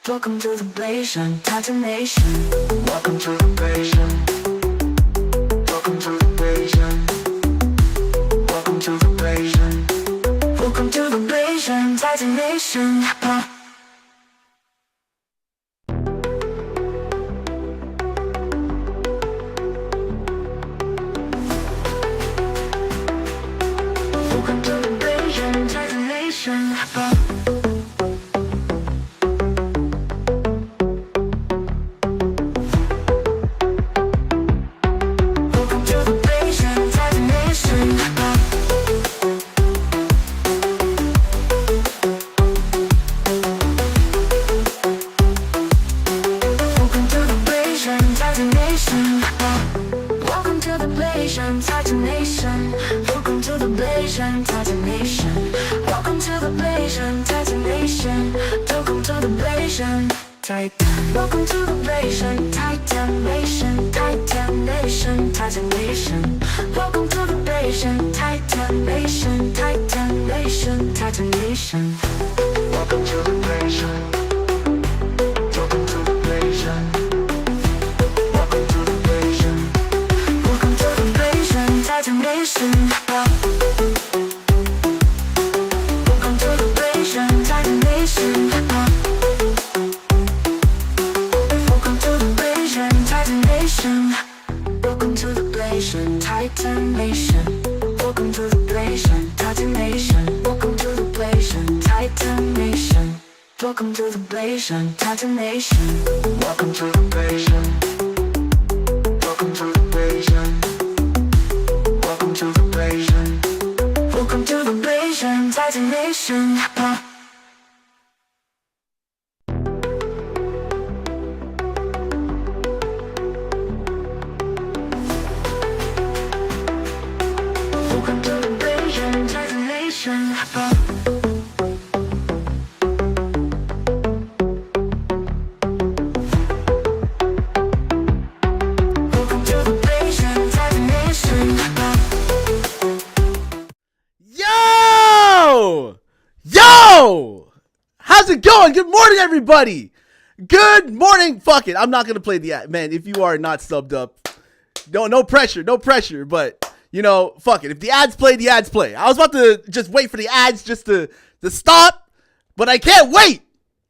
Welcome to the BLASIAN Nation. Welcome to the BLASIAN. Welcome to the BLASIAN. Welcome to the BLASIAN. Welcome to the BLASIAN Nation. Welcome to the BLASIAN Nation. Welcome to the BLASIAN Nation. Welcome to the BLASIAN Nation. Welcome to the BLASIAN Nation. Welcome to the BLASIAN Titan. Welcome to the BLASIAN Titan Nation. Titan Nation. Titan Nation. Welcome to the BLASIAN Titan Nation. Titan Nation. Titan Nation. Welcome to the BLASIAN. Welcome to the BLASIAN. Nation. Welcome to the BLASIAN Titan Nation. Welcome to the BLASIAN Titan Nation. Welcome to the BLASIAN Titan Nation. Welcome to the BLASIAN Titan Nation. Welcome to the BLASIAN Titan Nation. Welcome to the BLASIAN Titan Nation. Welcome to the BLASIAN. Welcome to the BLASIAN. Welcome to the BLASIAN. Welcome to the BLASIAN Titan Nation. Welcome to the BLASIAN Titan Nation. Yo! How's it going? Good morning, everybody. Good morning. Fuck it. I'm not going to play the ad. Man, if you are not subbed up, no pressure. No pressure. But, you know, fuck it. If the ads play, the ads play. I was about to just wait for the ads just to stop, but I can't wait.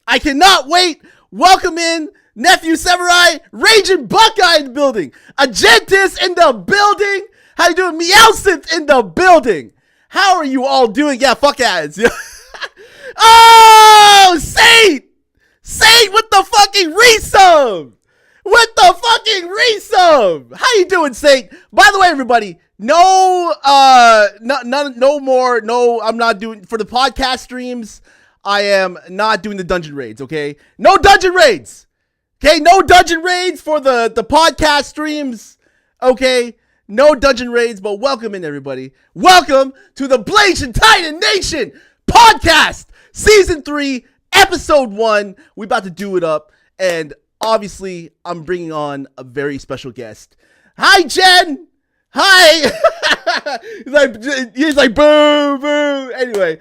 I cannot wait. Welcome in Nephew Samurai, Raging Buckeye in the building. Agentis in the building. How you doing? Meowsynth in the building. How are you all doing? Yeah, fuck ads. Oh, Saint with the fucking resub. With the fucking resub. How you doing, Saint? By the way, everybody, no more. I'm not doing for the podcast streams. I am not doing the dungeon raids. Okay, no dungeon raids. Okay, no dungeon raids for the podcast streams. Okay. No dungeon raids, but welcome in, everybody. Welcome to the BLASIAN Titan Nation podcast, season 3, episode 1. We about to do it up, and obviously, I'm bringing on a very special guest. Hi, Jen. Hi. he's like, boo, boo. Anyway,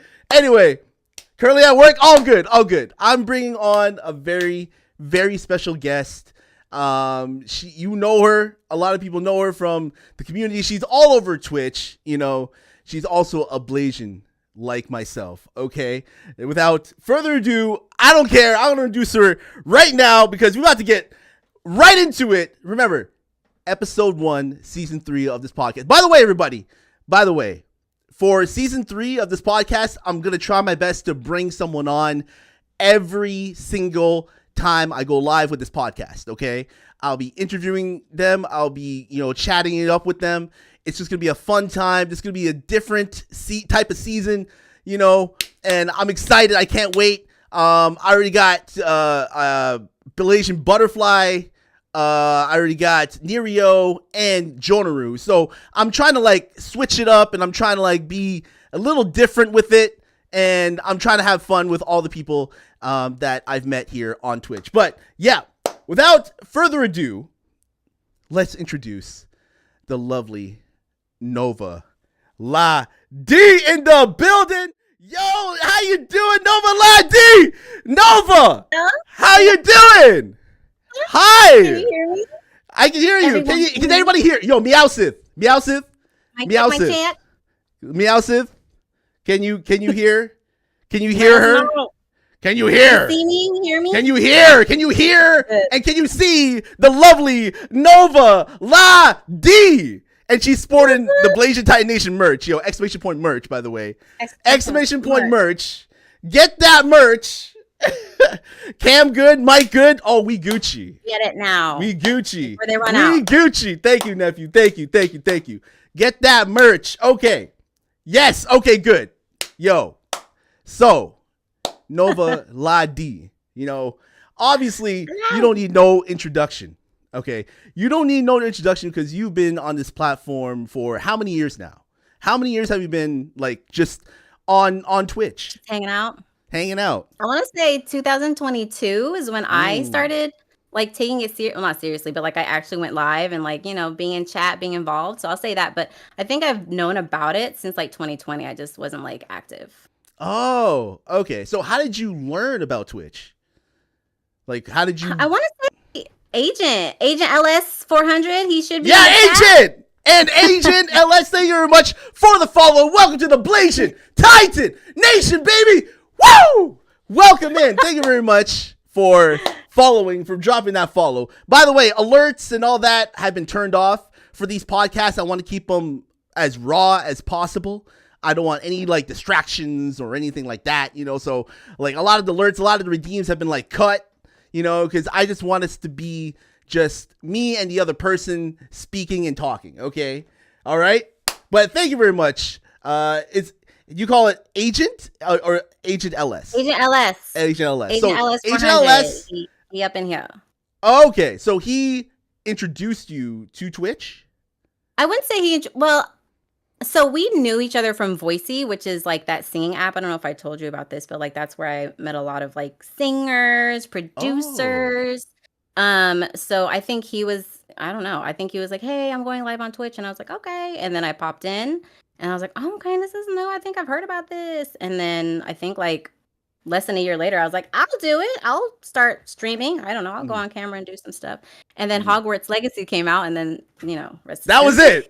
currently at work. All good. I'm bringing on a very, very special guest. You know her. A lot of people know her from the community. She's all over Twitch. You know, she's also a BLASIAN like myself. Okay. And without further ado, I don't care. I'm going to introduce her right now because we're about to get right into it. Remember, episode 1, season 3 of this podcast. By the way, everybody, for season 3 of this podcast, I'm going to try my best to bring someone on every single time I go live with this podcast. Okay, I'll be interviewing them. I'll be, chatting it up with them. It's just gonna be a fun time. This is gonna be a different type of season, and I'm excited. I can't wait. I already got BLASIAN Butterfly. I already got Nerio and Jonaru. So I'm trying to switch it up, and I'm trying to be a little different with it, and I'm trying to have fun with all the people that I've met here on Twitch. But yeah, without further ado, let's introduce the lovely NovaLadee in the building. Yo, how you doing, NovaLadee? Nova, Huh? how you doing? Hi. Can you hear me? I can hear you. Everyone Can anybody hear? Yo, Meowsith. Meowsith. My Meowsith. chant. Meowsith. Can you hear? Can you hear her? No. Can you hear? See me? Hear me? Can you hear? Can you hear? Good. And can you see the lovely NovaLadee? And she's sporting the BLASIAN Titan Nation merch. Yo, exclamation point merch, by the way. Exclamation point merch. Get that merch. Cam good, Mike good. Oh, we Gucci. Get it now. We Gucci. Before they run we out. Gucci. Thank you, nephew. Thank you. Thank you. Thank you. Get that merch. Okay. Yes. Okay, good. Yo. So, NovaLadee. You know, obviously, you don't need no introduction. Okay. You don't need no introduction because you've been on this platform for how many years now? How many years have you been like just on Twitch? Just hanging out. Hanging out. I want to say 2022 is when I started like taking it well, not seriously, but like I actually went live and like, you know, being in chat, being involved. So I'll say that. But I think I've known about it since like 2020. I just wasn't like active. Oh, okay. So how did you learn about Twitch? Like, how did you? I want to say Agent LS 400. He should be. Yeah, Agent and Agent LS. Thank you very much for the follow. Welcome to the BLASIAN Titan Nation, baby. Woo! Welcome in. Thank you very much for following, for dropping that follow. By the way, alerts and all that have been turned off for these podcasts. I want to keep them as raw as possible. I don't want any like distractions or anything like that, you know. So like a lot of the alerts, a lot of the redeems have been like cut, you know, because I just want us to be just me and the other person speaking and talking. Okay. All right. But thank you very much. You call it Agent or Agent LS? Agent LS. Agent LS. Agent So LS 400. Agent LS. He up in here. Okay. So he introduced you to Twitch? I wouldn't say so we knew each other from Voicey, which is like that singing app. I don't know if I told you about this, but like that's where I met a lot of like singers, producers. So I think he was, I don't know. I think he was like, "Hey, I'm going live on Twitch." And I was like, "Okay." And then I popped in and I was like, "Oh, okay, this is new. I think I've heard about this." And then I think like less than a year later, I was like, "I'll do it. I'll start streaming. I don't know. I'll go on camera and do some stuff." And then Hogwarts Legacy came out and then, you know, that was it.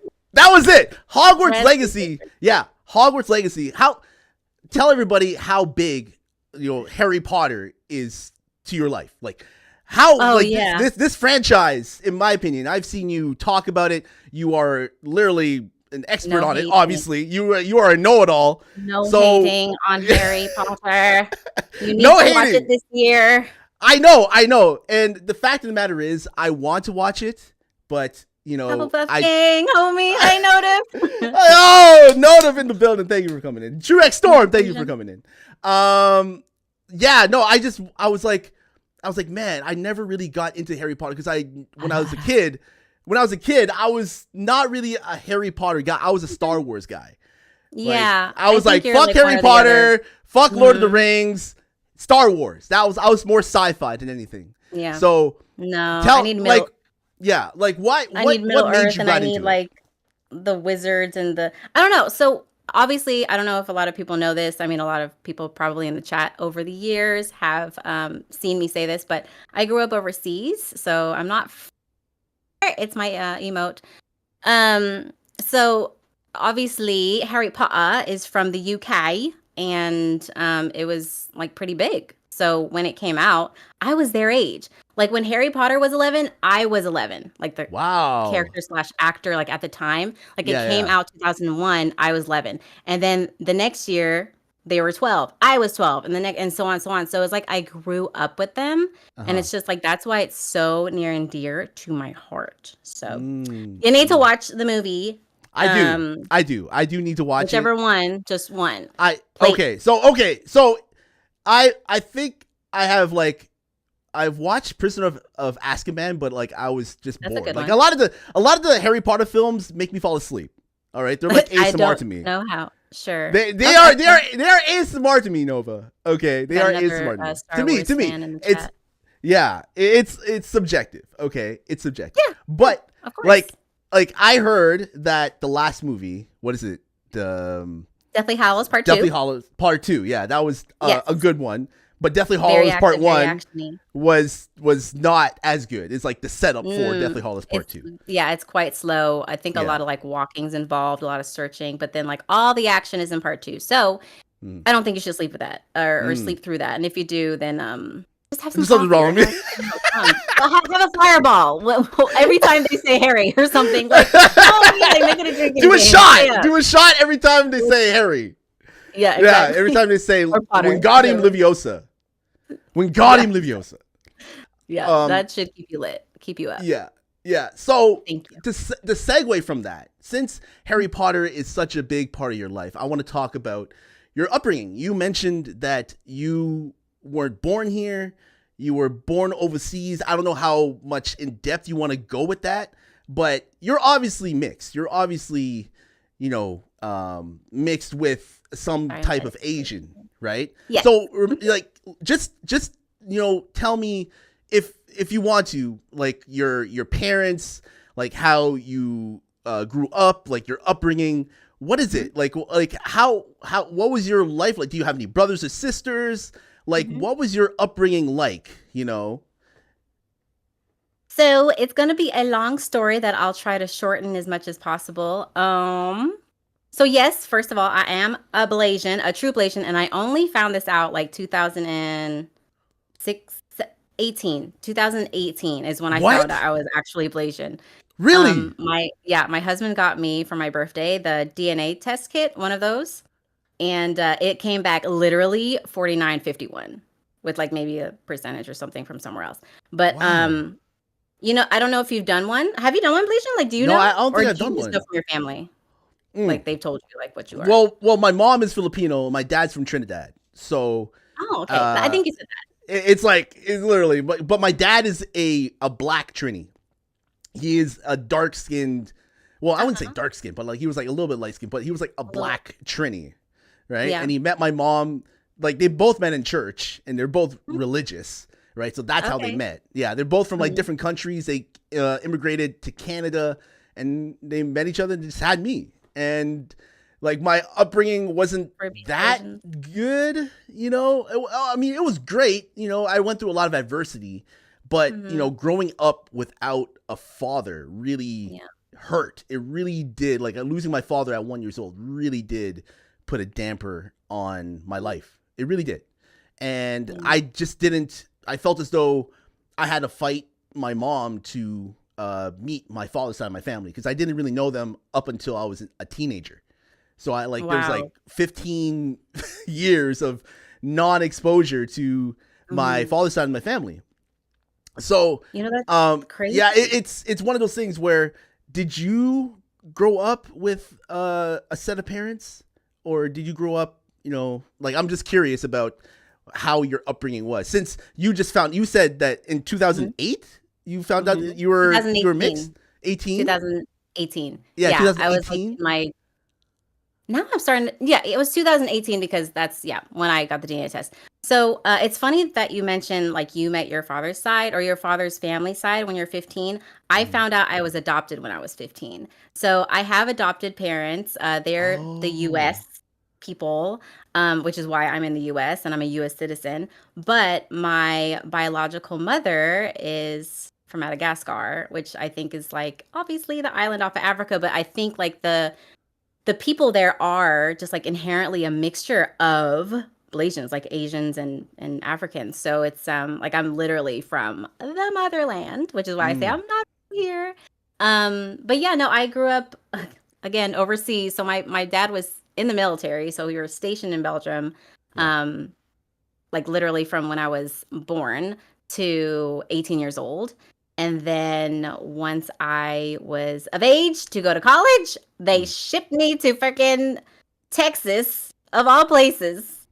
Hogwarts Legacy. Yeah. Hogwarts Legacy. Tell everybody how big, you know, Harry Potter is to your life. Like this franchise, in my opinion, I've seen you talk about it. You are literally an expert on it. Obviously, you are a know-it-all. No hating on Harry Potter. You need no to hating. watch it this year. I know. And the fact of the matter is, I want to watch it, but you know, Gang, homie, I noticed. Oh, Notif in the building. Thank you for coming in. True X Storm, thank you for coming in. Yeah, no, I was like, man, I never really got into Harry Potter because when I was a kid, I was not really a Harry Potter guy. I was a Star Wars guy. Yeah, I was like, fuck Harry Potter, fuck Lord of the Rings, Star Wars. I was more sci-fi than anything. Yeah. So no, I need middle. Yeah, like why? I need Middle Earth, and I need like the wizards and I don't know. So obviously, I don't know if a lot of people know this. I mean, a lot of people probably in the chat over the years have seen me say this, but I grew up overseas, so I'm not. It's my emote. So obviously, Harry Potter is from the UK, and it was like pretty big. So when it came out, I was their age. Like when Harry Potter was 11, I was 11. Like the character / actor, like at the time, like it came out 2001, I was 11. And then the next year they were 12. I was 12, and so on, so on. So it's like I grew up with them, and it's just like that's why it's so near and dear to my heart. So you need to watch the movie. I do need to watch whichever one, just one. So I think I have like I've watched Prisoner of Azkaban, but like I was just bored. Like a lot of the Harry Potter films make me fall asleep. All right, they're like ASMR to me. Know how? Sure. They are ASMR to me, Nova. Okay, they are ASMR to me. To me, it's subjective. Okay, it's subjective. Yeah, but like I heard that the last movie, what is it? Deathly Hallows Part Deathly 2. Hollows Part 2. Yeah, that was Yes. a good one. But Deathly Very Hollows Part action, very 1 actiony. was not as good. It's like the setup for Deathly Mm, Hollows Part it's 2. yeah, it's quite slow. I think a Yeah. lot of like walking's involved, a lot of searching, but then like all the action is in part 2. So Mm. I don't think you should sleep with that or Mm. sleep through that. And if you do, then just have some There's something coffee wrong or with me. have a fireball. Every time they say Harry or something, like, oh yeah, make it a drinking Do a game. shot. Yeah, Do a shot every time they say Harry. yeah, Yeah, exactly. every time they say Or Potter, Wingardium whatever. Leviosa. Wingardium Leviosa. Yeah, that should keep you lit, keep you up. Yeah. Yeah. So Thank you. to segue from that, since Harry Potter is such a big part of your life, I want to talk about your upbringing. You mentioned that you weren't born here. You were born overseas. I don't know how much in depth you want to go with that, but you're obviously mixed. You're obviously, mixed with some type of Asian, right? Yeah. So like, just tell me if you want to, like your parents, like how you grew up, like your upbringing. What is it like how what was your life like? Do you have any brothers or sisters? Like, what was your upbringing like, So it's going to be a long story that I'll try to shorten as much as possible. So yes, first of all, I am a Blasian, a true Blasian, and I only found this out like 2018 is when I What? found out I was actually Blasian. Really? My husband got me for my birthday the DNA test kit, one of those. And it came back literally 4951 with like maybe a percentage or something from somewhere else. But Wow. I don't know if you've done one. Have you done one, Blasian? Like, do you No, know? I don't think Or I've do you done just one. know from your family? Like they've told you like what you are. Well, my mom is Filipino. My dad's from Trinidad. So Oh, okay. I think you said that. it's literally, but my dad is a black Trini. He is a dark skinned. Well, I wouldn't say dark skinned, but like he was like a little bit light skinned, but he was like a black Trini, right? Yeah. And he met my mom. Like they both met in church, and they're both religious, right? So that's how they Okay. met. Yeah, they're both from like different countries. They immigrated to Canada, and they met each other and just had me. And like my upbringing wasn't that good, I mean, it was great. I went through a lot of adversity, but growing up without a father really hurt. It really did. Like losing my father at 1 year old really did put a damper on my life. It really did. And I just didn't, I felt as though I had to fight my mom to meet my father's side of my family because I didn't really know them up until I was a teenager. So there's like 15 years of non-exposure to my father's side of my family. So that's crazy. yeah, it's one of those things where did you grow up with a set of parents, or did you grow up, like I'm just curious about how your upbringing was, since you said that in 2008 you found out that you were mixed. 2018. Yeah, I was like 2018. now I'm starting it was 2018 because that's when I got the DNA test. So it's funny that you mentioned like you met your father's side or your father's family side when you're 15. I found out I was adopted when I was 15. So I have adopted parents. They're the US people, which is why I'm in the US and I'm a US citizen. But my biological mother is from Madagascar, which I think is like obviously the island off of Africa, but I think like the people there are just like inherently a mixture of Blasians, like Asians and Africans. So it's like I'm literally from the motherland, which is why I say I'm not here. But yeah, no, I grew up again overseas. So my dad was in the military, so we were stationed in Belgium, like literally from when I was born to 18 years old. And then once I was of age to go to college, they shipped me to freaking Texas, of all places.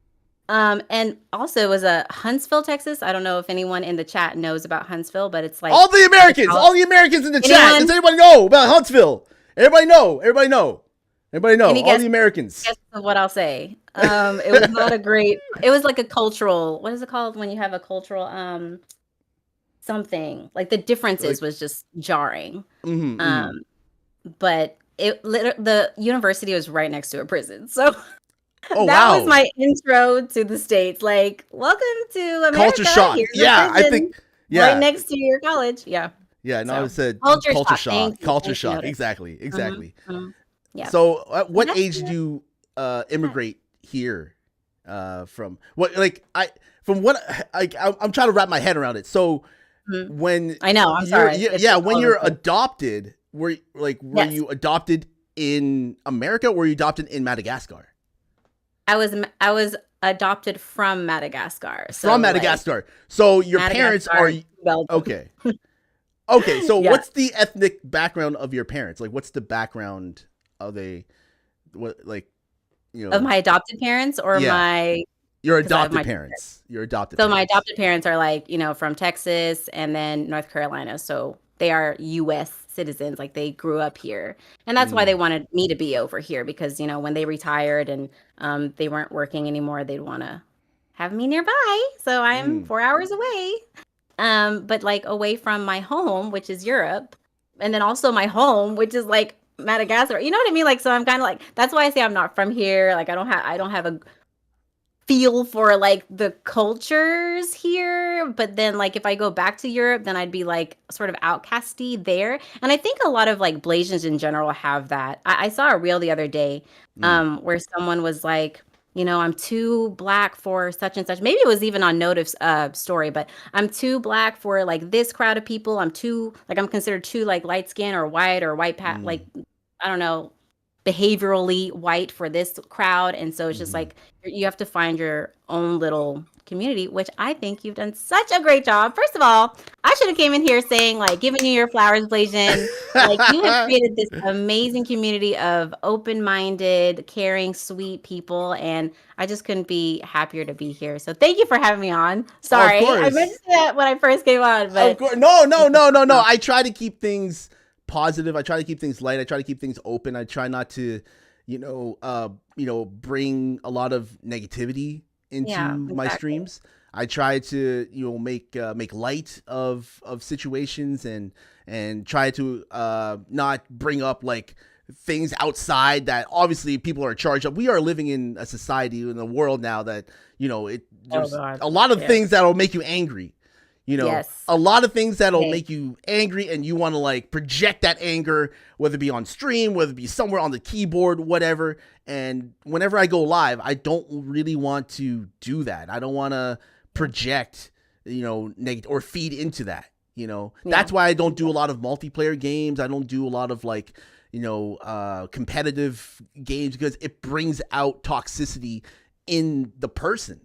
And also it was Huntsville, Texas. I don't know if anyone in the chat knows about Huntsville, but it's like all the Americans in the chat. Does anybody know about Huntsville? Everybody know. All the Americans. Guess what I'll say. It was not a great. It was like a cultural. What is it called when you have a cultural something like the differences was just jarring. But the university was right next to a prison, so Oh That was wow. my intro to the States. Like, welcome to Culture America. shock. Here's a Yeah, I prison think. right Yeah, next to your college. Yeah. yeah. No, I So said culture culture shock. Thank shock. you. Culture Thank you. shock. Noted. Exactly. hmm Exactly. hmm Yes. So, at And what that's age did the you yeah. immigrate here? From what? Like I from what? Like I'm trying to wrap my head around it. So Mhm. when I know. I'm you're sorry. yeah, It's yeah just when all over the you're place. adopted, were Yes. you adopted in America or were you adopted in Madagascar? I was adopted from Madagascar. From So like Madagascar. So your parents are Madagascar, Belgium. okay. Okay, so Yeah. what's the ethnic background of your parents? Like, what's the background of they, what, like, you Of know, my adopted parents or yeah, my your because I have adopted my parents. Your adopted so my parents. adopted parents are like, from Texas and then North Carolina. So they are US citizens. Like they grew up here. And that's why they Mm, wanted me to be over here because, when they retired and they weren't working anymore, they'd want to have me nearby. So I'm mm. 4 hours away. But like away from my home, which is Europe, and then also my home, which is like Madagascar. You know what I mean? Like, so I'm kind of like that's why I say I'm not from here. Like, I don't have a feel for like the cultures here. But then, like, if I go back to Europe, then I'd be like sort of outcasty there. And I think a lot of like Blasians in general have that. I saw a reel the other day, Mm. where someone was like, I'm too black for such and such. Maybe it was even on Notive's story, but I'm too black for like this crowd of people. I'm considered too like light skin or white Mm. like I don't know, behaviorally white for this crowd. And so it's just Mm. like you have to find your own little community, which I think you've done such a great job. First of all, I should have came in here saying like giving you your flowers, Blasian. Like you have created this amazing community of open-minded, caring, sweet people, and I just couldn't be happier to be here. So thank you for having me on. Of Sorry, I meant to course. say that when I first came on, Of but course. No, no, no, no, no. I try to keep things positive. I try to keep things light. I try to keep things open. I try not to, bring a lot of negativity yeah, into my exactly. streams. I try to, make light of situations and try to not bring up like things outside that obviously people are charged up. We are living in a society in a world now that Oh there's God. a lot of Yes. things that'll make you angry. Yes. A lot of things that'll Okay. make you angry and you want to like project that anger, whether it be on stream, whether it be somewhere on the keyboard, whatever. And whenever I go live, I don't really want to do that. I don't want to project, or feed into that. Yeah. That's why I don't do a lot of multiplayer games. I don't do a lot of like, competitive games because it brings out toxicity in the person,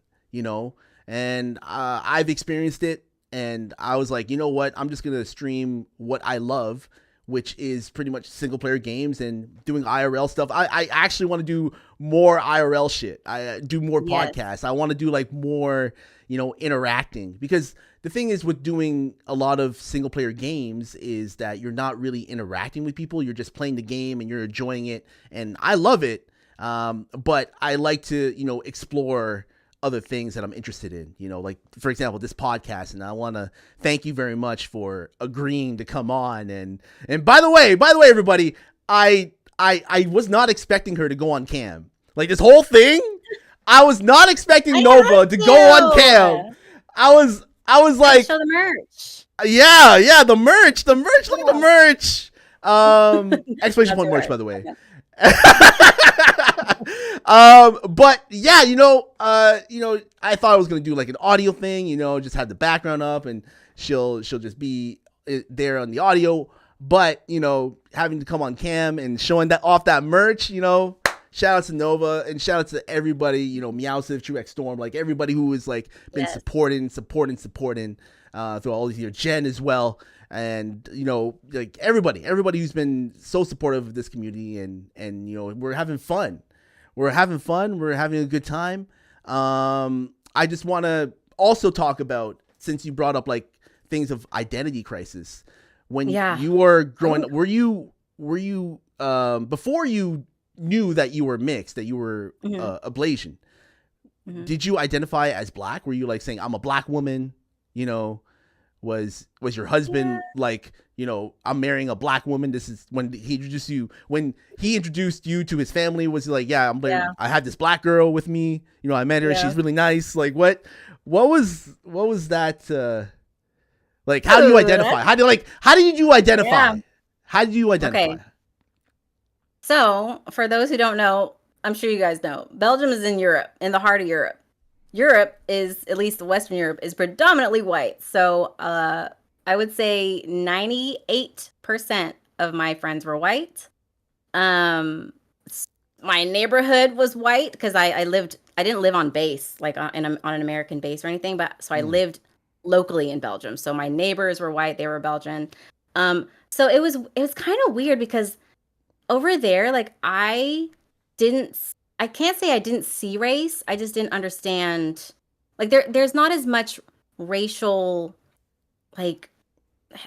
and I've experienced it. And I was like, you know what? I'm just gonna stream what I love, which is pretty much single player games and doing IRL stuff. I actually want to do more IRL shit. I do more Yes. podcasts. I want to do like more, interacting, because the thing is with doing a lot of single player games is that you're not really interacting with people. You're just playing the game and you're enjoying it. And I love it. But I like to, explore other things that I'm interested in, like for example, this podcast. And I want to thank you very much for agreeing to come on. And by the way, everybody, I was not expecting her to go on cam. Like this whole thing, I was not expecting I Nova to go on cam. have to. I was Gotta like, show the merch. yeah, the merch, look at the Yeah. merch. Exclamation That's point all merch, right. by the way. Okay. But yeah, I thought I was gonna do like an audio thing, just have the background up and she'll just be there on the audio. But having to come on cam and showing that off that merch, shout out to Nova and shout out to everybody, Meowsif, True X Storm, like everybody who has like been Yes. supporting through all these years, Jen as well. And like everybody who's been so supportive of this community, and we're having fun. We're having a good time. I just want to also talk about, since you brought up like things of identity crisis, when Yeah. you were growing Oh, up, were you before you knew that you were mixed, that you were mhm, a Blasian, mhm. did you identify as black? Were you like saying I'm a black woman, Was your husband like, I'm marrying a black woman? This is when he introduced you to his family. Was he like, I had this black girl with me. I met her. She's really nice. Like what was that? Like, how do you identify? How did you identify? Yeah. How did you identify? Okay. So for those who don't know, I'm sure you guys know, Belgium is in Europe, in the heart of Europe. Europe is, at least Western Europe, is predominantly white. So I would say 98% of my friends were white. My neighborhood was white because I didn't live on base, like on an American base or anything, but so I lived locally in Belgium. So my neighbors were white, they were Belgian. So it was kind of weird because over there, like I can't say I didn't see race. I just didn't understand. Like there's not as much racial, like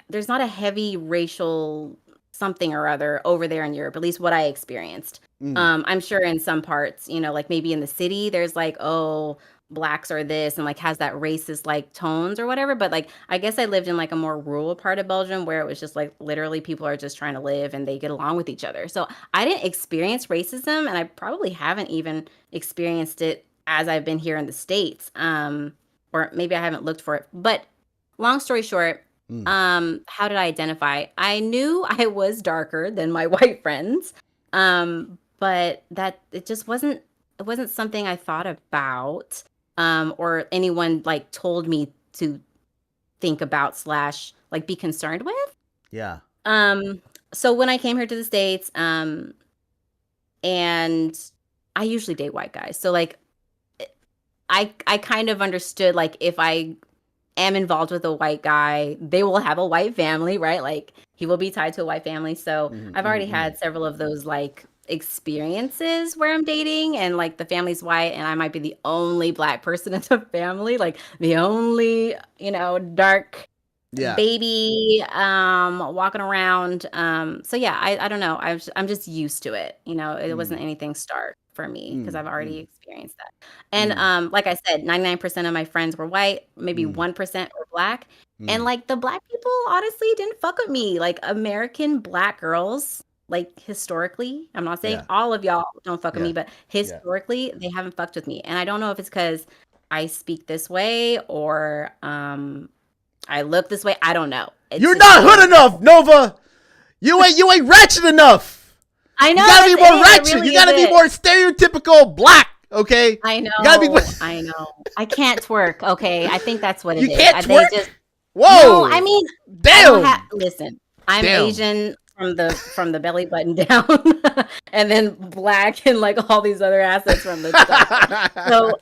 there's not a heavy racial something or other over there in Europe, at least what I experienced. I'm sure in some parts, like maybe in the city, there's like, oh, blacks are this and like has that racist like tones or whatever. But like, I guess I lived in like a more rural part of Belgium where it was just like literally people are just trying to live and they get along with each other. So I didn't experience racism, and I probably haven't even experienced it as I've been here in the States. Or maybe I haven't looked for it. But long story short, how did I identify? I knew I was darker than my white friends. But that it just wasn't something I thought about. Or anyone like told me to think about / like be concerned with. Yeah. So when I came here to the States, and I usually date white guys. So like I kind of understood like if I am involved with a white guy, they will have a white family, right? Like he will be tied to a white family. So I've already had several of those like experiences where I'm dating and like the family's white and I might be the only black person in the family, like the only, dark baby walking around. So yeah, I don't know. I'm just used to it. It wasn't anything stark for me because I've already experienced that. And like I said, 99% of my friends were white, maybe 1% were black. And like the black people honestly didn't fuck with me. Like American black girls, like historically, I'm not saying all of y'all don't fuck with me, but historically they haven't fucked with me. And I don't know if it's because I speak this way or I look this way. I don't know. You're not hood enough, Nova. You ain't ratchet enough. I know. You gotta be more ratchet. Really you gotta be more stereotypical black. Okay. I know. You gotta be. I know. I can't twerk. Okay. I think that's what it is. You can't twerk. Whoa. No, I mean, damn. Listen, I'm Asian from the belly button down, and then black and like all these other assets from the top. So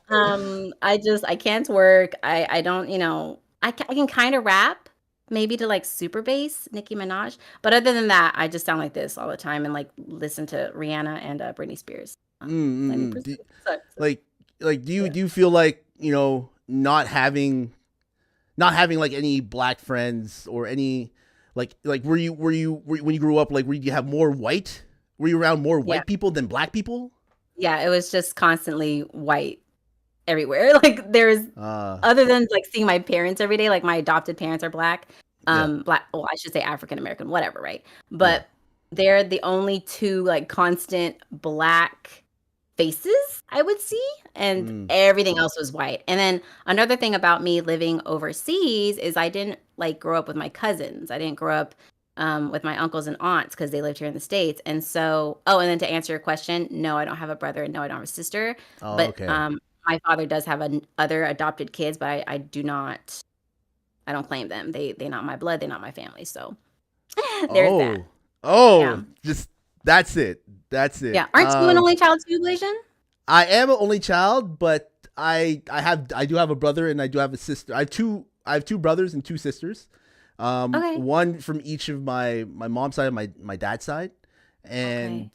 I can't twerk. I don't. I can kind of rap. Maybe to like super bass, Nicki Minaj. But other than that, I just sound like this all the time and like listen to Rihanna and Britney Spears. Do you feel like, not having like any black friends or any like were you when you grew up, like were you have more white? Were you around more white people than black people? Yeah, it was just constantly white everywhere. Like there's other than like seeing my parents every day, like my adopted parents are black. Black, well, I should say African American, whatever, right? But they're the only two like constant black faces I would see, and everything else was white. And then another thing about me living overseas is I didn't like grow up with my cousins. I didn't grow up with my uncles and aunts because they lived here in the States. And so, and then to answer your question, no, I don't have a brother, and no, I don't have a sister. But my father does have other adopted kids, but I don't claim them. They're not my blood. They're not my family. So there's that. Just that's it. Yeah. Aren't you an only child too, BLASIAN? I am an only child, but I do have a brother and I do have a sister. I have two brothers and two sisters. One from each of my mom's side and my dad's side. And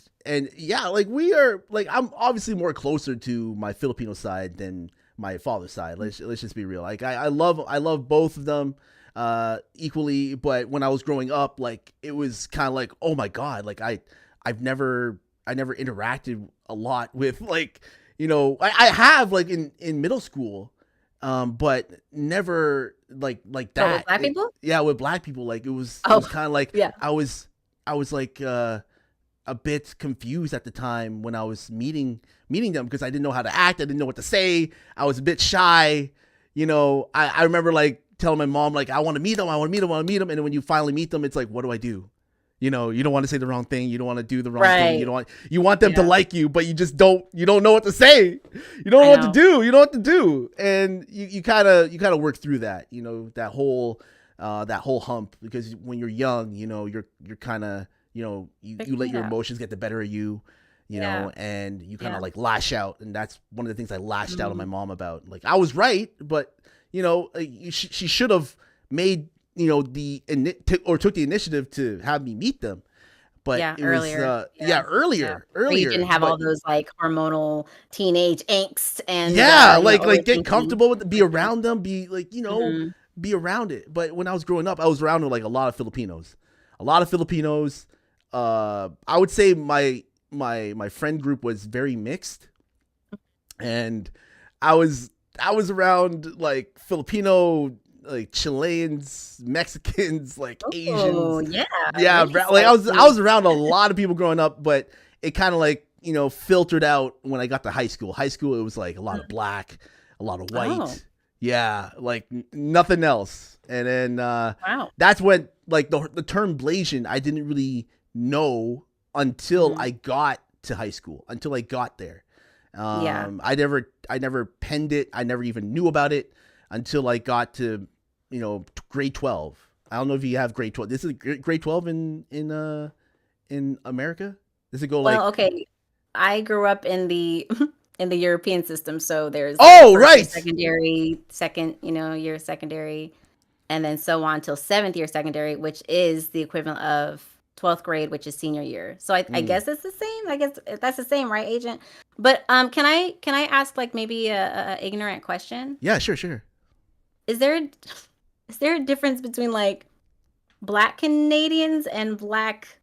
yeah, like we are like, I'm obviously more closer to my Filipino side than my father's side. Let's just be real. Like I love both of them equally, but when I was growing up, like it was kind of like, oh my God, like I never interacted a lot with like, I have like in middle school, but never like Oh, with that. black people? Yeah, with black people, like it was Oh, kind of like yeah. I was like a bit confused at the time when I was meeting them because I didn't know how to act. I didn't know what to say. I was a bit shy. I remember like telling my mom like I want to meet them. I want to meet them. I want to meet them. And then when you finally meet them, it's like, what do I do? You don't want to say the wrong thing. You don't want to do the wrong thing. You want them to Yeah. like you, but you just you don't know what to say. You don't know what to do. You know what to do. And you kind of work through that, that whole hump, because when you're young, you're kind of, you let your emotions get the better of you, and you kind of like lash out. And that's one of the things I lashed out on my mom about. Like I was right, but she should have made, took the initiative to have me meet them. But it earlier. was earlier. Where you didn't have all those like hormonal teenage angst and like get comfortable with be around them, be like, be around it. But when I was growing up, I was around like a lot of Filipinos. I would say my friend group was very mixed, and I was around like Filipino, like Chileans, Mexicans, like Asians. Yeah, really like I was around a lot of people growing up, but it kind of like filtered out when I got to high school. High school, it was like a lot of black, a lot of white. Oh. Yeah, like nothing else. And then Wow. that's when like the term Blasian I didn't really know until I got to high school, until I got there. I never penned it. I never even knew about it until I got to grade 12. I don't know if you have grade 12. This is grade 12 in America. Does it go like? Well, okay. I grew up in the in the European system, so there's Right, secondary, second year secondary, and then so on till 7th year secondary, which is the equivalent of 12th grade, which is senior year. So I guess it's the same. I guess that's the same, right, Agent? But can I ask like maybe a ignorant question? Yeah, sure. Is there a difference between like Black Canadians and Black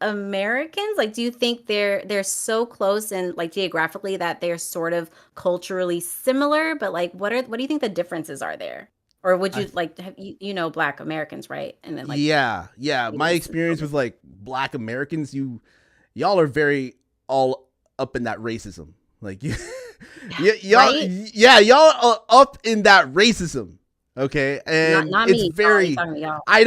Americans? Like, do you think they're so close and like geographically that they're sort of culturally similar? But like, what do you think the differences are there? Or would you like have Black Americans, right? And then like yeah. My experience with like Black Americans, y'all are very all up in that racism. Like y'all, right? y'all are up in that racism. Okay, and not it's me. very. Talking to y'all. I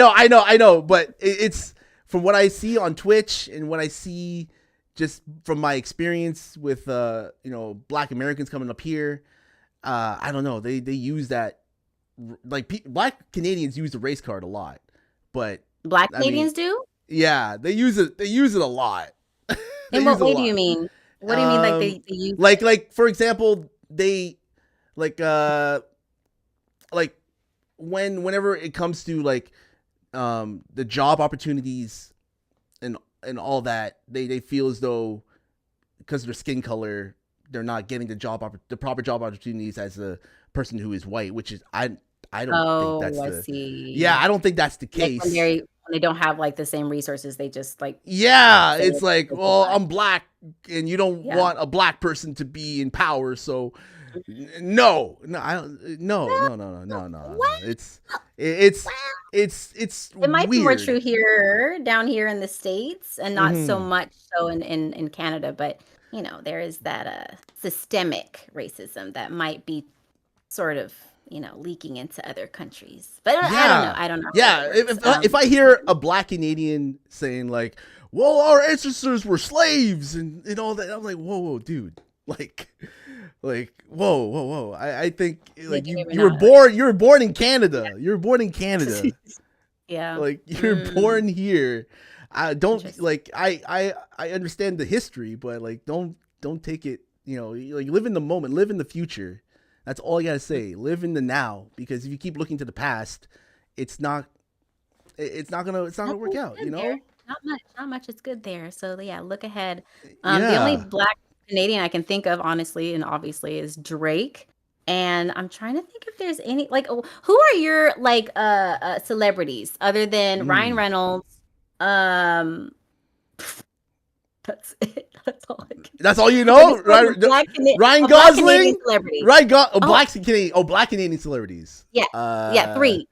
know, but it's from what I see on Twitch and what I see just from my experience with Black Americans coming up here. I don't know. They use that, like Black Canadians use the race card a lot, but Black Canadians do? Yeah, they use it. They use it a lot. In what way do you mean? What do you mean? Like they use like for example, they like whenever it comes to like the job opportunities and all that, they feel as though because of their skin color they're not getting the proper job opportunities as a person who is white, which is I don't think that's I don't think that's the case. When they don't have like the same resources, they just like it's like, well, I'm Black and you don't want a Black person to be in power, so no. It's it might weird. be more true here down here in the States and not so much so in Canada, but there is that systemic racism that might be sort of leaking into other countries. But I don't know. Yeah, if I hear a Black Canadian saying like, well, our ancestors were slaves and all that, I'm like, whoa, dude. Like whoa. I think like you were born in Canada. Yeah. You were born in Canada. Yeah. Like you're born here. I don't like I understand the history, but like don't take it, like live in the moment, live in the future. That's all I gotta say. Live in the now, because if you keep looking to the past, it's not gonna work out. There. Not much is good there. So yeah, look ahead. The only Black Canadian I can think of, honestly and obviously, is Drake. And I'm trying to think if there's any like who are your like celebrities other than Ryan Reynolds, That's it. That's all I can. That's all you know? Ryan Black Ryan a Black Canadian Gosling? celebrity. Oh, Oh, Black Canadian celebrities. yeah, yeah, 3.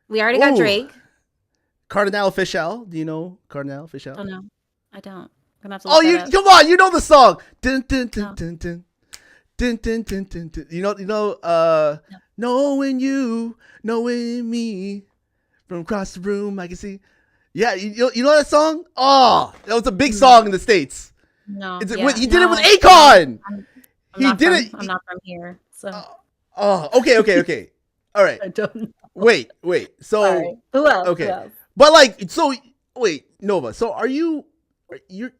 We already got Ooh, Drake. Cardinal Official. Do you know Cardinal Official? Oh no, I don't. I'm gonna have to Oh, look you that up. come on, you know the song. Dun, dun, dun, No, dun, dun. Dun, dun, dun, dun, dun. You know, no. knowing you, knowing me, from across the room, I can see. Yeah, you know that song? Oh, that was a big No, song in the States. no, He did it with no. Akon. I'm He not did from. it. I'm not from here, so Okay. All right. I don't know. Wait. So, Sorry. Who else? Who okay. else? But like, so wait, Nova. So are you currently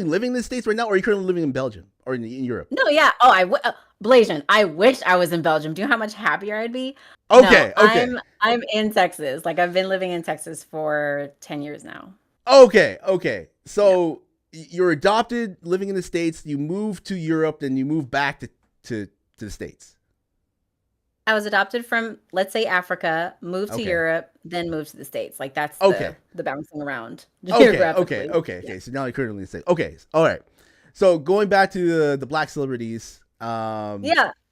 living in the States right now, or are you currently living in Belgium or in Europe? No, yeah. Oh, Blasian. I wish I was in Belgium. Do you know how much happier I'd be? Okay. No, I'm in Texas. Like I've been living in Texas for 10 years now. Okay. Yeah. So you're adopted, living in the States. You moved to Europe, then you moved back to the States. I was adopted from, let's say, Africa, moved to Okay. Europe, then moved to the States. Like that's Okay. the bouncing around Okay. geographically. Okay. So now you're currently in the States. Okay. All right. So going back to the Black Celebrities, Yeah.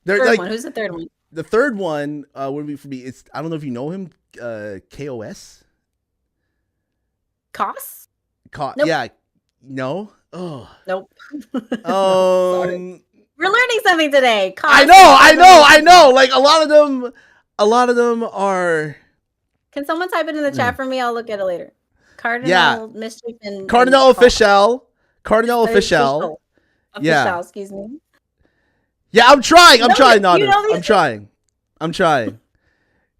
they're Third like one. Who's the third one? the third one would be for me. It's I don't know if you know him, KOS. Koss? Nope. Yeah, no. Oh, Nope. Sorry. We're learning something today. Koss. I know. Like a lot of them are. Can someone type it in the chat for me? I'll look at it later. Cardinal Yeah, Mischief and Cardinal Koss. Cardinal Official. Yeah. Official, excuse me. Yeah, I'm trying. I'm No, trying, you Nana. know these I'm trying.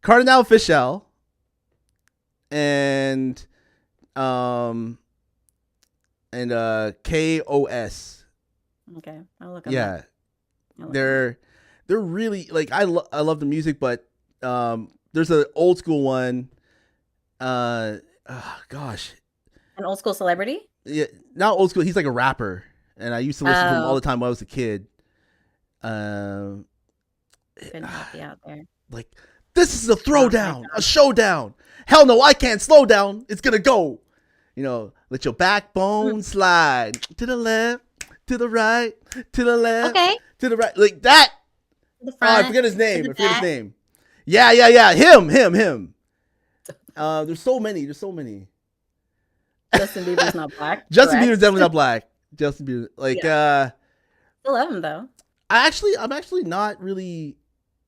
Cardinal Official and KOS. Okay, I'll look them Yeah. up. I'll look them up. They're really like I love the music, but there's an old school one. Gosh, An old school celebrity? yeah, not old school. He's like a rapper, and I used to listen to him all the time when I was a kid. Couldn't help you out there. Like this is a Oh my throwdown, God. a showdown. Hell no, I can't slow down. It's gonna go. Let your backbone slide to the left, to the right, to the left, Okay. to the right, like that. The Oh, I front. forget his to name. the I forget his back. name. Yeah. Him. There's so many. Justin Bieber's not black. Justin correct? Bieber's definitely not black. Justin Bieber, like, Still love him though. I'm actually not really,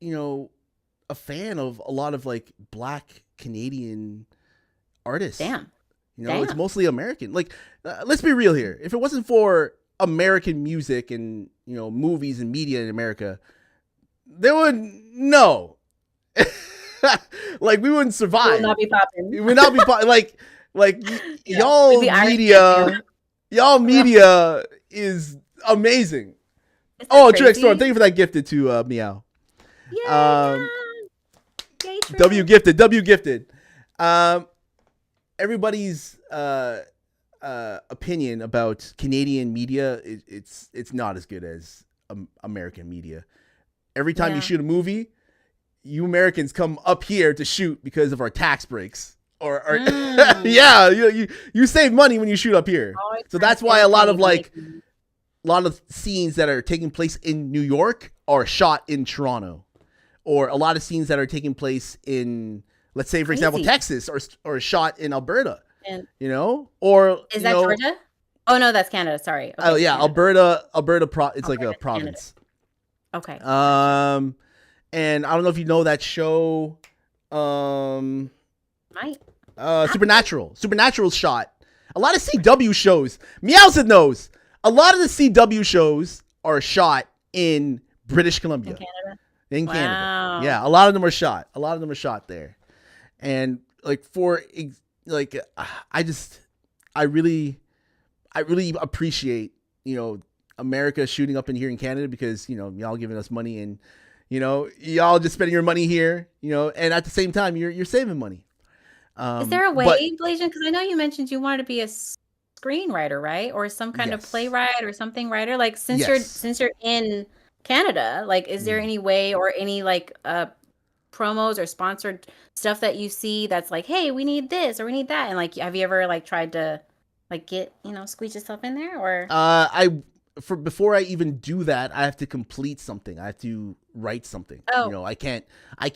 a fan of a lot of like black Canadian artists. Damn. It's Damn. mostly American. Like, let's be real here. If it wasn't for American music and movies and media in America, there would no. Like we wouldn't survive. Will not be popping. It would not be like Yeah, y'all we'd be Irish media. Y'all media is amazing. Isn't that Oh, Trick crazy? Storm, thank you for that gifted to Meow. Yeah. Yay, Trick. W gifted. Everybody's opinion about Canadian media, it's not as good as American media. Every time you Yeah. shoot a movie, you Americans come up here to shoot because of our tax breaks. Or yeah, you save money when you shoot up here. Always So trying that's to why save a lot money of to like make money. a lot of scenes that are taking place in New York are shot in Toronto, or a lot of scenes that are taking place in, let's say, for example, Crazy. Texas, or shot in Alberta. And Or is that Georgia? Oh no, that's Canada. Sorry. Okay, Oh yeah, Canada. Alberta. It's like a Alberta, province. Okay. And I don't know if you know that show, Might. Supernatural. Supernatural's shot. A lot of CW shows. Meowsett knows. A lot of the CW shows are shot in British Columbia. In Canada. In Canada. Wow. Yeah, a lot of them are shot. there. And like I really appreciate, America shooting up in here in Canada because, y'all giving us money and, y'all just spending your money here, and at the same time you're saving money. Is there a way, but- Blasian? Because I know you mentioned you wanted to be a screenwriter, right? Or some kind of Yes. playwright or something writer. Like since Yes. you're in Canada, like is there any way or any like promos or sponsored stuff that you see that's like, hey, we need this or we need that, and like, have you ever like tried to like get squeeze yourself in there or? Before I even do that, I have to complete something. I have to write something. Oh, I can't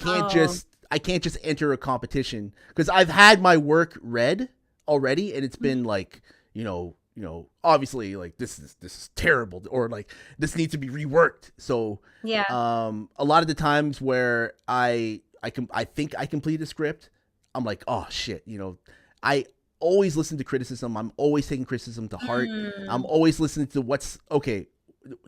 oh, I can't just enter a competition because I've had my work read already, and it's been like, obviously like this is terrible, or like this needs to be reworked. So yeah, a lot of the times where I think I completed a script, I'm like, oh shit, I always listen to criticism. I'm always taking criticism to heart. I'm mm, always listening to what's okay.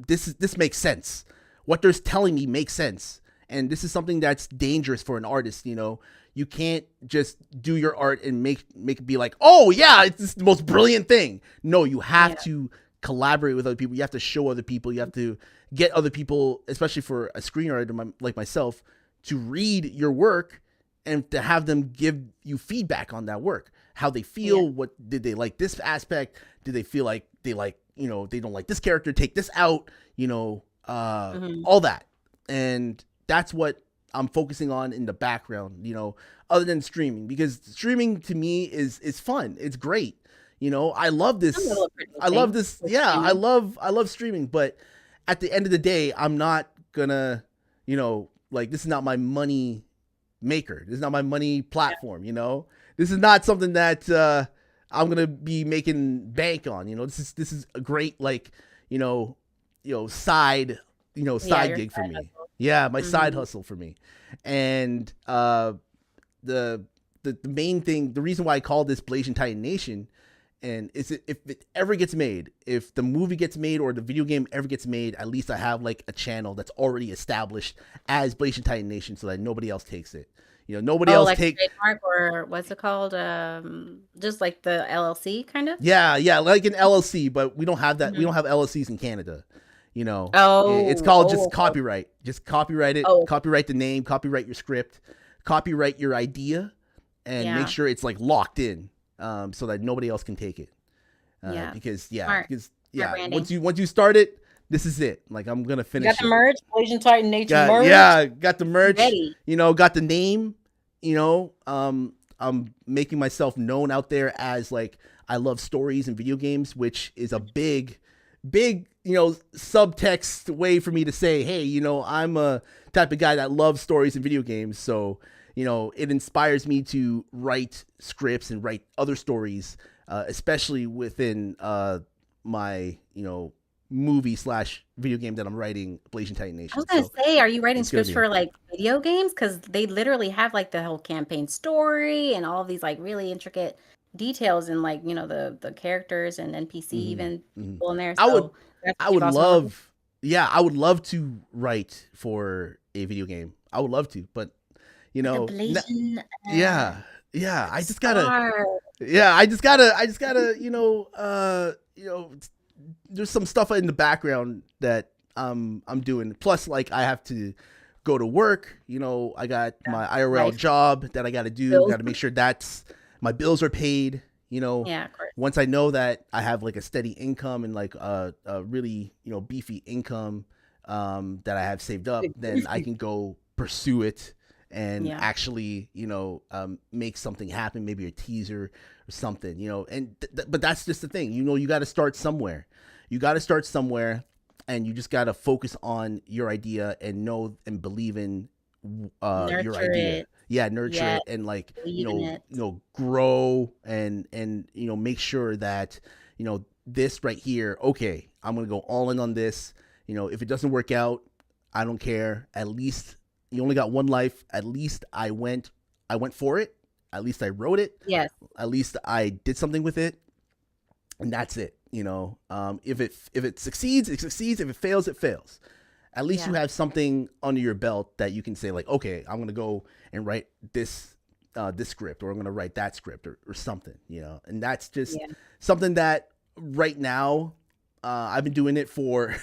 This makes sense. What they're telling me makes sense. And this is something that's dangerous for an artist. You can't just do your art and make it be like, oh yeah, it's the most brilliant thing. No, you have yeah, to collaborate with other people. You have to show other people. You have to get other people, especially for a screenwriter like myself, to read your work and to have them give you feedback on that work. How they yeah, feel, what did they like this aspect? Did they feel like they like, they don't like this character, take this out, hmm, all that. And that's what I'm focusing on in the background, other than streaming, because streaming to me is fun. It's great. I love some this. little I love thing this. with Yeah, streaming. I love streaming, but at the end of the day, I'm not gonna, like this is not my money maker. This is not my money Yeah, platform. This is not something that I'm gonna be making bank on. This is a great like side yeah, side your gig for side me. hustle. Yeah, my side Hmm. hustle for me. And the the main thing, the reason why I call this Blasian Titan Nation, and is it, if it ever gets made, if the movie gets made or the video game ever gets made, at least I have like a channel that's already established as Blasian Titan Nation, so that nobody else takes it. Nobody Oh, else like a take. trademark or what's it called? Just like the LLC kind of. Yeah, like an LLC, but we don't have that. We Hmm. don't have LLCs in Canada. It's Oh, called just oh, okay. copyright. Just copyright it. Oh, Copyright the name. Copyright your script. Copyright your idea, and make yeah, sure it's like locked in, so that nobody else can take it. yeah. Because Smart, smart once branding. you start it, this is it. Like I'm gonna You got finish the it. merch, Asian Titan Nation merch. Got the merch. Ready. Got the name. I'm making myself known out there as like I love stories and video games, which is a big subtext way for me to say, hey, I'm a type of guy that loves stories and video games. So it inspires me to write scripts and write other stories, especially within my movie slash video game that I'm writing, Blasian Titan I was Nation. gonna So say, are you writing it's gonna scripts be for like video games? Because they literally have like the whole campaign story and all of these like really intricate details and like the characters and NPC hmm even hmm people in there. I would So that's I what you've would also been working. love, yeah, I would love to write for a video game. I would love to, but you With the know, n- Blasian yeah, yeah, star. I just gotta, there's some stuff in the background that I'm doing. Plus, like I have to go to work. I got Yeah. my IRL Life job that I got to do. bills. Got to make sure that's my bills are paid. Yeah, of course. Once I know that I have like a steady income and like a really beefy income that I have saved up, then I can go pursue it and Yeah. actually make something happen, maybe a teaser or something. And but that's just the thing. You got to start somewhere. You got to start somewhere, and you just got to focus on your idea and know and believe in your Nurture idea. it. Yeah, nurture Yeah. it and like Believe in it. grow and make sure that this right here, okay, I'm gonna go all in on this. If it doesn't work out, I don't care. At least you only got one life. At least I went for it. At least I wrote it. Yes. At least I did something with it, and that's it. If it succeeds, it succeeds. If it fails, it fails. At least you Yeah. have something under your belt that you can say like, okay, I'm gonna go and write this script, or I'm gonna write that script, or something. And that's just Yeah. something that right now I've been doing it for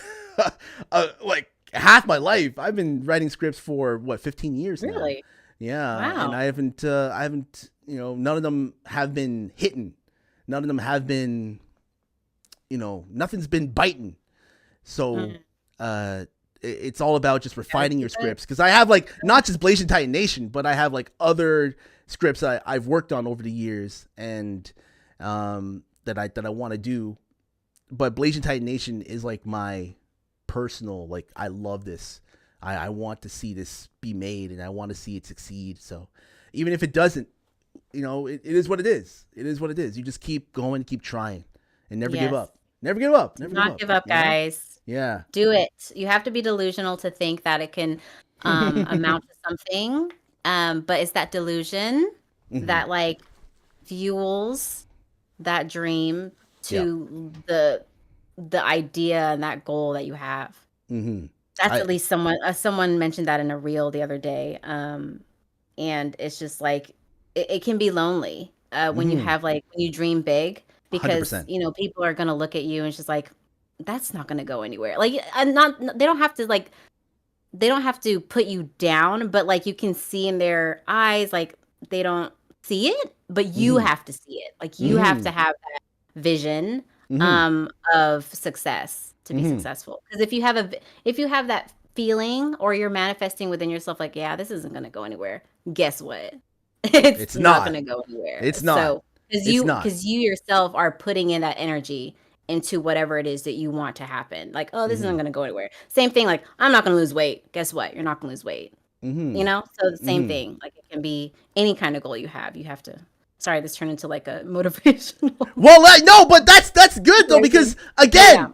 like half my life. I've been writing scripts for what 15 years now. Really? Yeah, and Wow. I haven't, none of them have been hitting. None of them have been, nothing's been biting. So, Mm. uh, it's all about just refining your scripts. Because I have like not just Blasian Titan Nation, but I have like other scripts I've worked on over the years and that I want to do. But Blasian Titan Nation is like my personal, like, I love this. I want to see this be made and I want to see it succeed. So even if it doesn't, you know, it is what it is. It is what it is. You just keep going, keep trying, and never give up. Never give up. Never give up, guys. Yeah. Do it. You have to be delusional to think that it can amount to something. But it's that delusion that like fuels that dream to the idea and that goal that you have. That's at least someone mentioned that in a reel the other day. And it's just like it can be lonely when you have like when you dream big, because 100%. you know people are gonna look at you and it's just like, that's not gonna go anywhere. Like they don't have to put you down, but like you can see in their eyes like they don't see it, but you have to see it. Like you have to have that vision of success to be successful. Because if you have that feeling, or you're manifesting within yourself like, yeah, this isn't gonna go anywhere, guess what? It's not gonna go anywhere. It's not. So because you yourself are putting in that energy into whatever it is that you want to happen. Like, oh, this isn't going to go anywhere. Same thing. Like, I'm not going to lose weight. Guess what? You're not going to lose weight. You know? So the same thing. Like, it can be any kind of goal you have. You have to. Sorry, this turned into like a motivational. Well, no, but that's good though, because again,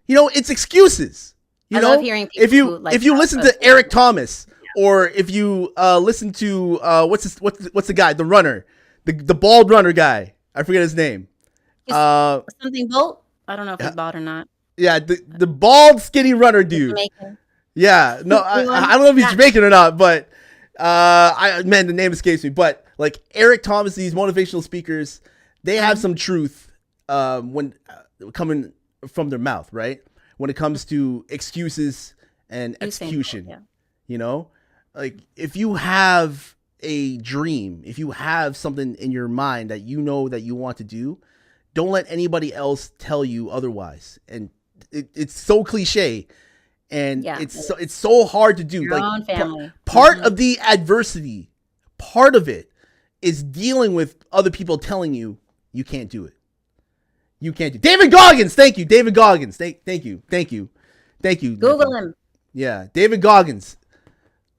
you know, it's excuses. You know, love hearing people if you listen to Eric Thomas, or if you listen to what's the guy, the runner, the bald runner guy, I forget his name. Something Bolt. I don't know if he's bald or not. Yeah, the bald skinny runner dude. Jamaican. Yeah, no, I don't know if he's Jamaican or not, but the name escapes me. But like Eric Thomas, these motivational speakers, they have some truth when coming from their mouth, right? When it comes to excuses and execution, you know, like if you have a dream, if you have something in your mind that you know that you want to do, don't let anybody else tell you otherwise. And it's so cliche, and it's so hard to do. Your own family. Part of the adversity, part of it is dealing with other people telling you you can't do it. You can't do it. David Goggins, thank you. David Goggins, thank you. Google him. Yeah, David Goggins.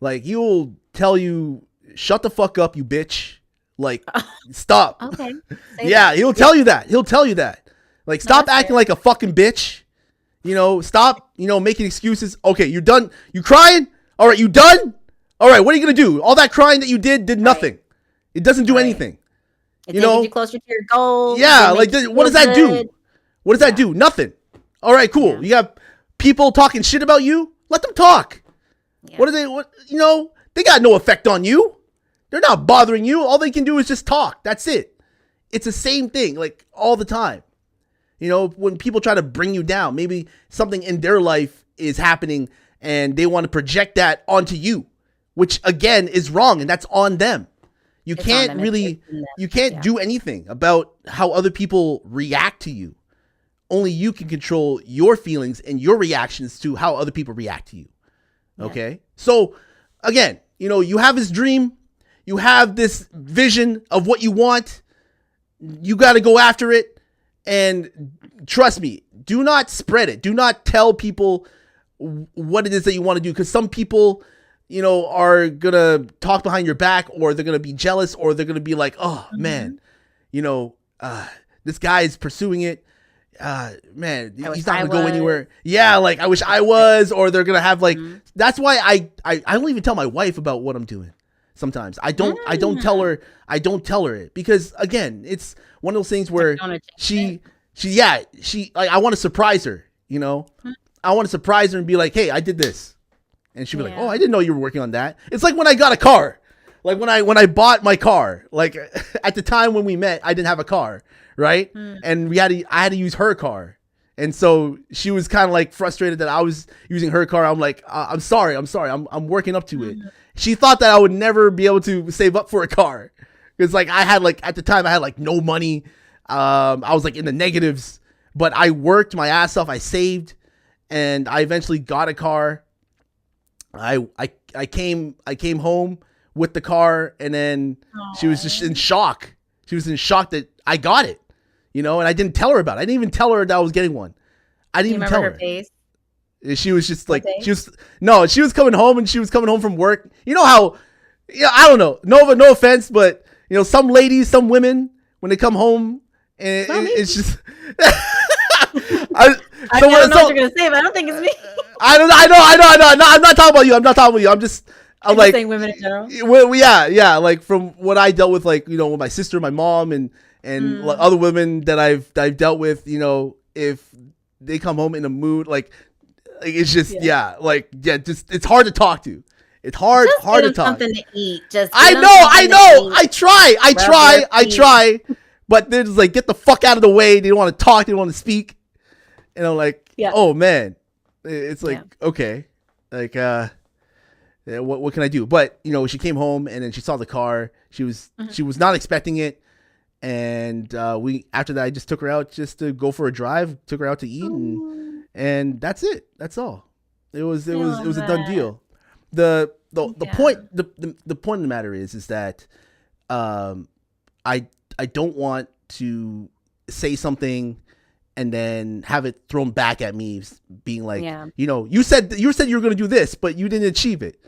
Like, he will tell you, shut the fuck up, you bitch. Like, stop. Okay. Yeah, he'll tell you that. He'll tell you that. Like, stop acting like a fucking bitch. You know, stop, making excuses. Okay, you're done. You crying? All right, you done? All right, what are you going to do? All that crying that you did nothing. It doesn't do anything. It takes you closer to your goal. Yeah, like, what does that do? What does that do? Nothing. All right, cool. Yeah. You got people talking shit about you? Let them talk. Yeah. They got no effect on you. They're not bothering you. All they can do is just talk. That's it. It's the same thing, like, all the time. When people try to bring you down, maybe something in their life is happening and they want to project that onto you, which again is wrong, and that's on them. You can't do anything about how other people react to you. Only you can control your feelings and your reactions to how other people react to you. Okay? Yeah. So again, you have this dream, you have this vision of what you want. You got to go after it. And trust me, do not spread it. Do not tell people what it is that you want to do. Because some people, are going to talk behind your back, or they're going to be jealous, or they're going to be like, oh, man, this guy is pursuing it. Man, he's not going to go anywhere. Yeah, like, I wish I was. Or they're going to have that's why I don't even tell my wife about what I'm doing. Sometimes I don't tell her it, because again, it's one of those things where she I want to surprise her, I want to surprise her and be like, hey, I did this. And she'll be like, oh, I didn't know you were working on that. It's like when I got a car, like when I bought my car, like at the time when we met, I didn't have a car. Right. And I had to use her car. And so she was kind of like frustrated that I was using her car. I'm like, I'm sorry. I'm working up to it. She thought that I would never be able to save up for a car. Because like at the time I had no money. I was in the negatives, but I worked my ass off. I saved, and I eventually got a car. I came home with the car, and then she was just in shock. She was in shock that I got it, and I didn't tell her about it. I didn't even tell her that I was getting one. I didn't even tell her. Face? She was just like, she was coming home, and she was coming home from work. You know how, I don't know, Nova, no offense, but some ladies, some women, when they come home, and it's just, I don't know what you're gonna say, but I don't think it's me. I know. No, I'm not talking about you. I'm just, I'm like saying women in general. Well, yeah. Like from what I dealt with, like with my sister, my mom, and other women that I've dealt with. If they come home in a mood, like it's just just it's hard to talk to. It's hard to talk. Something to eat. I know. I try. But they're just like, get the fuck out of the way. They don't want to talk. They don't want to speak. And I'm like, oh man, it's like, okay, like, what can I do? But she came home, and then she saw the car. She was not expecting it. And after that, I just took her out just to go for a drive, took her out to eat, and that's it. That's all. It was a done deal. The point of the matter is that I don't want to say something and then have it thrown back at me, being like, you said you were going to do this, but you didn't achieve it.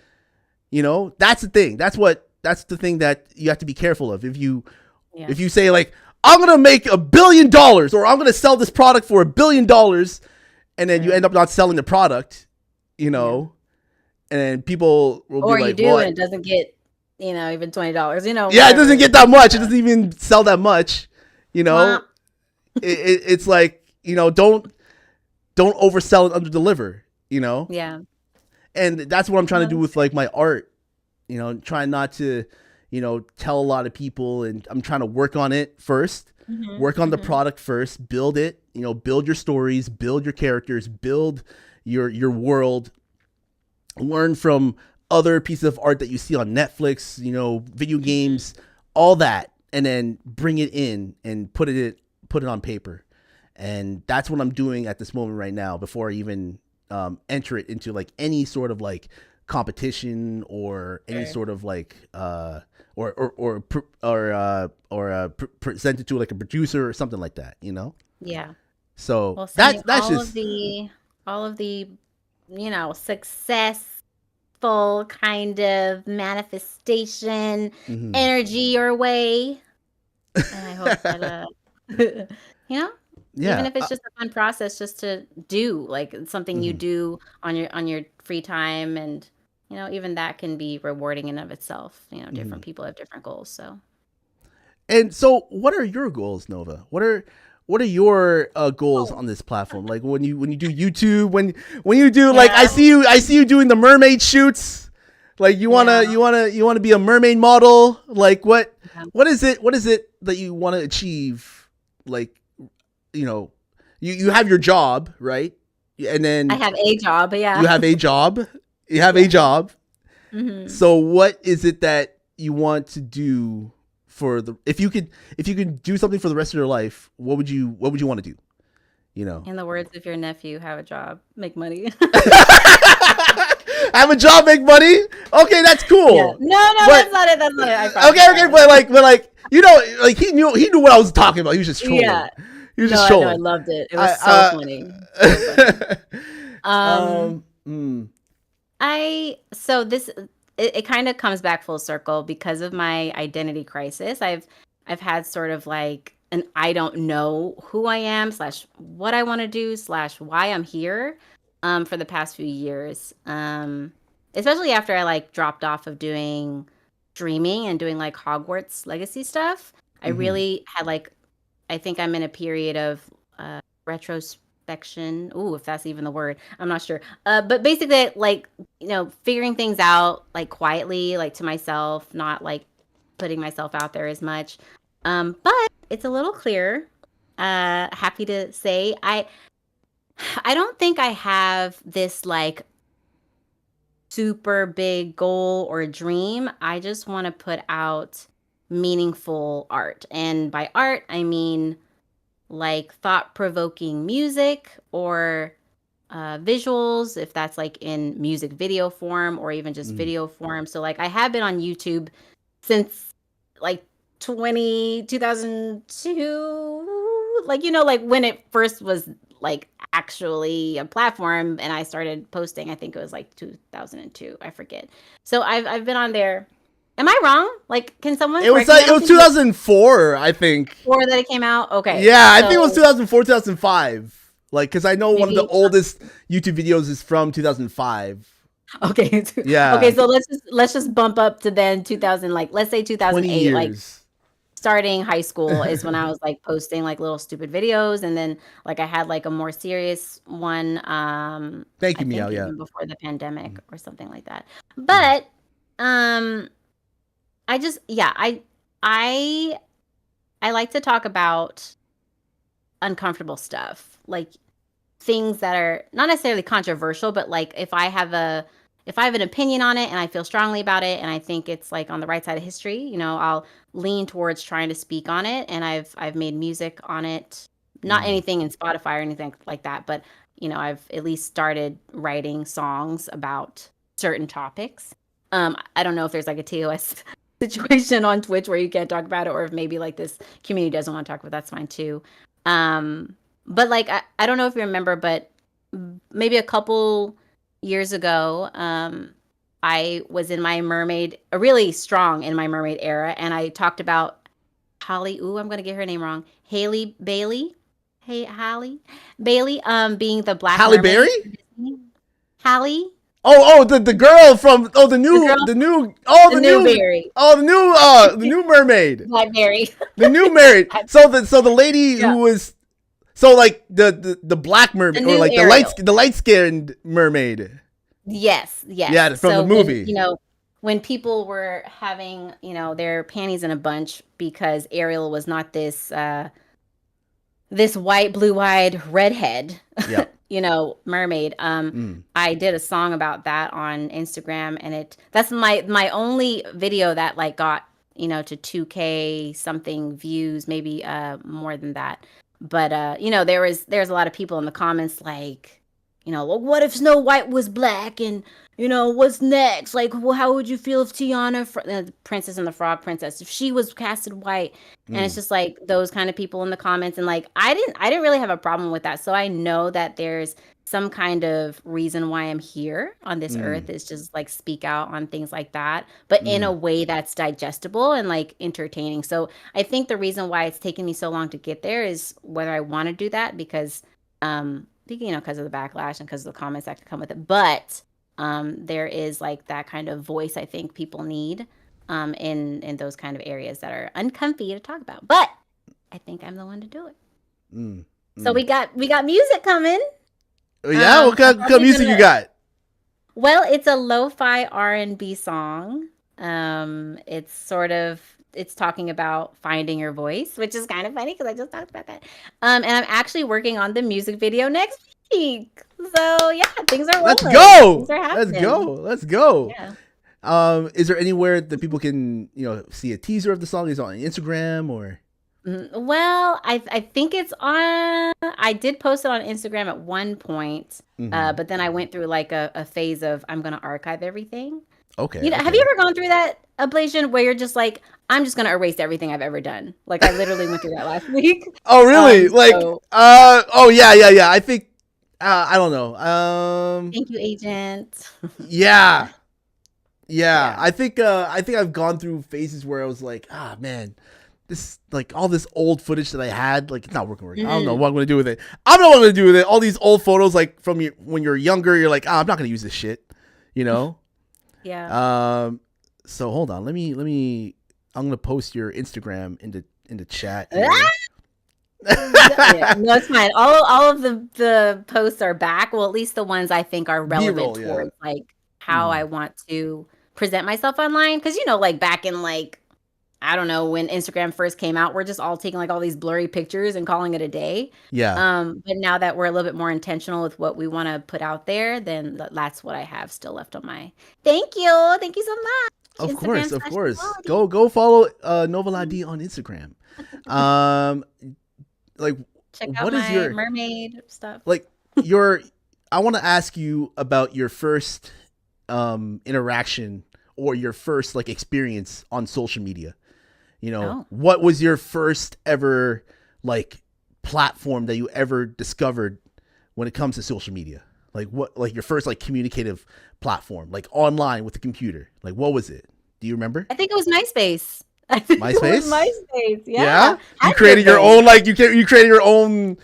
That's the thing. That's the thing that you have to be careful of. If you say like, I'm going to make $1 billion, or I'm going to sell this product for $1 billion, and then you end up not selling the product, and people will be like, and it doesn't get, even $20, Yeah, it doesn't get that much. It doesn't even sell that much, it's like, don't oversell and underdeliver, Yeah. And that's what I'm trying to do with like my art, trying not to, tell a lot of people, and I'm trying to work on it first, work on the product first, build it, build your stories, build your characters, build your world, learn from other pieces of art that you see on Netflix, video games, all that, and then bring it in and put it on paper. And that's what I'm doing at this moment right now, before I even enter it into like any sort of like competition, or any sort of like or present it to like a producer or something like that, Yeah. So that's just all of the successful kind of manifestation energy your way, and I hope that even if it's just a fun process, just to do like something you do on your free time, and even that can be rewarding in of itself. Different people have different goals. So what are your goals, Nova? What are your goals on this platform? Like when you do YouTube, when you do like, I see you doing the mermaid shoots. Like you wanna be a mermaid model. Like what is it that you want to achieve? Like, you have your job, right? And then I have a job. Yeah. You have a job. A job. So what is it that you want to do for if you could do something for the rest of your life, what would you want to do? In the words of your nephew, have a job, make money. Have a job, make money. Okay, that's cool. Yeah. No, that's not it. Okay, but like he knew what I was talking about. He was just trolling. Yeah. He was just trolling. I loved it. It was so funny. So this it kind of comes back full circle because of my identity crisis. I've had sort of like an I don't know who I am / what I want to do / why I'm here for the past few years. Especially after I like dropped off of doing streaming and doing like Hogwarts Legacy stuff. I really had like, I think I'm in a period of retrospection. Ooh, if that's even the word, I'm not sure. But basically, like, figuring things out like quietly, like to myself, not like putting myself out there as much. But it's a little clearer. Happy to say, I don't think I have this like super big goal or dream. I just want to put out meaningful art. And by art, I mean like thought-provoking music or visuals, if that's like in music video form or even just Mm. video form. So like I have been on YouTube since like 2002, like like when it first was like actually a platform and I started posting. I think it was like 2002, I forget. So I've been on there. Am I wrong? Like, can someone It was correct me? I it don't was think it was 2004, I think. before that it came out. Okay, Yeah, I think it was so 2004, 2005. Like, because I know one of the maybe oldest YouTube videos is from 2005. okay. Okay, Yeah, so let's just bump up to then 2000, like let's say 20 2008, like years. starting high school is when I was like posting like little stupid videos, and then like I had like a more serious one Thank I you, Meow. think Yeah. even before the pandemic Mm. or something like that. Mm. But um I just yeah, I I like to talk about uncomfortable stuff. Like things that are not necessarily controversial, but like if I have an opinion on it and I feel strongly about it and I think it's like on the right side of history, I'll lean towards trying to speak on it. And I've made music on it, not Mm. anything in Spotify or anything like that, but I've at least started writing songs about certain topics. I don't know if there's like a TOS situation on Twitch where you can't talk about it, or if maybe like this community doesn't want to talk about it, that's fine too. Um, but like I don't know if you remember, but maybe a couple years ago, I was in my mermaid, really strong in my mermaid era, and I talked about Holly. Ooh, I'm gonna get her name wrong. Haley Bailey. Hey, Holly Bailey. Being the Black Halle Berry? Mermaid. Hallie, The girl from the girl, the new berry, the new mermaid. Blackberry. The new married. So the lady Yeah, who was so like the black the mermaid, or new like Ariel. the light skinned mermaid. Yes, Yeah, yes. from the So when, movie. when people were having, their panties in a bunch because Ariel was not this white, blue-eyed redhead, Yeah. mermaid. Mm. I did a song about that on Instagram, and that's my only video that like got, to 2K something views, maybe more than that. But there's a lot of people in the comments like, well, what if Snow White was black, and what's next? Like, well, how would you feel if Tiana, the Princess and the Frog Princess, if she was casted white? And it's Mm. just like those kind of people in the comments, and like I didn't really have a problem with that. So I know that there's some kind of reason why I'm here on this Mm. earth, is just like speak out on things like that, but in a Mm. way that's digestible and like entertaining. So I think the reason why it's taken me so long to get there is whether I want to do that, because because of the backlash and because of the comments that could come with it. But there is like that kind of voice I think people need in those kind of areas that are uncomfy to talk about. But I think I'm the one to do it. Mm. So Mm. we got music coming. Yeah, what I'm kind of probably music you gonna. got? Well, it's a lo-fi R&B song. It's talking about finding your voice, which is kind of funny because I just talked about that. And I'm actually working on the music video next week. So yeah, things are Let's rolling. go. Things are Let's go. happening. Let's go. Yeah. Is there anywhere that people can, see a teaser of the song? Is it on Instagram or? Well, I think it's on. I did post it on Instagram at one point, Mm-hmm. but then I went through like a phase of I'm gonna archive everything. Okay. Have you Okay. ever gone through that ablation where you're just like, I'm just gonna erase everything I've ever done? Like I literally went through that last week. Oh, really? Like, So oh, yeah, yeah, yeah. I think, I don't know. thank you, agent. Yeah, yeah. Yeah. I think I've gone through phases where I was like, ah, man, this, like, all this old footage that I had, like, it's not working. I don't know Mhm. what I'm gonna do with it. I don't know what I'm gonna do with it. All these old photos, like, from when you're younger, you're like, I'm not gonna use this shit, you know? Yeah. So hold on. Let me. I'm gonna post your Instagram in the chat here. Ah! Yeah. No, it's fine. All of the posts are back. Well, at least the ones I think are relevant B-roll, yeah. towards like how I want to present myself online. Because like back in like I don't know when Instagram first came out, we're just all taking like all these blurry pictures and calling it a day. Yeah. But now that we're a little bit more intentional with what we want to put out there, then that's what I have still left on my. Thank you so much. Of course, of course. Instagram/NovaLadee. Go follow NovaLadee on Instagram. Like, Check out what is my your mermaid stuff. like your I want to ask you about your first interaction or your first like experience on social media. You know, what was your first ever like platform that you ever discovered when it comes to social media? Like what, like your first like communicative platform, like online with the computer. Like what was it? Do you remember? I think it was MySpace. I think MySpace? it was MySpace. Yeah. Yeah? You Had created to your be. own like you created your own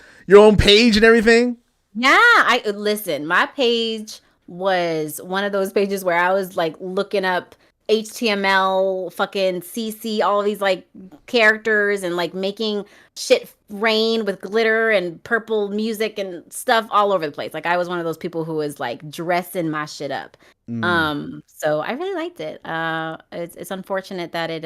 page and everything? Yeah, I listen, my page was one of those pages where I was like looking up HTML, fucking CC, all these like characters and like making shit rain with glitter and purple music and stuff all over the place. Like I was one of those people who was like dressing my shit up. So I really liked it. It's unfortunate that it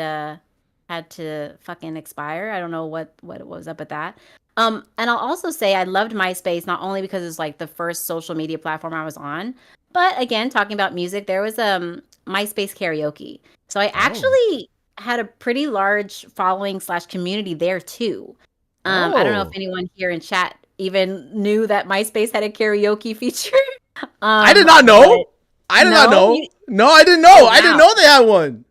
had to fucking expire. I don't know what was up with that. And I'll also say I loved MySpace not only because it's like the first social media platform I was on, but again, talking about music, there was MySpace karaoke. So I actually had a pretty large following / community there too. I don't know if anyone here in chat even knew that MySpace had a karaoke feature. I did not know. I did not know. No, I didn't know. I didn't know they had one.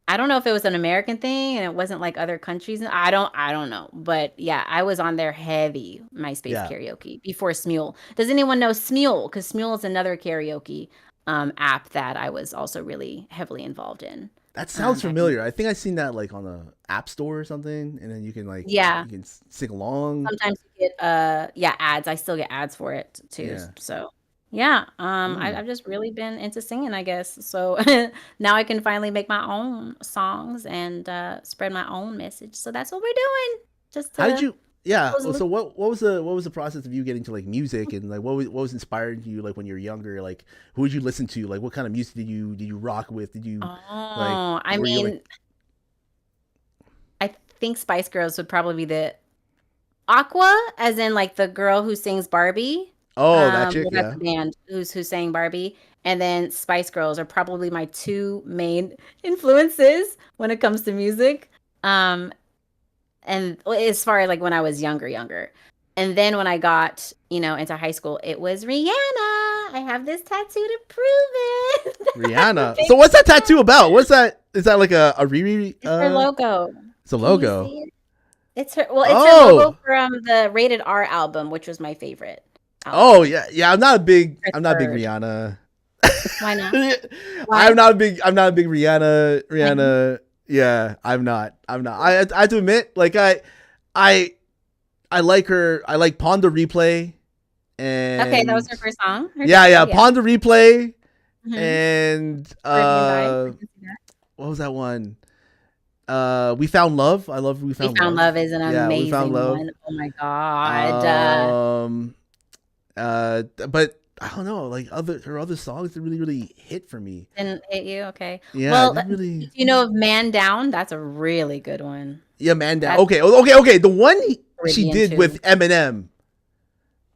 I don't know if it was an American thing and it wasn't like other countries. I don't know. But yeah, I was on there heavy MySpace karaoke before Smule. Does anyone know Smule? Because Smule is another karaoke app that I was also really heavily involved in. That sounds familiar. I think I seen that like on the App Store or something, and then you can like you can sing along. Sometimes you get ads. I still get ads for it too. Yeah. So yeah, I've just really been into singing, I guess. So now I can finally make my own songs and spread my own message. So that's what we're doing. Just how did you? Yeah. So what was the process of you getting to like music and like what was inspired you like when you were younger? Like who would you listen to? Like what kind of music did you rock with? Did you? I mean, I think Spice Girls would probably be the Aqua, as in like the girl who sings Barbie. Oh, that chick, that's the band who sang Barbie. And then Spice Girls are probably my two main influences when it comes to music. And as far as like when I was younger. And then when I got, into high school, it was Rihanna. I have this tattoo to prove it. Rihanna. So what's that tattoo about? What's that? Is that like a Riri? It's her logo. It's a logo. It's her logo from the Rated R album, which was my favorite. Oh yeah. I'm not a big Rihanna. Why not? Why? I'm not a big Rihanna. Yeah, I'm not. I have to admit, like I like her. I like Pon de Replay. And okay, that was her first song. Pon de Replay. And what was that one? We Found Love. I love We Found Love is an amazing one. Oh my god. But I don't know, like her other songs that really hit for me. Didn't hit you? Okay. Yeah. Well, do you know of Man Down? That's a really good one. Yeah, Man Down. Okay. The one she did with Eminem.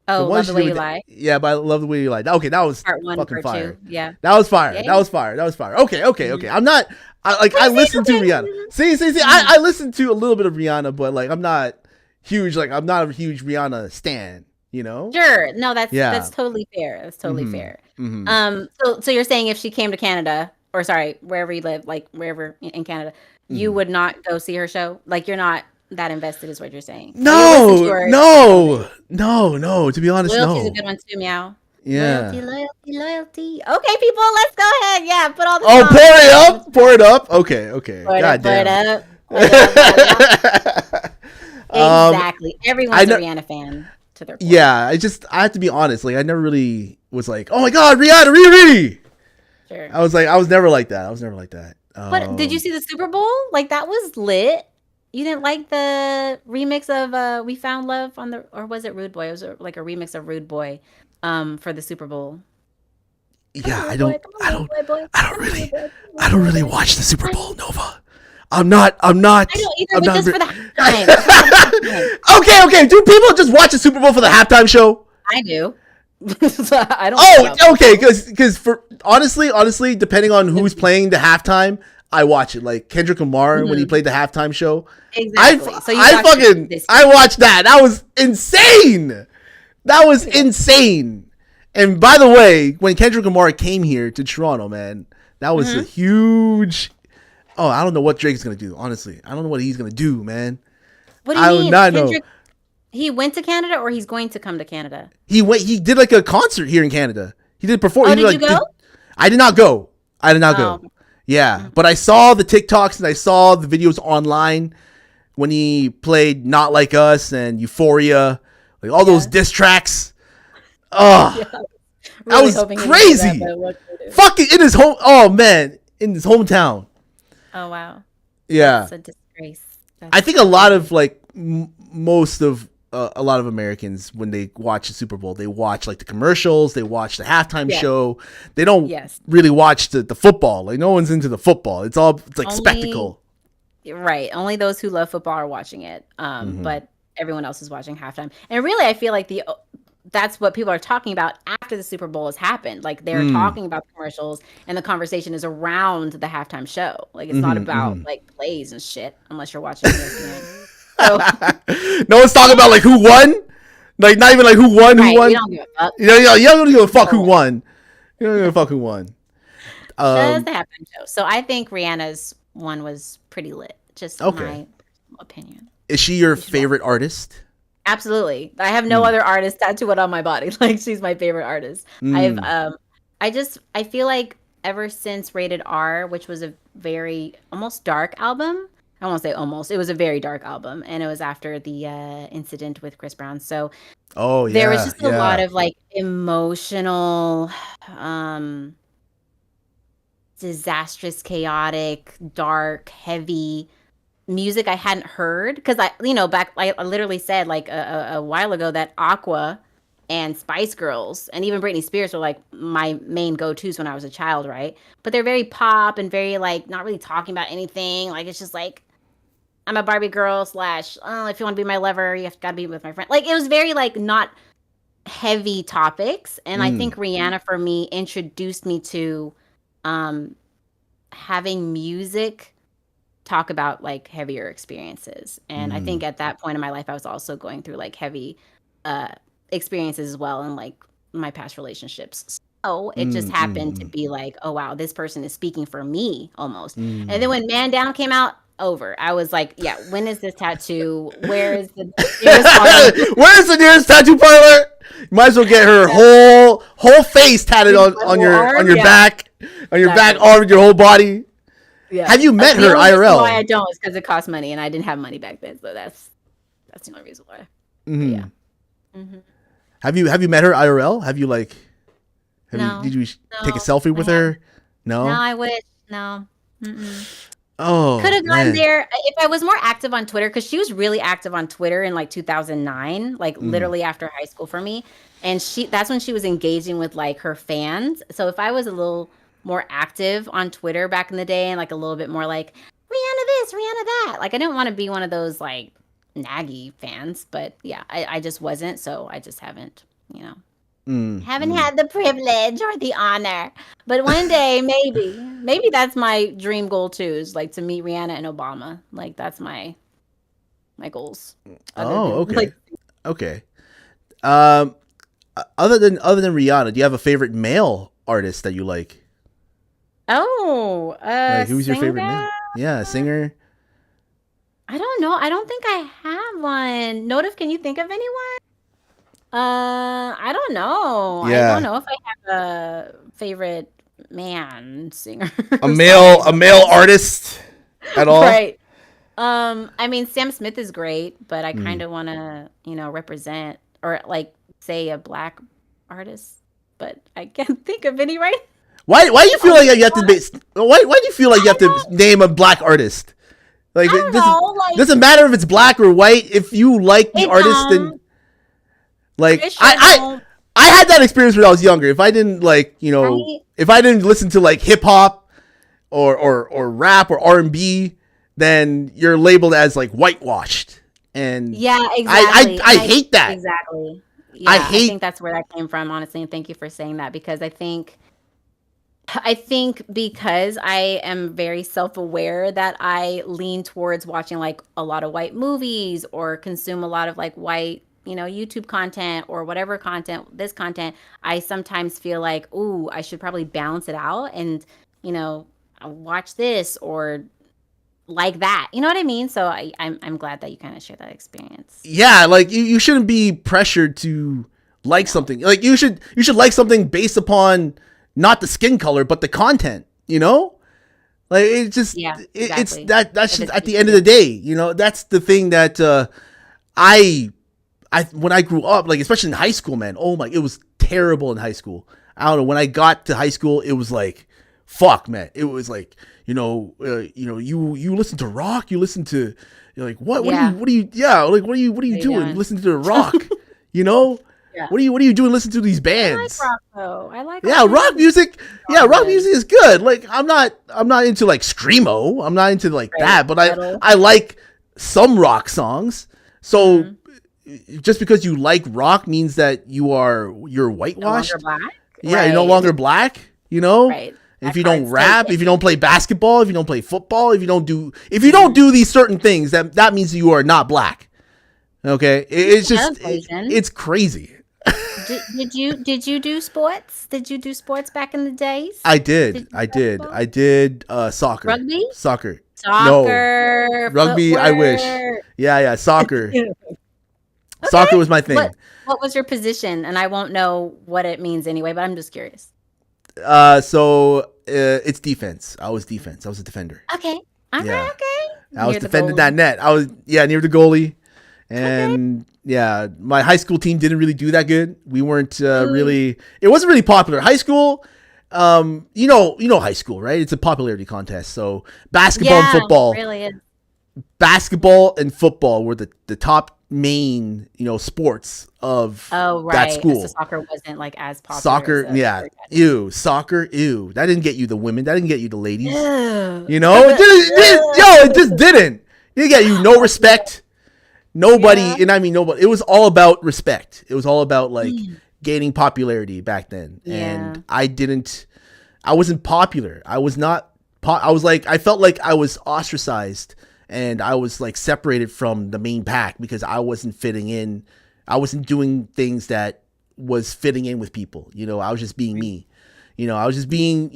Oh, Love the Way You Lie. Yeah, but I Love the Way You Lie. Okay, that was part 1, fucking part fire. 2. Yeah. That was fire. Yeah. That was fire. Okay. I'm not. I listen to Rihanna. See. I listen to a little bit of Rihanna, but like I'm not huge. Like I'm not a huge Rihanna stan. Sure. No, that's totally fair. That's totally fair. So you're saying if she came to Canada, or sorry, wherever you live, like wherever in Canada, you would not go see her show? Like you're not that invested, is what you're saying? No. To be honest, Loyalty's a good one too, Meow. Yeah. Loyalty. Okay, people, let's go ahead. Yeah, put all the pour it up. Okay. God damn. Pour it up. Exactly. Everyone's a Rihanna fan. Yeah, I have to be honest. Like, I never really was like, oh my god, Rihanna, Riri. Sure. I was never like that. But did you see the Super Bowl? Like, that was lit. You didn't like the remix of "We Found Love" or was it Rude Boy? It was like a remix of Rude Boy, for the Super Bowl. Yeah, I don't really watch the Super Bowl, Nova. I'm not. I don't either, but just for the halftime. Okay. Do people just watch the Super Bowl for the halftime show? I do. I don't. Oh, okay. Because for honestly, depending on who's playing the halftime, I watch it. Like Kendrick Lamar when he played the halftime show. Exactly. I watched that. That was insane. And by the way, when Kendrick Lamar came here to Toronto, man, that was a huge. Oh, I don't know what Drake's gonna do. Honestly, I don't know what he's gonna do, man. What do you I do mean? not Kendrick, know. he went to Canada or he's going to come to Canada? He went. He did like a concert here in Canada. He did perform. Oh, He did like, you go? I did not go. I did not go. Oh. Yeah, but I saw the TikToks and I saw the videos online when he played "Not Like Us" and "Euphoria," like all those diss tracks. Oh, that was crazy. Fucking in his home. Oh man, in his hometown. Oh wow. Yeah, That's a disgrace. I think a lot of like most of a lot of Americans when they watch the Super Bowl, they watch like the commercials, they watch the halftime show. They don't really watch the football. Like no one's into the football. It's like spectacle. Right. Only those who love football are watching it. But everyone else is watching halftime. And really, I feel like that's what people are talking about after the Super Bowl has happened. Like they're talking about the commercials and the conversation is around the halftime show. Like it's not about like plays and shit unless you're watching ESPN. So, no one's talking about like who won. Like not even like who won. Who won? You don't give a fuck. You don't give a fuck who won. You don't give a fuck who won. Just the halftime show. So I think Rihanna's one was pretty lit. Just my opinion. Is she your favorite artist? Absolutely. I have no other artist tattooed on my body. Like she's my favorite artist. I feel like ever since Rated R, which was a very almost dark album. I won't say almost. It was a very dark album, and it was after the incident with Chris Brown. So, there was just a lot of like emotional, disastrous, chaotic, dark, heavy music I hadn't heard because I literally said like a while ago that Aqua and Spice Girls and even Britney Spears were like my main go-tos when I was a child, right? But they're very pop and very like not really talking about anything. Like it's just like I'm a Barbie girl / oh, if you want to be my lover, you have got to be with my friend. Like it was very like not heavy topics, and I think Rihanna for me introduced me to having music talk about like heavier experiences. And I think at that point in my life I was also going through like heavy experiences as well in like my past relationships. So it just happened to be like, oh wow, this person is speaking for me almost. And then when Man Down came out, over. I was like, yeah, when is this tattoo? Where is the nearest where's the nearest tattoo parlor? You might as well get her whole face tatted on your back, on your back arm, your whole body. Yeah. Have you met her IRL? Why I don't is because it costs money, and I didn't have money back then, so that's the only reason why. Yeah. Have you met her IRL? Have you like? Did you take a selfie with her? No. No, I wish. No. Oh, could have gone there if I was more active on Twitter, because she was really active on Twitter in like 2009, like literally after high school for me, and that's when she was engaging with like her fans. So if I was a little more active on Twitter back in the day and like a little bit more like Rihanna this, Rihanna that, like I didn't want to be one of those like naggy fans, but yeah, I just wasn't, so I just haven't haven't had the privilege or the honor. But one day, maybe that's my dream goal too, is like to meet Rihanna and Obama. Like that's my goals. Okay. Other than Rihanna, do you have a favorite male artist that you like? Oh, who's your favorite male? Yeah, singer. I don't know. I don't think I have one. Notif, can you think of anyone? I don't know. Yeah. I don't know if I have a favorite man singer. A male artist at all? Right. I mean, Sam Smith is great, but I kind of want to, represent or like say a black artist, but I can't think of any right. Why do you feel like you have to why do you feel like you have to name a black artist? Like it doesn't matter if it's black or white. If you like the artist, then like I had that experience when I was younger. If I didn't like, if I didn't listen to like hip hop or rap or R&B, then you're labeled as like whitewashed. And yeah, exactly. I hate that. Exactly. Yeah, I think that's where that came from, honestly. And thank you for saying that, because I think because I am very self-aware that I lean towards watching like a lot of white movies or consume a lot of like white YouTube content or whatever content, this content, I sometimes feel like, ooh, I should probably balance it out and, watch this or like that. You know what I mean? So I'm glad that you kind of share that experience. Yeah, like you shouldn't be pressured to like something. Like you should like something based upon not the skin color but the content, Like it's just it's that's just at the end of the day, that's the thing that I when I grew up, like especially in high school, man, it was terrible in high school. I don't know, when I got to high school, it was like fuck, man. It was like, you listen to rock, you listen to, you're like, what are you doing? young. Listening to rock, Yeah. What are you doing listening to these bands? I like rock though. I like rock music. Yeah, rock music is good. Like I'm not into like screamo. I'm not into like that, but I like some rock songs. So just because you like rock means that you're whitewashed. No longer black. Yeah, you're no longer black, Right. If you don't rap, if you don't play basketball, if you don't play football, if you don't do these certain things, that means you are not black. Okay? It's just it's crazy. Did you do sports? Did you do sports back in the days? I did. I did soccer. Rugby? Soccer. No. Rugby, footwork. I wish. Yeah, soccer. Soccer was my thing. What was your position? And I won't know what it means anyway, but I'm just curious. So it's defense. I was defense. I was a defender. Okay. Okay. I was defending that net. I was near the goalie. And my high school team didn't really do that good. We weren't really. It wasn't really popular. High school, you know high school, right? It's a popularity contest. So basketball and football. It really is. Basketball and football were the top main sports of that school. So soccer wasn't like as popular. Soccer, soccer. That didn't get you the women. That didn't get you the ladies. Ew. It just didn't. It didn't get you no respect. Nobody, and I mean nobody. It was all about respect. It was all about like gaining popularity back then. Yeah. And I wasn't popular. I was not. I felt like I was ostracized, and I was like separated from the main pack because I wasn't fitting in. I wasn't doing things that was fitting in with people. I was just being me. I was just being,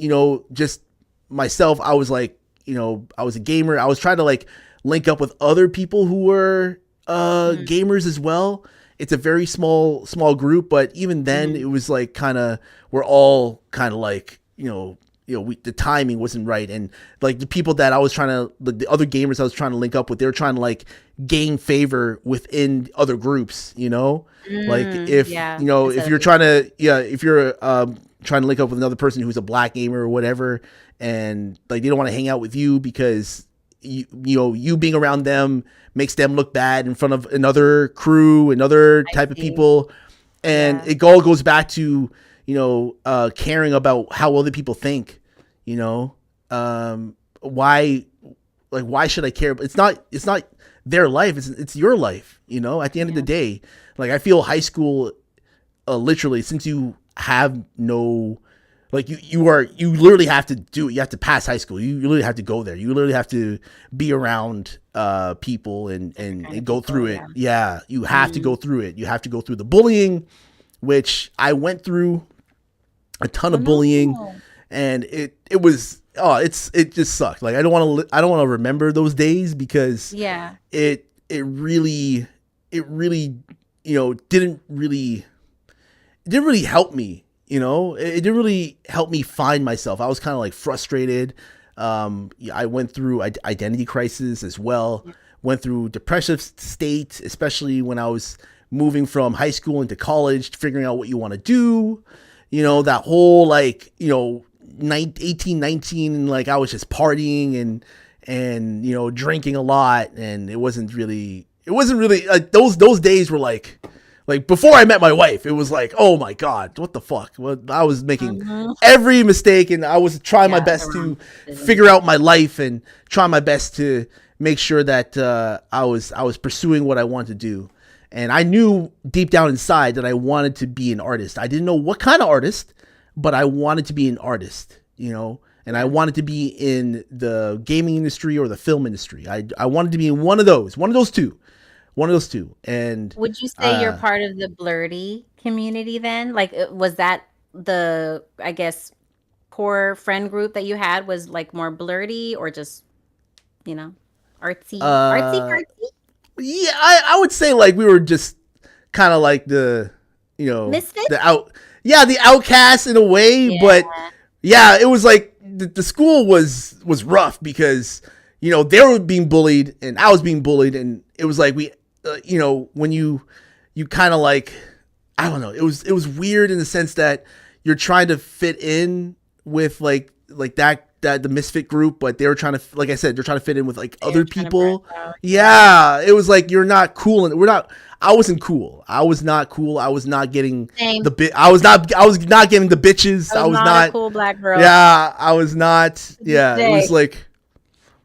just myself. I was like, I was a gamer. I was trying to like link up with other people who were gamers as well. It's a very small group, but even then it was like we're all kind of like, the timing wasn't right. And like the people that I was the other gamers I was trying to link up with, they were trying to like gain favor within other groups, like if you're trying to, if you're trying to link up with another person who's a black gamer or whatever, and like they don't want to hang out with you because you being around them makes them look bad in front of another crew, another type of people. And it all goes back to, caring about how other people think, why should I care? It's not their life. It's your life, at the end of the day. Like I feel high school, literally, since you have no, like you literally have to you have to pass high school. You literally have to go there. You literally have to be around people and go through it. Yeah, you have to go through it. You have to go through the bullying, which I went through a ton of bullying, and it just sucked. Like I don't want to remember those days because it really didn't really help me. It didn't really help me find myself. I was kind of like frustrated. I went through identity crisis as well. Went through depressive state, especially when I was moving from high school into college, figuring out what you want to do. That whole like, 18, 19, like I was just partying and drinking a lot, and it wasn't really like those days were like before I met my wife, it was like, oh my God, what the fuck? Well, I was making every mistake, and I was trying my best to figure out my life and try my best to make sure that I was pursuing what I wanted to do. And I knew deep down inside that I wanted to be an artist. I didn't know what kind of artist, but I wanted to be an artist, and I wanted to be in the gaming industry or the film industry. I wanted to be in one of those two. One of those two. And Would you say you're part of the blurty community then? Like, was that the, I guess, core friend group that you had was like more blurty or just, you know, artsy, uh, fartsy? yeah, I would say like we were just kind of like the, Misfits? the outcasts in a way, but Yeah. yeah, it was like the school was rough because, they were being bullied and I was being bullied. And it was like, when you kind of like, I don't know, it was weird in the sense that you're trying to fit in with like that the misfit group, but they were trying to, like I said, they're trying to fit in with like other people. Yeah, it was like you're not cool, and I wasn't cool. I was not cool. I was not getting Same. I was not getting the bitches. I was not a cool black girl. Yeah, I was not. Yeah, it was like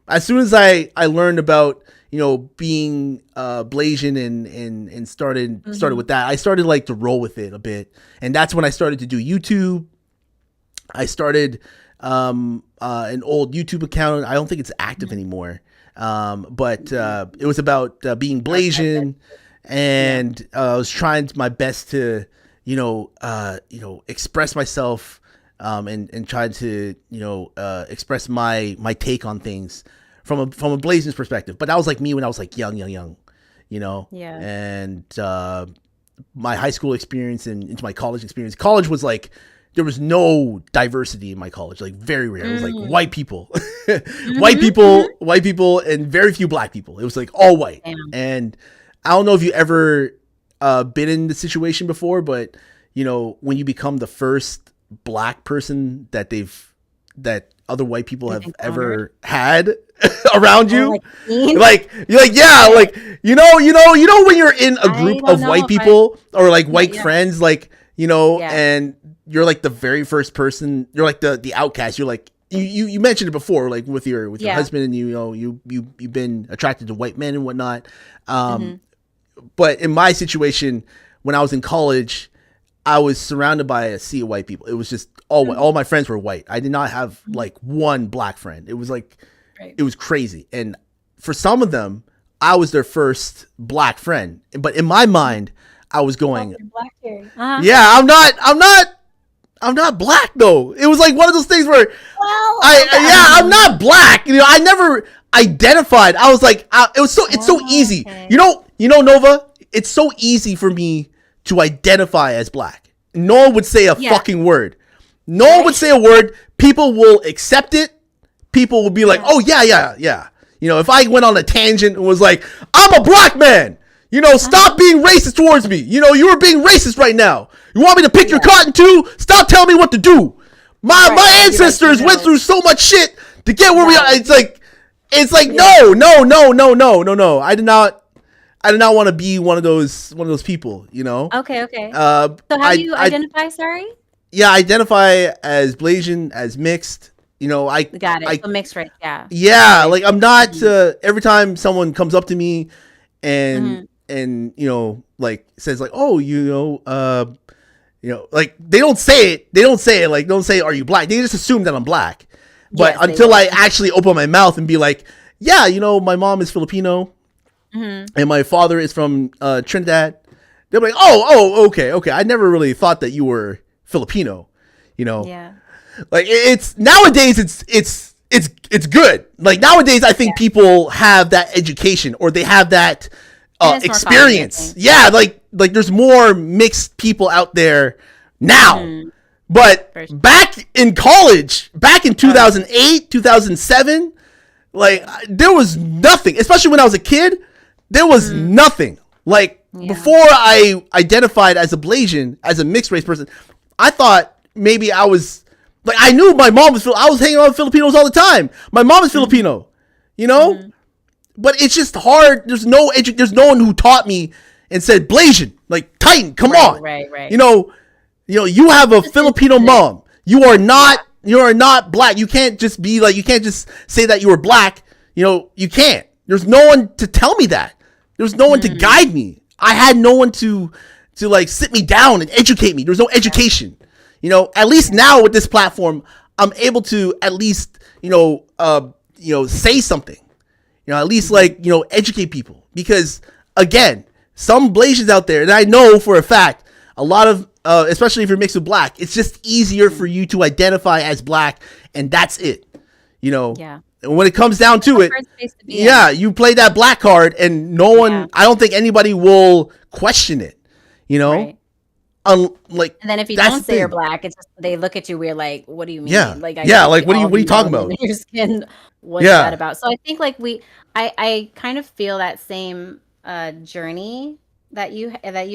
as soon as I learned about being Blasian and started with that, I started like to roll with it a bit, and that's when I started to do YouTube. I started an old YouTube account. I don't think it's active anymore, but it was about being Blasian, and I was trying my best to express myself and try to express my take on things from a Blasian's perspective. But that was like me when I was like young, Yeah. and my high school experience and into my college experience. College was like, there was no diversity in my college, like very rare. It was like white people, white people, and very few black people. It was like all white. Damn. And I don't know if you ever been in the situation before, but when you become the first black person that other white people have ever had around you, like you're like, yeah, like when you're in a group of white people or like white friends, like and you're like the very first person, you're like the outcast. You're like you mentioned it before, like with your husband, and you've been attracted to white men and whatnot. But in my situation, when I was in college, I was surrounded by a sea of white people. It was just all white. All my friends were white. I did not have like one black friend. It was like, it was crazy. And for some of them, I was their first black friend. But in my mind, I was going, yeah, I'm not black though. It was like one of those things where I'm not black. I never identified. I was like, it's so easy. Okay. Nova, it's so easy for me to identify as black. No one would say a fucking word. No one would say a word. People will accept it. People will be like, oh yeah. If I went on a tangent and was like, I'm a black man, stop being racist towards me. You are being racist right now. You want me to pick your cotton too? Stop telling me what to do. My ancestors went through so much shit to get where we are. It's like no. I did not want to be one of those people, Okay. So how do you identify? Sorry. Yeah, I identify as Blasian, as mixed. I got it. So mixed race. Yeah. Yeah, like I'm not. Every time someone comes up to me and like says like, oh, like they don't say it. They don't say it. Like, don't say, are you black? They just assume that I'm black. But until I actually open my mouth and be like, yeah, my mom is Filipino. And my father is from Trinidad. They're like, oh, okay. I never really thought that you were Filipino, Yeah. Like it's nowadays, it's good. Like nowadays, I think people have that education or they have that experience. Yeah, like there's more mixed people out there now. But back in college, back in 2008, 2007, like there was nothing. Especially when I was a kid. There was nothing. Like before I identified as a Blasian, as a mixed race person, I thought maybe I was like, I knew my mom was, I was hanging out with Filipinos all the time. My mom is Filipino, but it's just hard. There's no one who taught me and said, Blasian, like Titan, come on. Right. You have a Filipino mom. You are not black. You can't just be like, you can't just say that you were black. You can't. There's no one to tell me that. There's no one to guide me. I had no one to like sit me down and educate me. There's no education. At least now with this platform, I'm able to at least, say something. At least like, educate people, because again, some Blasians out there, and I know for a fact, a lot of, especially if you're mixed with black, it's just easier for you to identify as black, and that's it. You know? Yeah. And when it comes down to it, you play that black card, and no one, I don't think anybody will question it. You know? Right. Like, and then if you don't say you're black, it's just, they look at you weird, like, what do you mean? Yeah. Like, like, what are you talking about? Your skin, what's that about? So I think like I kind of feel that same journey that you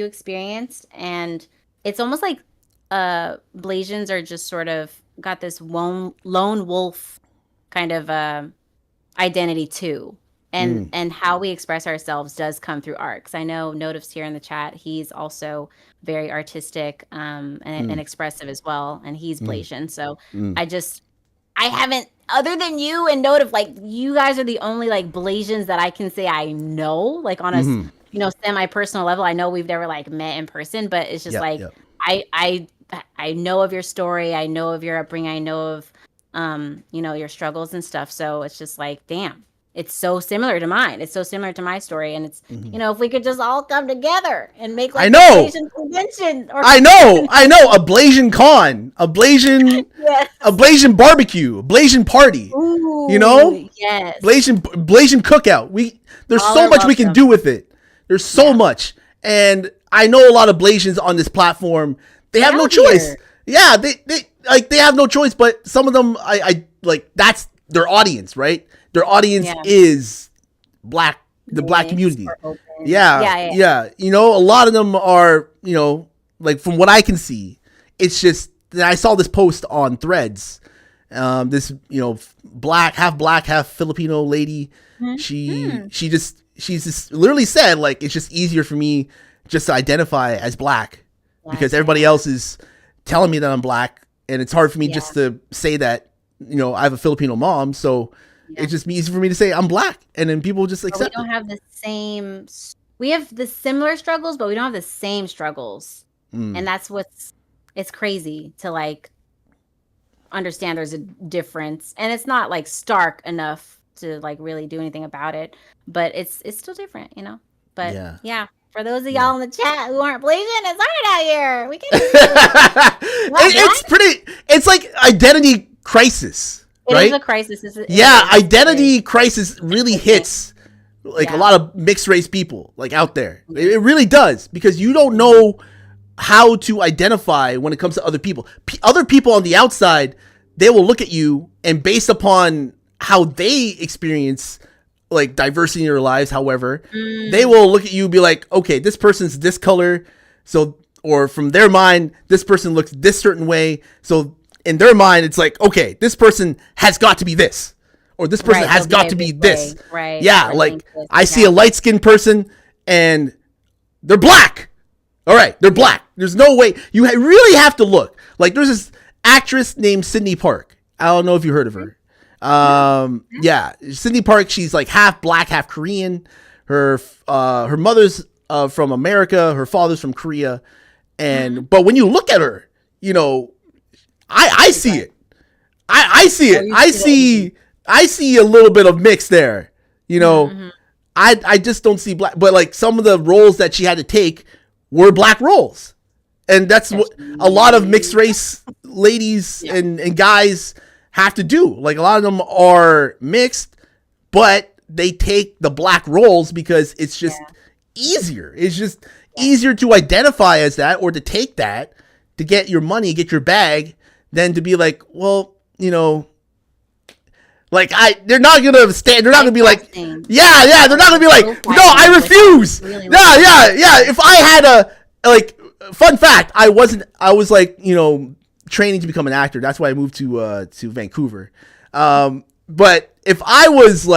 experienced, and it's almost like Blasians are just sort of got this lone wolf kind of identity too. And how we express ourselves does come through art. Because I know Notif's here in the chat. He's also very artistic and expressive as well. And he's Blasian. So I haven't, other than you and Notif, like, you guys are the only like Blasians that I can say I know, like on a semi-personal level. I know we've never like met in person, but it's just I know of your story. I know of your upbringing. I know of your struggles and stuff. So it's just like, damn. It's so similar to mine. It's so similar to my story, and it's if we could just all come together and make like a Blasian convention. I know, a Blasian con, a Blasian barbecue, a Blasian party. Ooh, yes, Blasian cookout. There's so much we can do with it. There's so much, and I know a lot of Blasians on this platform. They have no choice. Yeah, they have no choice. But some of them, I like, that's their audience, right? Their audience is black, the black community. Yeah. You know, a lot of them are, like, from what I can see, it's just, I saw this post on Threads. This, black, half Filipino lady. She's just literally said, like, it's just easier for me just to identify as black because everybody else is telling me that I'm black, and it's hard for me just to say that, I have a Filipino mom, so it's just easy for me to say I'm black, and then people just accept it. We don't have the same. We have the similar struggles, but we don't have the same struggles, and that's it's crazy to like understand. There's a difference, and it's not like stark enough to like really do anything about it, but it's still different, But for those of y'all in the chat who aren't Blasian, it's hard out here. We can. It's like identity crisis. Right? It is a crisis. Identity crisis really hits like a lot of mixed race people like out there. It really does, because you don't know how to identify when it comes to other people. Other people on the outside, they will look at you, and based upon how they experience like diversity in their lives, however, they will look at you and be like, okay, this person's this color, so, or from their mind, this person looks this certain way, so in their mind, it's like, okay, this person has got to be this, or this person has got to be this. Right. Yeah, like I see a light-skinned person and they're black. All right, they're black. There's no way. You really have to look. Like, there's this actress named Sydney Park. I don't know if you heard of her. Sydney Park. She's like half black, half Korean. Her mother's from America. Her father's from Korea. And but when you look at her, I see it. I see it. I see a little bit of mix there. I just don't see black, but like some of the roles that she had to take were black roles. And that's what a lot of mixed race ladies and guys have to do. Like, a lot of them are mixed, but they take the black roles because it's just easier. It's just easier to identify as that, or to take that to get your money, get your bag, than to be like, well, like they're not gonna stand. They're not gonna be like, they're not gonna be like, no, I refuse. If I had fun fact, I was like, training to become an actor. That's why I moved to Vancouver. But if I was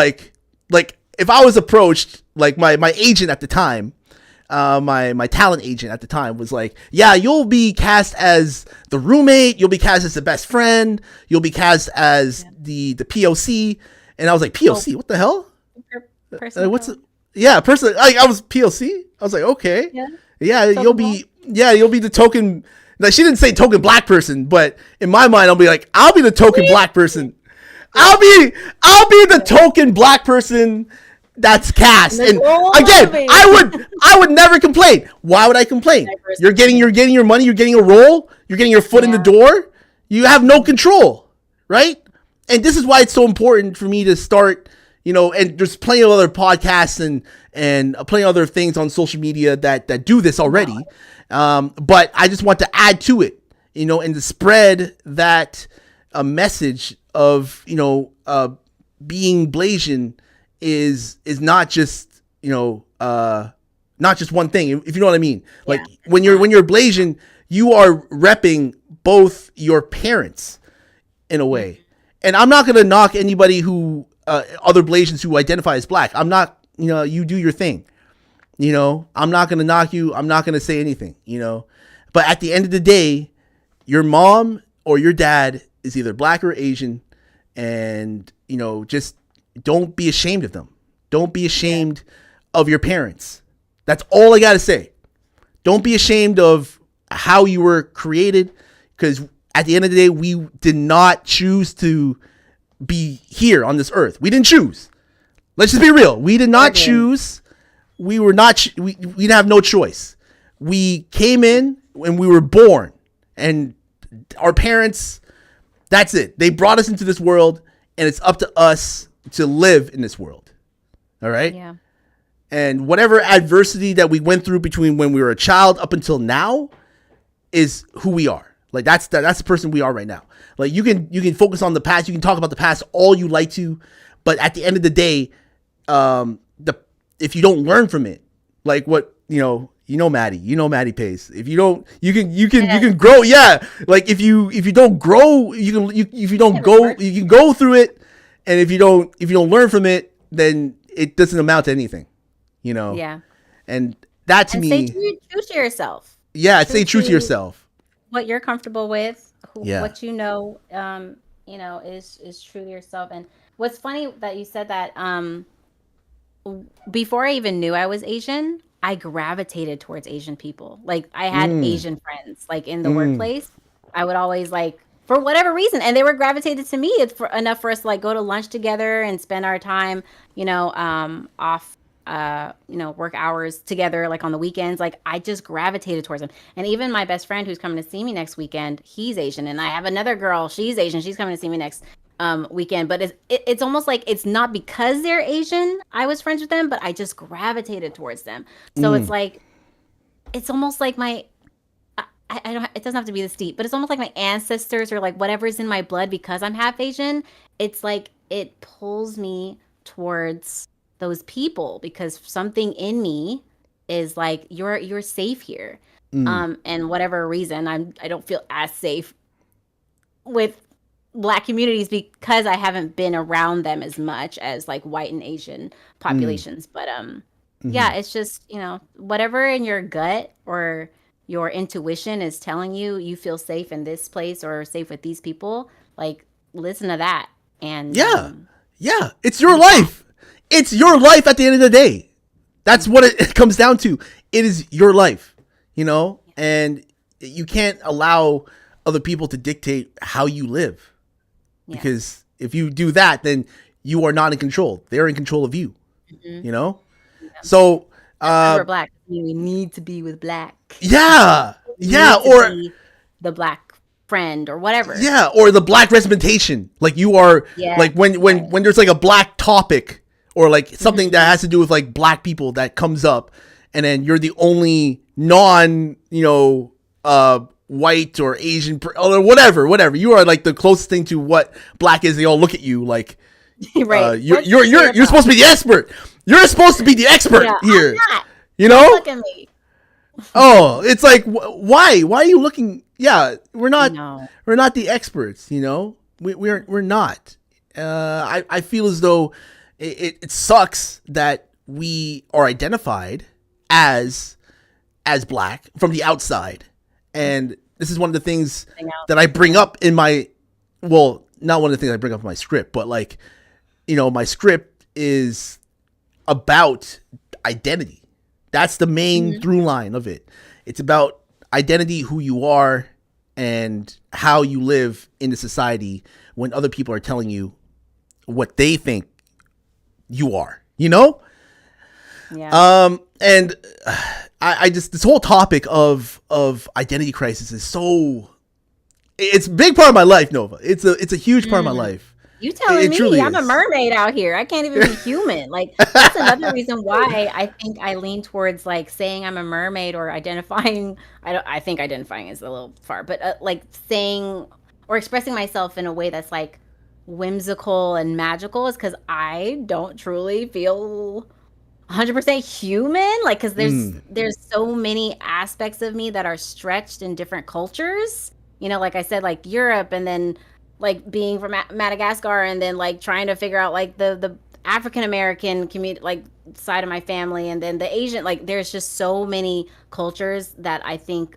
if I was approached, like my agent at the time, my talent agent at the time was like, yeah, you'll be cast as the roommate, you'll be cast as the best friend, you'll be cast as the POC. And I was like, POC, what the hell? Person. I was POC. I was like, okay, you'll be the token. Like, she didn't say token black person, but in my mind, I'll be like, I'll be the token black person. I'll be the token black person That's cast. And And the again, movie. I would never complain. Why would I complain? You're getting your money, you're getting a role, you're getting your foot in the door. You have no control, right? And this is why it's so important for me to start, and there's plenty of other podcasts and plenty of other things on social media that do this already. But I just want to add to it, and to spread that a message of, being Blasian is not just, not just one thing, if you know what I mean. Like when you're Blasian, you are repping both your parents in a way. And I'm not going to knock anybody who, other Blasians who identify as black. I'm not, you do your thing. I'm not going to knock you. I'm not going to say anything, but at the end of the day, your mom or your dad is either black or Asian, and, just don't be ashamed of them. Don't be ashamed of your parents. That's all I got to say. Don't be ashamed of how you were created, because at the end of the day, we did not choose to be here on this earth. We didn't choose. Let's just be real. We did not choose. We were not, we didn't have no choice. We came in when we were born, and our parents, that's it. They brought us into this world, and it's up to us to live in this world. All right? Yeah. And whatever adversity that we went through between when we were a child up until now is who we are. Like that's the person we are right now. Like you can focus on the past, you can talk about the past all you like to, but at the end of the day, if you don't learn from it, like what Maddie pays. If you don't, you can grow. Yeah, like if you don't grow, if you don't go, you can go through it, and if you don't learn from it, then it doesn't amount to anything. Yeah. And that to me, stay true to yourself. Yeah, stay true to yourself. What you're comfortable with, what is true to yourself. And what's funny that you said that. Before I even knew I was Asian, I gravitated towards Asian people. Like I had Asian friends, like in the workplace. I would always for whatever reason, and they were gravitated to me. It's enough for us to go to lunch together and spend our time, off, work hours together, like on the weekends. Like I just gravitated towards them. And even my best friend who's coming to see me next weekend, he's Asian, and I have another girl, she's Asian, she's coming to see me next weekend. But it's almost like it's not because they're Asian I was friends with them, but I just gravitated towards them. So it's almost like my I don't, it doesn't have to be this deep, but it's almost like my ancestors or like whatever's in my blood, because I'm half Asian. It's like it pulls me towards those people because something in me is like you're safe here. And whatever reason I don't feel as safe with Black communities because I haven't been around them as much as like white and Asian populations. But yeah, it's just, whatever in your gut or your intuition is telling you feel safe in this place or safe with these people, like listen to that. And yeah, it's your life. It's your life at the end of the day. That's what it comes down to. It is your life, and you can't allow other people to dictate how you live. Because if you do that, then you are not in control. They're in control of you, So we're Black. We need to be with Black. Yeah. Or the Black friend or whatever. Yeah. Or the Black representation. Like you are like when there's like a Black topic or like something that has to do with like Black people that comes up, and then you're the only non, white or Asian or whatever. You are like the closest thing to what Black is. They all look at you like, right. You're supposed to be the expert. You're supposed to be the expert here. I'm not. Look at me. Oh, it's like, why are you looking? Yeah, we're not the experts, we're not. I feel as though it sucks that we are identified as Black from the outside. And this is one of the things that I bring up in my, well, not one of the things I bring up in my script, but like, my script is about identity. That's the main through line of it. It's about identity, who you are, and how you live in the society when other people are telling you what they think you are, Yeah. And I just, this whole topic of identity crisis is so, it's a big part of my life, Nova. It's a huge part of my life. You telling It me truly I'm a is. mermaid out here. I can't even be human. Like, that's another reason why I think I lean towards like saying I'm a mermaid or identifying. I think identifying is a little far, but like saying or expressing myself in a way that's like whimsical and magical is because I don't truly feel 100% human. Like, because there's so many aspects of me that are stretched in different cultures. You know, like I said, like Europe, and then like being from Madagascar, and then like trying to figure out like the African American community, like side of my family, and then the Asian. Like, there's just so many cultures that I think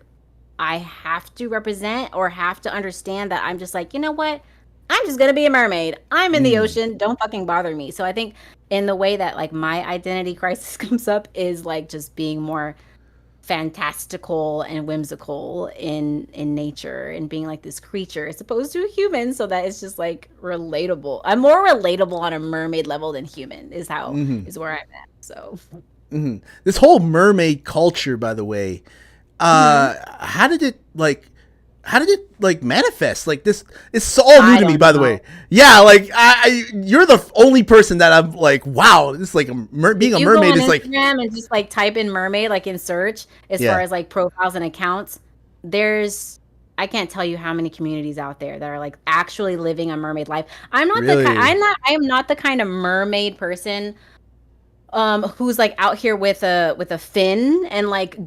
I have to represent or have to understand, that I'm just like, you know what? I'm just gonna be a mermaid. I'm in the ocean. Don't fucking bother me. So I think in the way that like my identity crisis comes up is like just being more fantastical and whimsical in nature, and being like this creature as opposed to a human, so that it's just like relatable. I'm more relatable on a mermaid level than human is how is where I'm at. So This whole mermaid culture, by the way, how did it like manifest? Like, this is all new I to me, don't by the know. way. Yeah, like you're the only person that I'm like, wow, this is like being a You mermaid go on is like, Instagram and just like type in mermaid, like in search, as yeah, far as like profiles and accounts, there's, I can't tell you how many communities out there that are like actually living a mermaid life. really, I am not the kind of mermaid person who's like out here with a fin and like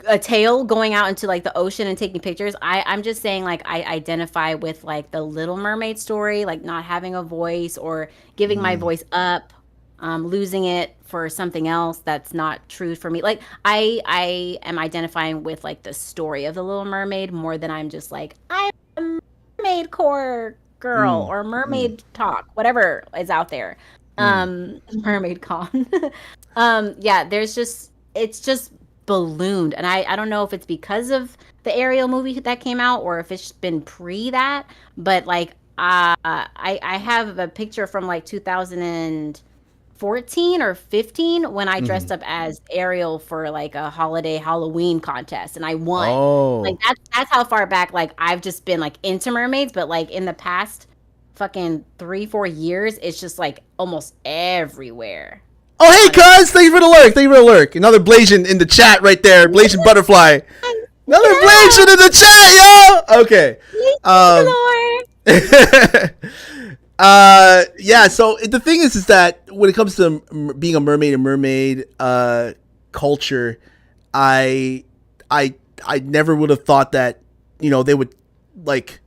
a tail going out into like the ocean and taking pictures. I'm just saying, like, I identify with like the Little Mermaid story, like not having a voice or giving my voice up, losing it for something else that's not true for me. Like, I am identifying with like the story of the Little Mermaid more than I'm just like, I'm a mermaid core girl or mermaid talk, whatever is out there. Mermaid con. Yeah, there's just, it's just ballooned, and I don't know if it's because of the Ariel movie that came out or if it's been pre that, but like I have a picture from like 2014 or 15 when I dressed up as Ariel for like a holiday Halloween contest, and I won. Like, oh, that's how far back like I've just been like into mermaids. But like in the past fucking 3-4 years, it's just like almost everywhere. oh, hey, On it. cuz, thank you for the lurk, thank you for the lurk. Another Blasian in the chat right there, Blasian butterfly. Another Yeah. Blasian in the chat, yo. Okay. Um. Lord. Yeah, so the thing is that when it comes to being a mermaid and mermaid culture, I I I never would have thought that, they would like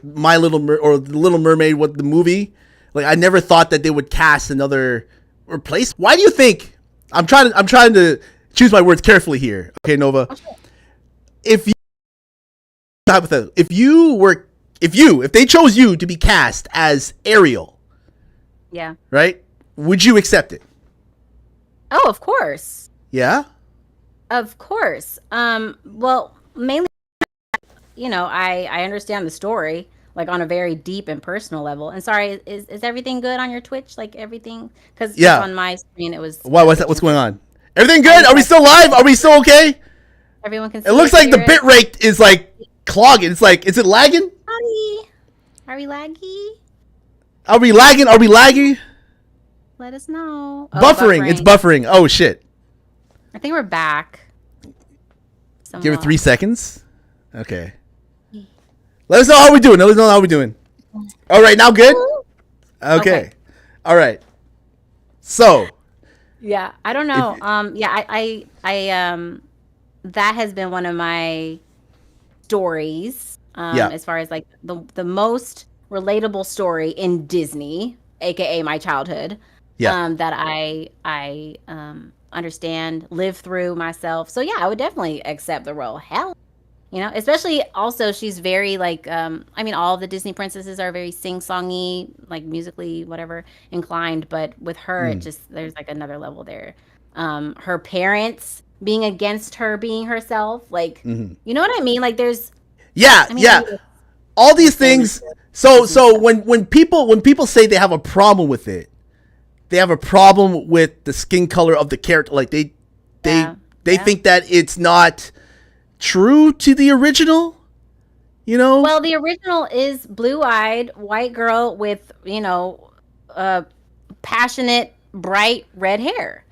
My Little or the Little Mermaid, what the movie, like I never thought that they would cast another replace. Why do you think? I'm trying to choose my words carefully here. Okay, Nova. If you if they chose you to be cast as Ariel, Yeah. right? Would you accept it? Oh, of course. Yeah? Of course. Well, mainly, I understand the story, like on a very deep and personal level. And sorry, is everything good on your Twitch? Like everything? Because just Yeah. on my screen, it was Why? What's that? What's going on? Everything Are good? you Are we guys- still live? Are we still okay? everyone can see It looks or like the hear bit rate is like clogging. It's like, is it lagging? Hi. Are we laggy? Are we lagging? Are we laggy? Let us know. Oh, Buffering. It's buffering. Oh shit. I think we're back. Give it Somewhat. 3 seconds. Okay. Let us know how we're doing. Let us know how we're doing. All right, now good? Okay. Okay. All right. So, Yeah, I don't know. Yeah, I that has been one of my stories. Yeah. As far as like the most relatable story in Disney, aka my childhood. Yeah. That I understand, live through myself. So yeah, I would definitely accept the role. Hell, especially also she's very like I mean, all of the Disney princesses are very sing-songy, like musically whatever inclined, but with her it just, there's like another level there. Her parents being against her being herself, like, you know what I mean? Like there's, yeah, I mean, yeah. All these famous things. So when people say they have a problem with it, they have a problem with the skin color of the character. Like they think that it's not true to the original. You know? Well, the original is blue-eyed white girl with, passionate, bright red hair.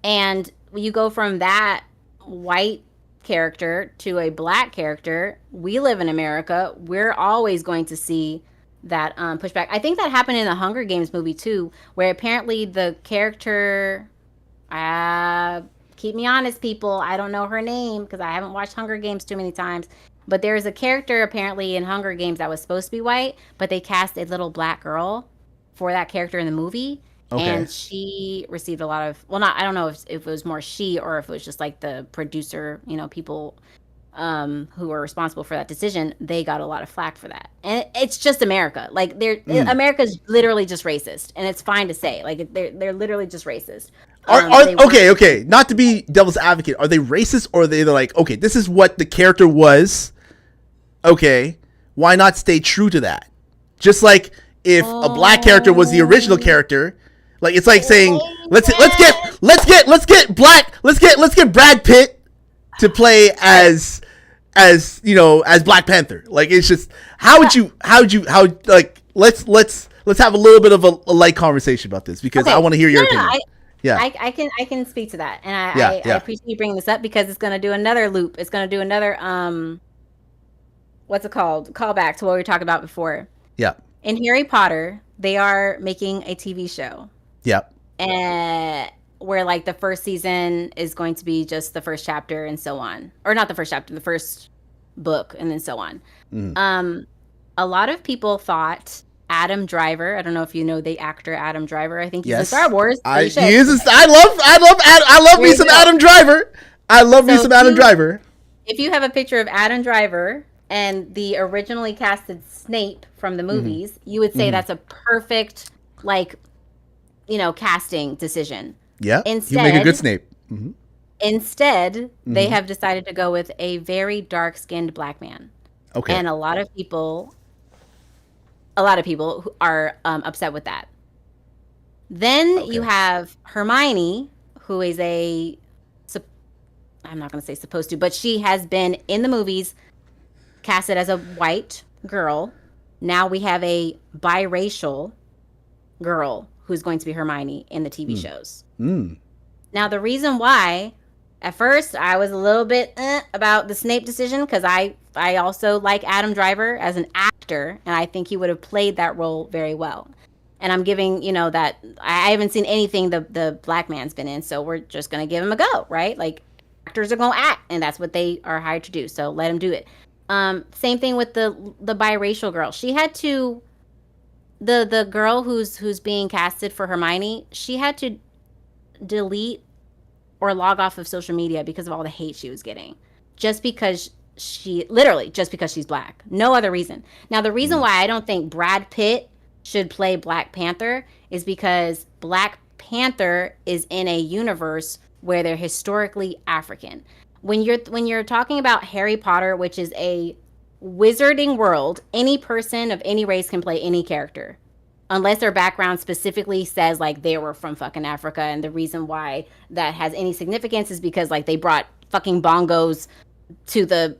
And you go from that white character to a black character. We live in America. We're always going to see that pushback. I think that happened in the Hunger Games movie too, where apparently the character, keep me honest, people, I don't know her name because I haven't watched Hunger Games too many times. But there's a character apparently in Hunger Games that was supposed to be white, but they cast a little black girl for that character in the movie. Okay. And she received a lot of, I don't know if it was more she or if it was just like the producer, people who were responsible for that decision. They got a lot of flack for that. And it's just America. Like America's literally just racist. And it's fine to say, like they're literally just racist. Okay. Not to be devil's advocate. Are they racist or are they like, okay, this is what the character was. Okay, why not stay true to that? Just like if a black character was the original character, like it's like saying let's get Brad Pitt to play as Black Panther. Like it's just how let's have a little bit of a light conversation about this because I want to hear your opinion. I can speak to that, and I appreciate you bringing this up because it's going to do another loop. It's going to do another what's it called? Callback to what we were talking about before. Yeah. In Harry Potter, they are making a TV show. Yeah. And where like the first season is going to be just the first chapter and so on, or not the first chapter, the first book, and then so on. A lot of people thought Adam Driver. I don't know if you know the actor Adam Driver. I think he's in Star Wars. I love me some Adam Driver. I love me some Adam Driver. If you have a picture of Adam Driver and the originally casted Snape from the movies, you would say that's a perfect, casting decision. Yeah, you make a good Snape. Instead, they have decided to go with a very dark-skinned black man. Okay. And a lot of people who are upset with that. Then you have Hermione, who is I'm not going to say supposed to, but she has been in the movies casted as a white girl. Now we have a biracial girl who's going to be Hermione in the TV shows. Now, the reason why, at first, I was a little bit about the Snape decision because I also like Adam Driver as an actor, and I think he would have played that role very well. And I'm giving, that I haven't seen anything the black man's been in, so we're just going to give him a go, right? Like, actors are going to act, and that's what they are hired to do, so let him do it. Same thing with the biracial girl. She had to, the girl who's being casted for Hermione, she had to delete or log off of social media because of all the hate she was getting. Just because she's black. No other reason. Now, the reason why I don't think Brad Pitt should play Black Panther is because Black Panther is in a universe where they're historically African. When you're talking about Harry Potter, which is a wizarding world, any person of any race can play any character. Unless their background specifically says like they were from fucking Africa, and the reason why that has any significance is because like they brought fucking bongos to the,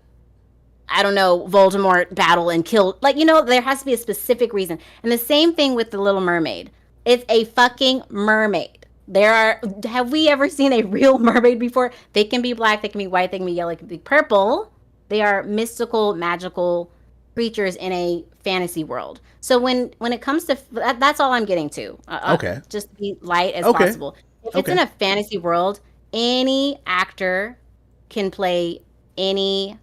I don't know, Voldemort battle and killed, there has to be a specific reason. And the same thing with the Little Mermaid. It's a fucking mermaid. Have we ever seen a real mermaid before? They can be black, they can be white, they can be yellow, they can be purple. They are mystical, magical creatures in a fantasy world. So when it comes to that's all I'm getting to. Okay. Just be light as possible. If it's in a fantasy world, any actor can play any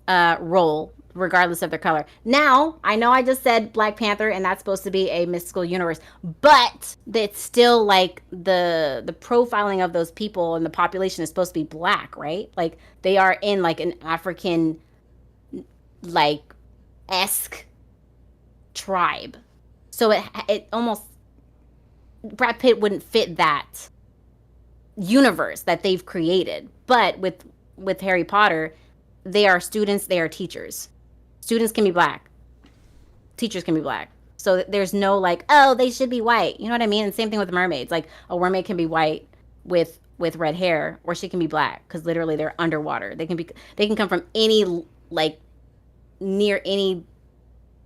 role regardless of their color. Now, I know I just said Black Panther and that's supposed to be a mystical universe, but it's still like the profiling of those people and the population is supposed to be black, right? Like they are in like an African esque tribe. So it almost, Brad Pitt wouldn't fit that universe that they've created. But with Harry Potter, they are students, they are teachers. Students can be black. Teachers can be black. So there's no like, oh, they should be white. You know what I mean? And same thing with mermaids. Like a mermaid can be white with red hair, or she can be black because literally they're underwater. They can come from any like near any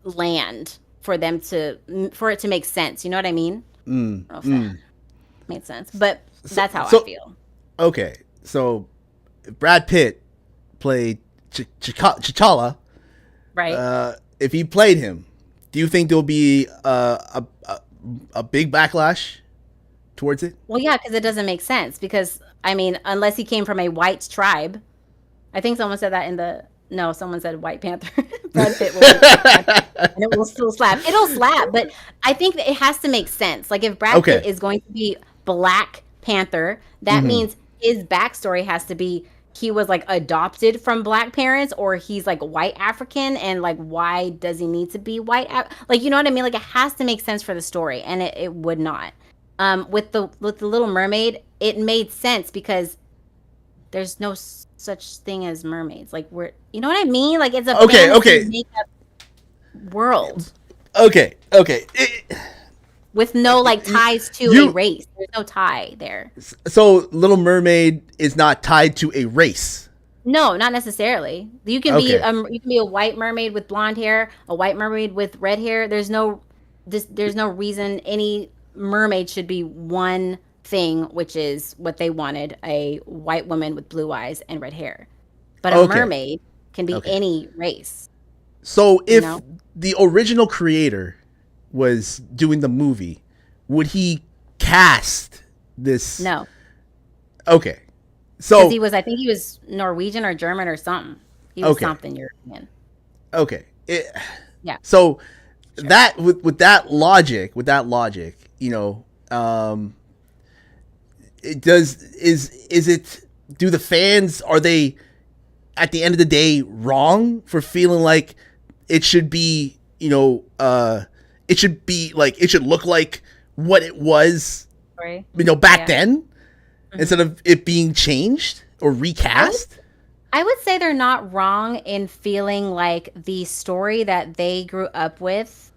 land for it to make sense. You know what I mean? I don't know if that made sense, but that's how I feel. Okay, so if Brad Pitt played T'Challa, right? If he played him, do you think there'll be a big backlash towards it? Well, yeah, because it doesn't make sense. Because I mean, unless he came from a white tribe, I think someone said that someone said White Panther. Brad Pitt will be Black Panther, and it will still slap. It'll slap, but I think that it has to make sense. Like if Brad Pitt is going to be Black Panther, that means his backstory has to be he was like adopted from black parents, or he's like white African, and like why does he need to be white? Like, you know what I mean? Like it has to make sense for the story, and it would not. With the Little Mermaid, it made sense because there's no such thing as mermaids. Like you know what I mean? Like it's a fantasy makeup world. Okay. With no like ties to a race. There's no tie there. So Little Mermaid is not tied to a race. No, not necessarily. You can be a white mermaid with blonde hair, a white mermaid with red hair. There's no reason any mermaid should be one thing, which is what they wanted, a white woman with blue eyes and red hair. But a mermaid can be any race. So if the original creator was doing the movie, would he cast this? No. Okay. So I think he was Norwegian or German or something. He was something European. Okay. Yeah. So that with that logic, you know, do the fans, are they at the end of the day wrong for feeling like it should be, you know, it should be like, it should look like what it was, you know, back then, instead of it being changed or recast? I would say they're not wrong in feeling like the story that they grew up with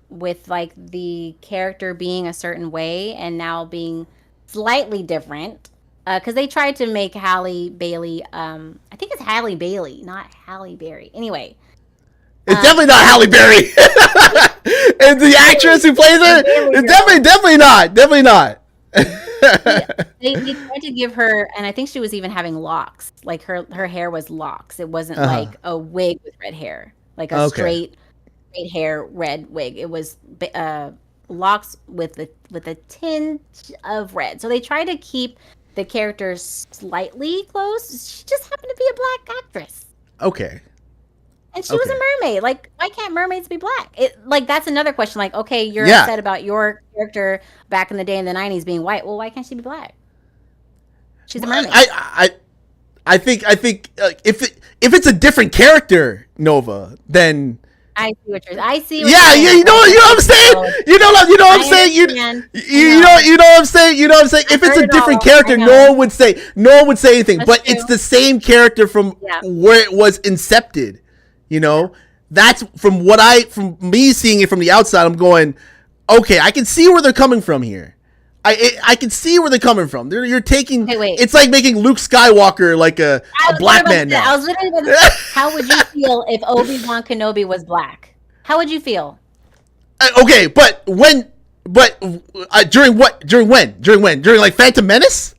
like the character being a certain way and now being slightly different. Because they tried to make Halle Bailey, I think it's Halle Bailey, not Halle Berry. Anyway. It's definitely not Halle Berry. And the actress who plays her, it's definitely not. They tried to give her, and I think she was even having locks. Like her hair was locks. It wasn't like a wig with red hair, like a straight hair red wig. It was locks with a tinge of red. So they tried to keep the characters slightly close. She just happened to be a black actress. Okay. And she was a mermaid. Like, why can't mermaids be black? That's another question. Like, okay, you're upset about your character back in the day in the 90s being white. Well, why can't she be black? She's a mermaid. I think if it's a different character, Nova, then I see what you're saying. You know what I'm saying? You know what I'm saying? You know what I'm saying? You know what I'm saying? If it's a different character, no one would say anything. But it's the same character from where it was incepted. You know, that's from me seeing it from the outside. I'm going, okay, I can see where they're coming from here. I can see where they're coming from. You're taking. Hey, wait. It's like making Luke Skywalker like a black man now. I was literally about to say, how would you feel if Obi-Wan Kenobi was black? How would you feel? Okay, but during when? During like Phantom Menace?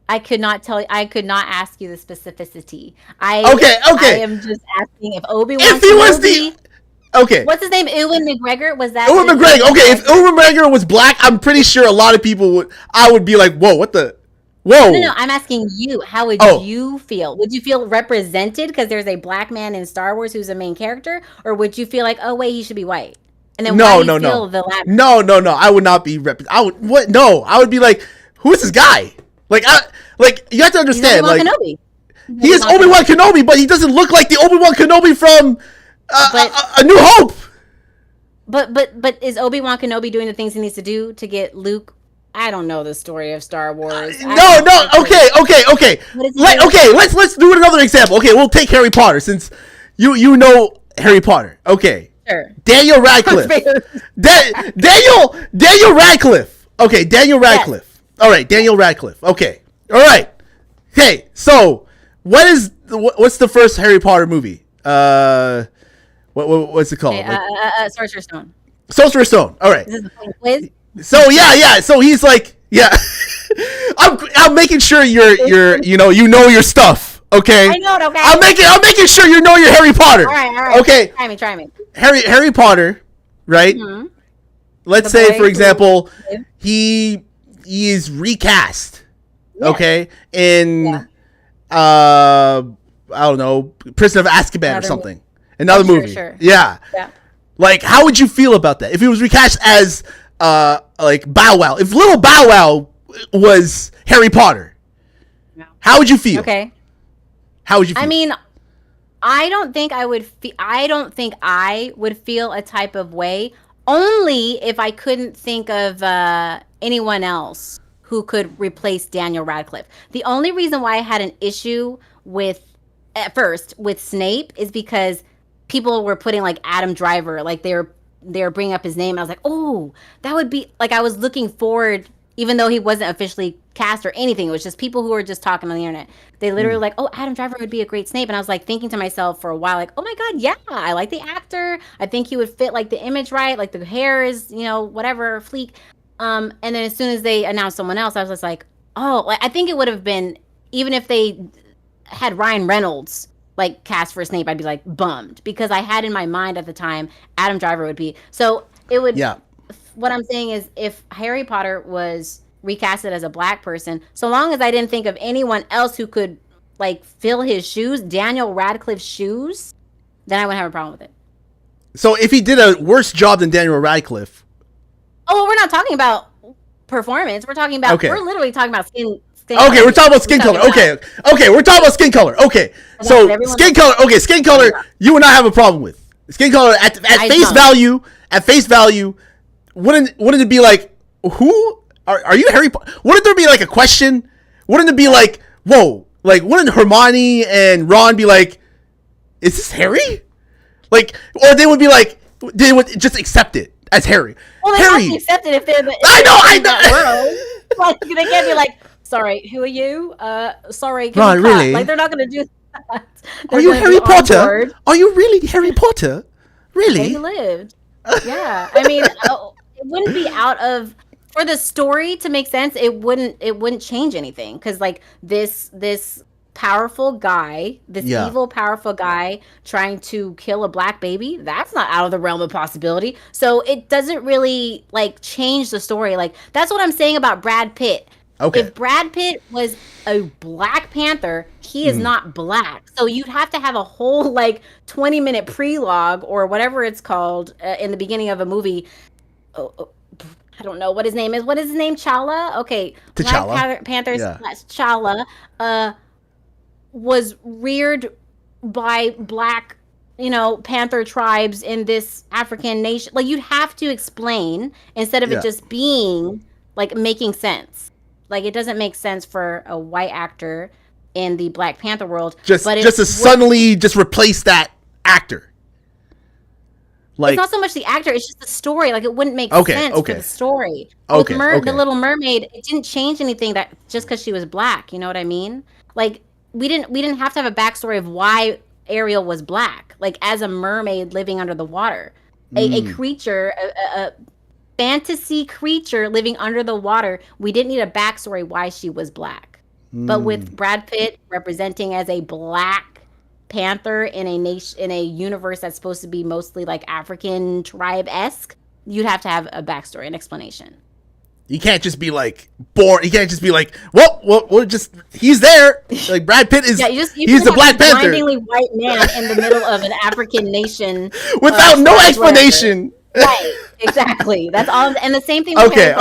I could not tell you. I could not ask you the specificity. I am just asking if Obi-Wan Kenobi. If he was the what's his name? Ewan McGregor? Was that Ewan McGregor? Okay, if Ewan McGregor was black, I'm pretty sure a lot of people I would be like, whoa, what the? Whoa. No, I'm asking you. How would you feel? Would you feel represented because there's a black man in Star Wars who's a main character, or would you feel like, oh wait, he should be white? And then No. I would not be I would be like, who is this guy? Like you have to understand, like Kenobi. He is Obi-Wan Kenobi, but he doesn't look like the Obi-Wan Kenobi from A New Hope. But is Obi-Wan Kenobi doing the things he needs to do to get Luke? I don't know the story of Star Wars. Okay. Let's do another example. Okay, we'll take Harry Potter since you know Harry Potter. Okay. character. Daniel Radcliffe. Daniel Radcliffe. Okay, Daniel Radcliffe. Yes. All right, Daniel Radcliffe. Okay. All right. Okay, so what's the first Harry Potter movie? What's it called? Okay, Sorcerer's Stone. Sorcerer's Stone. All right. This is a quiz. So yeah. So he's like, yeah. I'm making sure you're you know your stuff. Okay. I know it. Okay. I'm making sure you know your Harry Potter. All right. Okay. Try me. Harry Potter, right? Mm-hmm. Let's say, for example, he is recast. Yes. Okay, in I don't know, Prison of Azkaban or something. Another movie. Sure. Yeah. Like, how would you feel about that if it was recast as like Bow Wow? If Little Bow Wow was Harry Potter, how would you feel? Okay. How would you feel? I mean, I don't think I would feel a type of way, only if I couldn't think of anyone else who could replace Daniel Radcliffe. The only reason why I had an issue at first with Snape is because people were putting like Adam Driver, like they were bringing up his name. And I was like, oh, that would be like, I was looking forward, even though he wasn't officially cast or anything. It was just people who were just talking on the internet. They literally like, oh, Adam Driver would be a great Snape. And I was like thinking to myself for a while, like, oh my God, yeah, I like the actor. I think he would fit like the image right. Like the hair is, whatever, fleek. And then as soon as they announced someone else, I was just like, oh, I think it would have been, even if they had Ryan Reynolds like cast for Snape, I'd be like bummed, because I had in my mind at the time Adam Driver would be. So it would. Yeah. What I'm saying is, if Harry Potter was recasted as a black person, so long as I didn't think of anyone else who could like fill his shoes, Daniel Radcliffe's shoes, then I wouldn't have a problem with it. So if he did a worse job than Daniel Radcliffe. Oh, well, we're not talking about performance. We're talking about. Okay. We're literally talking about skin. Okay, we're talking about skin color. Okay, we're talking about skin color. Okay, so skin color. Okay, skin color. You and I have a problem with skin color at face value. At face value, wouldn't it be like, who are you, Harry Potter? Wouldn't there be like a question? Wouldn't it be like, whoa? Like, wouldn't Hermione and Ron be like, is this Harry? Like, or they would be like, they would just accept it as Harry. Well, they have to accept it if they're the. I know. Like, they can't be like, sorry, who are you? Sorry, Ron, really? Like, they're not going to do that. Are you Harry Potter? Are you really Harry Potter? Really? He lived. Yeah, I mean, it wouldn't be out of, for the story to make sense. It wouldn't change anything, because like this powerful guy, evil powerful guy trying to kill a black baby, that's not out of the realm of possibility. So it doesn't really like change the story. Like, that's what I'm saying about Brad Pitt. Okay. If Brad Pitt was a Black Panther, he is not black. So you'd have to have a whole like 20-minute prelogue or whatever it's called in the beginning of a movie. I don't know what his name is. What is his name? T'Challa? Okay. T'Challa. Black Panther's T'Challa was reared by black, Panther tribes in this African nation. Like, you'd have to explain instead of it just being like making sense. Like, it doesn't make sense for a white actor in the Black Panther world. Just to suddenly just replace that actor. Like, it's not so much the actor, it's just the story. Like, it wouldn't make sense for the story. With The Little Mermaid, it didn't change anything that just because she was black. You know what I mean? Like, we didn't have to have a backstory of why Ariel was black. Like, as a mermaid living under the water. A creature, a fantasy creature living under the water. We didn't need a backstory why she was black. But with Brad Pitt representing as a Black Panther in a universe that's supposed to be mostly like African tribe-esque, you'd have to have a backstory, an explanation. You can't just be like born. You can't just be like, well, just he's there. Like, Brad Pitt is. He's the Black Panther. Blindingly white man in the middle of an African nation without no explanation. Right, exactly. That's all. And the same thing. Okay.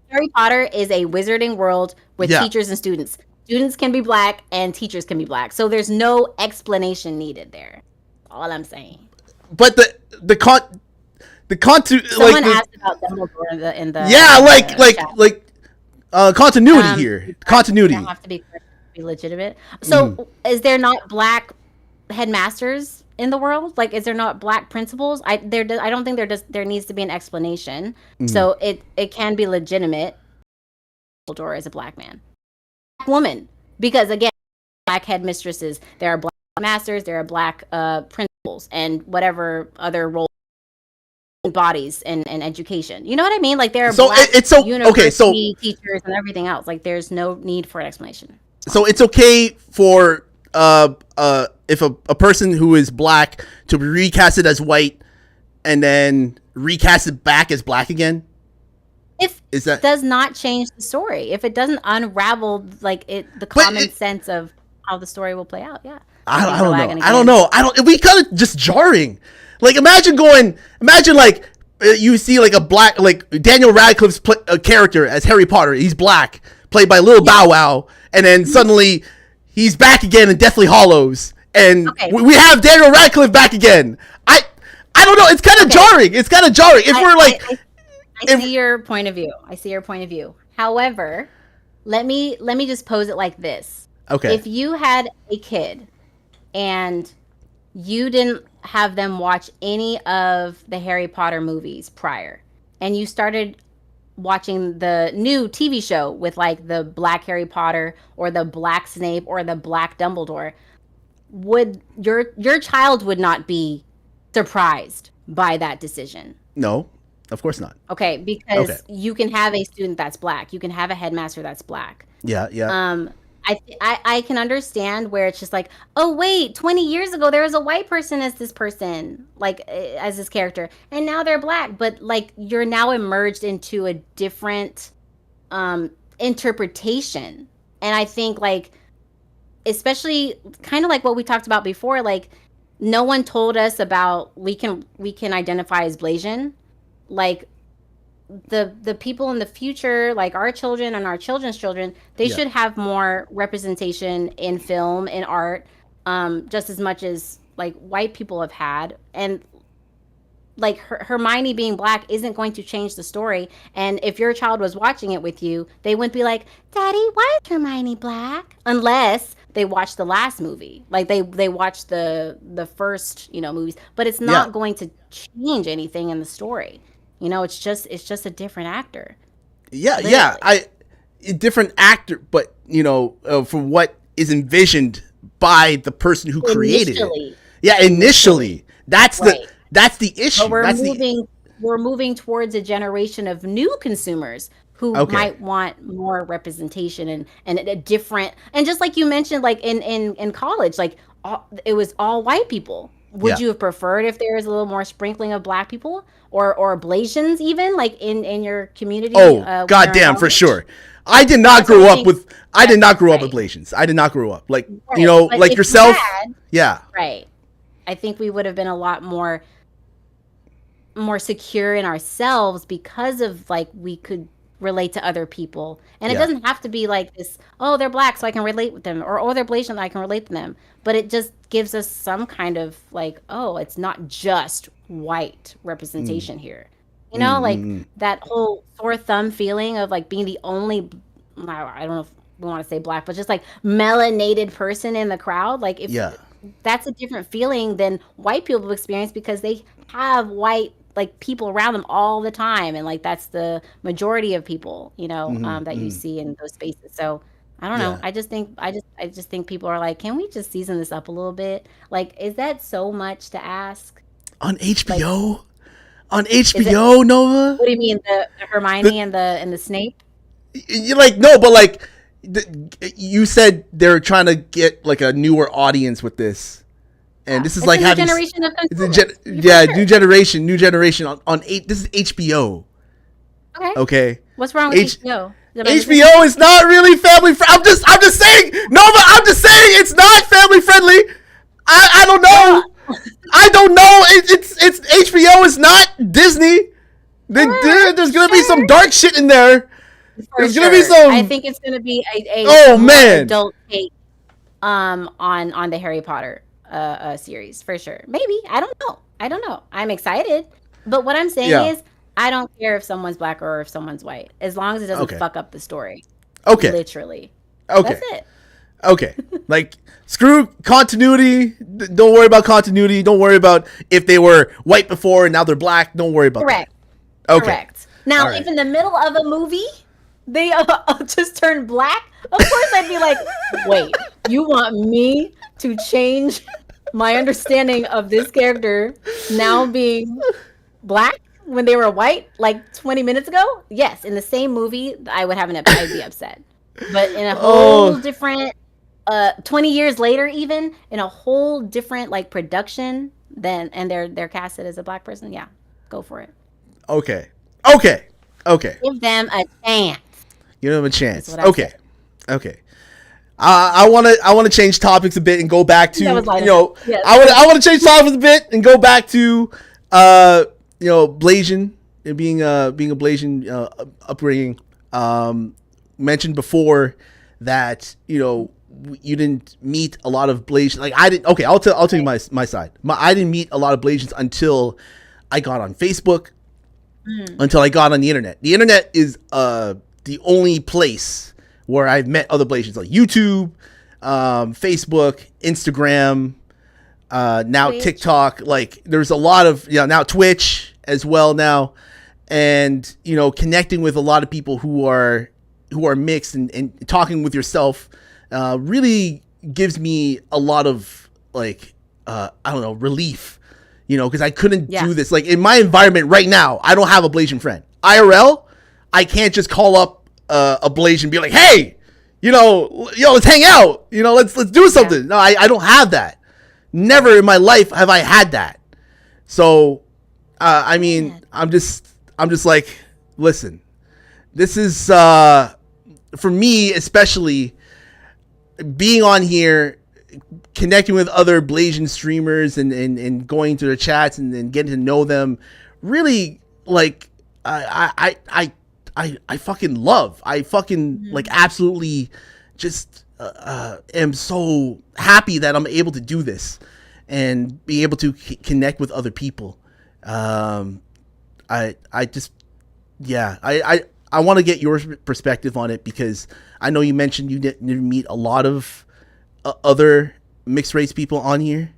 Harry Potter is a wizarding world with teachers and students. Students can be black and teachers can be black. So there's no explanation needed there. All I'm saying. But someone asked about Dumbledore in the continuity here. Continuity. Have to be legitimate. So is there not black headmasters in the world? Like, is there not black principals? I don't think there needs to be an explanation. So it can be legitimate. Dumbledore is a black man, black woman, because again, black headmistresses, there are black masters, there are black principals, and whatever other role bodies and education. You know what I mean? Like there are black university teachers and everything else. Like there's no need for an explanation. So it's okay for if a person who is black to be recasted as white and then recasted back as black again? If that does not change the story, if it doesn't unravel the common sense of how the story will play out, yeah. I don't know. We kind of just jarring. Like imagine like you see like a black, like Daniel Radcliffe's character as Harry Potter. He's black, played by Lil Bow Wow, and then suddenly he's back again in Deathly Hallows, and we have Daniel Radcliffe back again. I don't know. It's kind of jarring. It's kind of jarring. If we're like, I see your point of view. However, let me just pose it like this. Okay. If you had a kid and you didn't have them watch any of the Harry Potter movies prior, and you started watching the new TV show with like the black Harry Potter or the black Snape or the black Dumbledore, would your child would not be surprised by that decision? No, of course not. Okay, because you can have a student that's black, you can have a headmaster that's black. Yeah. I can understand where it's just like, oh wait, 20 years ago there was a white person as this person, like as this character, and now they're black, but like you're now immersed into a different interpretation. And I think like, especially kind of like what we talked about before, like no one told us about we can identify as Blasian. Like the people in the future, like our children and our children's children, they should have more representation in film, in art, just as much as like white people have had. And like Hermione being black isn't going to change the story. And if your child was watching it with you, they wouldn't be like, Daddy, why is Hermione black? Unless they watched the last movie, like they watched the first movies, but it's not going to change anything in the story. It's just a different actor. Yeah, different actor, but from what is envisioned by the person who created it. Yeah, initially. That's the issue. But we're moving towards a generation of new consumers who might want more representation and a different, and just like you mentioned, like in college, like it was all white people. Would you have preferred if there was a little more sprinkling of black people or Blasians even, like in your community? Oh, goddamn, for sure. I did not grow up with Blasians. I did not grow up like like yourself. Right. I think we would have been a lot more secure in ourselves because of like we could relate to other people, and it doesn't have to be like this, oh they're black so I can relate with them, or oh they're Blasian I can relate to them, but it just gives us some kind of like, oh, it's not just white representation here, like that whole sore thumb feeling of like being the only, I don't know if we want to say black, but just like melanated person in the crowd. Like if that's a different feeling than white people experience, because they have white like people around them all the time, and like that's the majority of people that you see in those spaces. So I don't know. I just think people are like, can we just season this up a little bit? Like, is that so much to ask on HBO? Like, on HBO, Nova? What do you mean, the Hermione and the Snape? You like no, but like you said they're trying to get like a newer audience with this. And this is it's like having generation of new generation on this is HBO. Okay. What's wrong with HBO? HBO is not really family friendly. I'm just saying, Nova. I'm just saying it's not family friendly. I don't know. I don't know. It's HBO is not Disney. There's gonna be some dark shit in there. There's gonna be some. I think it's gonna be a adult take on the Harry Potter series for sure. Maybe. I don't know. I'm excited, but what I'm saying is I don't care if someone's black or if someone's white, as long as it doesn't fuck up the story. Okay. Literally. Okay. That's it. Okay. Like, screw continuity. Don't worry about continuity. Don't worry about if they were white before and now they're black. Don't worry about Correct. that. Okay. Correct. Now, All if right. in the middle of a movie they just turn black, of course I'd be like, wait, you want me to change my understanding of this character now being black when they were white like 20 minutes ago? Yes, in the same movie, I'd be upset. But in a whole different 20 years later, even in a whole different like production, and they're casted as a black person, yeah, go for it. Okay. Give them a chance. Give them a chance. That's what I said. Okay. I want to change topics a bit and go back to Yes. I want to change topics a bit and go back to Blasian being a Blasian upbringing. Mentioned before that you didn't meet a lot of Blasians. Like I didn't. Okay, I'll tell you my side. I didn't meet a lot of Blasians until I got on Facebook. Until I got on the internet. The internet is the only place where I've met other Blasians, like YouTube, Facebook, Instagram, now Twitch. TikTok. Like there's a lot of now Twitch as well now, and connecting with a lot of people who are mixed and talking with yourself really gives me a lot of like I don't know, relief. Because I couldn't do this. Like in my environment right now, I don't have a Blasian friend. IRL, I can't just call up a Blasian and be like, hey, let's hang out. Let's do something. Yeah. No, I don't have that. Never in my life have I had that. So, I mean, I'm just like, listen, this is for me especially being on here. Connecting with other Blasian streamers and going to their chats and then getting to know them, really like I fucking love. I fucking like absolutely just am so happy that I'm able to do this and be able to connect with other people. I want to get your perspective on it because I know you mentioned you didn't meet a lot of other mixed race people on here.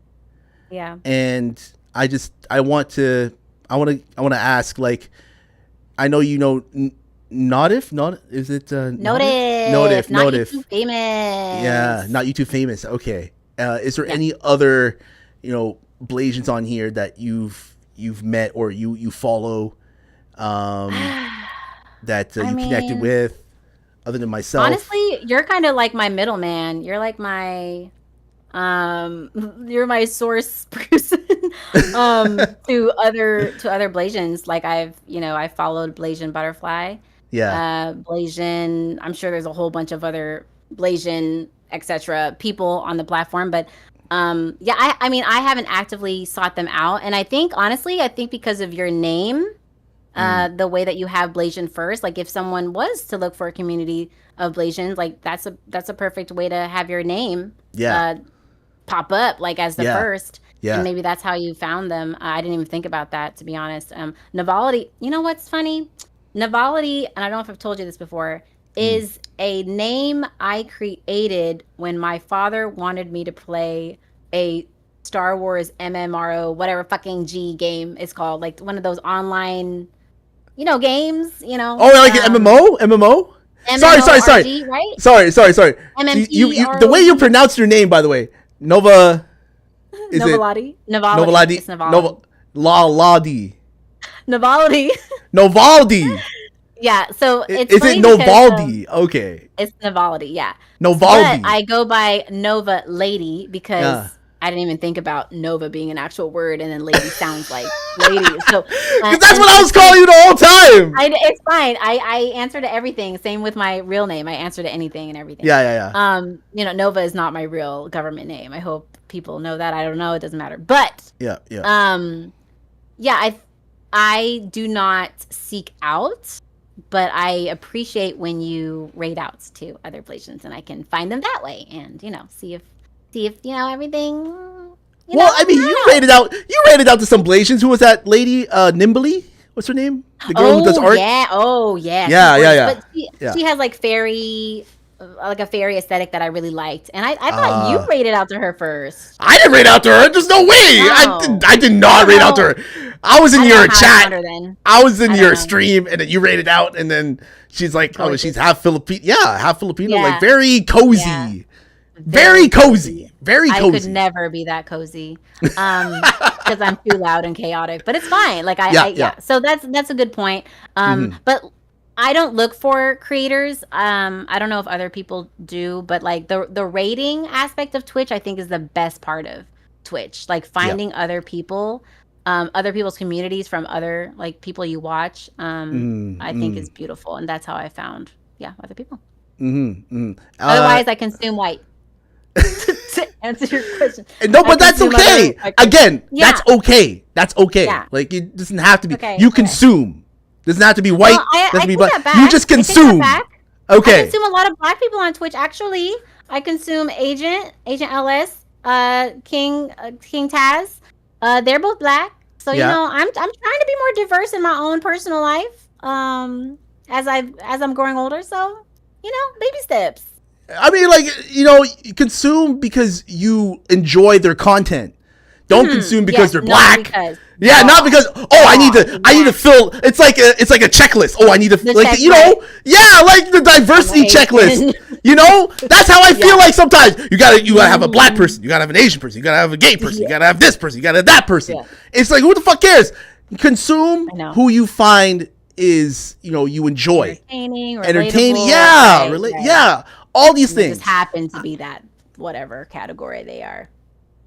Yeah. And I want to ask, like, I know Notif, is it Notif, not you too famous. Yeah, not you too famous. Okay. Is there any other Blasians on here that you've met or you follow that you connected with other than myself? Honestly, you're kind of like my middleman. You're like my you're my source person to other Blasians. Like I followed Blasian Butterfly. Yeah. Blasian, I'm sure there's a whole bunch of other Blasian etc. people on the platform, but I mean I haven't actively sought them out, and I think because of your name, the way that you have Blasian first, like if someone was to look for a community of Blasians, like that's a perfect way to have your name pop up like as the first. And maybe that's how you found them. I didn't even think about that, to be honest. NovaLadee, you know what's funny? NovaLadee, and I don't know if I've told you this before, is a name I created when my father wanted me to play a Star Wars MMRO, whatever fucking G game is called, like one of those online, games, Oh, like an MMO? Sorry. Right? Sorry. MMP. The way you pronounce your name, by the way, Nova. Is NovaLadee? NovaLadee. It's NovaLadee. NovaLadee. NovaLadee. NovaLadee. Yeah, so it's Is funny it because, NovaLadee? Okay. It's NovaLadee, yeah. NovaLadee. But I go by NovaLadee because I didn't even think about Nova being an actual word, and then lady sounds like lady. So because that's what I was calling you the whole time. It's fine. I answer to everything. Same with my real name. I answer to anything and everything. Yeah. Nova is not my real government name. I hope people know that. I don't know. It doesn't matter. But yeah. I do not seek out, but I appreciate when you raid outs to other Blasians, and I can find them that way, and see if everything. Well, I mean, you rated out to some Blasians. Who was that lady? Nimbly? What's her name? The girl who does art. Yeah. Oh yeah. Yeah. But she has like fairy like a fairy aesthetic that I really liked, and I thought you rated out to her first. I didn't rate out to her. There's no way. No. I did not rate out to her. I was in your chat. I was in your stream, and then you rated out, and then she's like, "Oh, she's half Filipino." Yeah, half Filipino. Like very cozy. Yeah. Very cozy. Very cozy. I could never be that cozy because I'm too loud and chaotic. But it's fine. Like yeah. So that's a good point. But I don't look for creators. I don't know if other people do, but like the rating aspect of Twitch, I think is the best part of Twitch. Like finding other people, other people's communities from other like people you watch. I think is beautiful, and that's how I found other people. Otherwise, I consume white. To answer your question. No, but that's okay. Again, that's okay. That's okay. Yeah. Like it doesn't have to be. Okay, you consume. Doesn't have to be white. Doesn't have to be black. You just consume. Okay. I consume a lot of black people on Twitch. Actually, I consume Agent LS, King Taz. They're both black. So you know, I'm trying to be more diverse in my own personal life. As I'm growing older. So you know, baby steps. I mean, like, you know, consume because you enjoy their content. Don't consume because they're black. Not because I need to fill. It's like a checklist. I need to like you know like the diversity checklist. You know, that's how I feel like sometimes you gotta have a black person, you gotta have an Asian person, you gotta have a gay person, you gotta have this person, you gotta have that person. It's like who the fuck cares? Consume who you find is you enjoy, entertaining. All these things just happen to be that whatever category they are.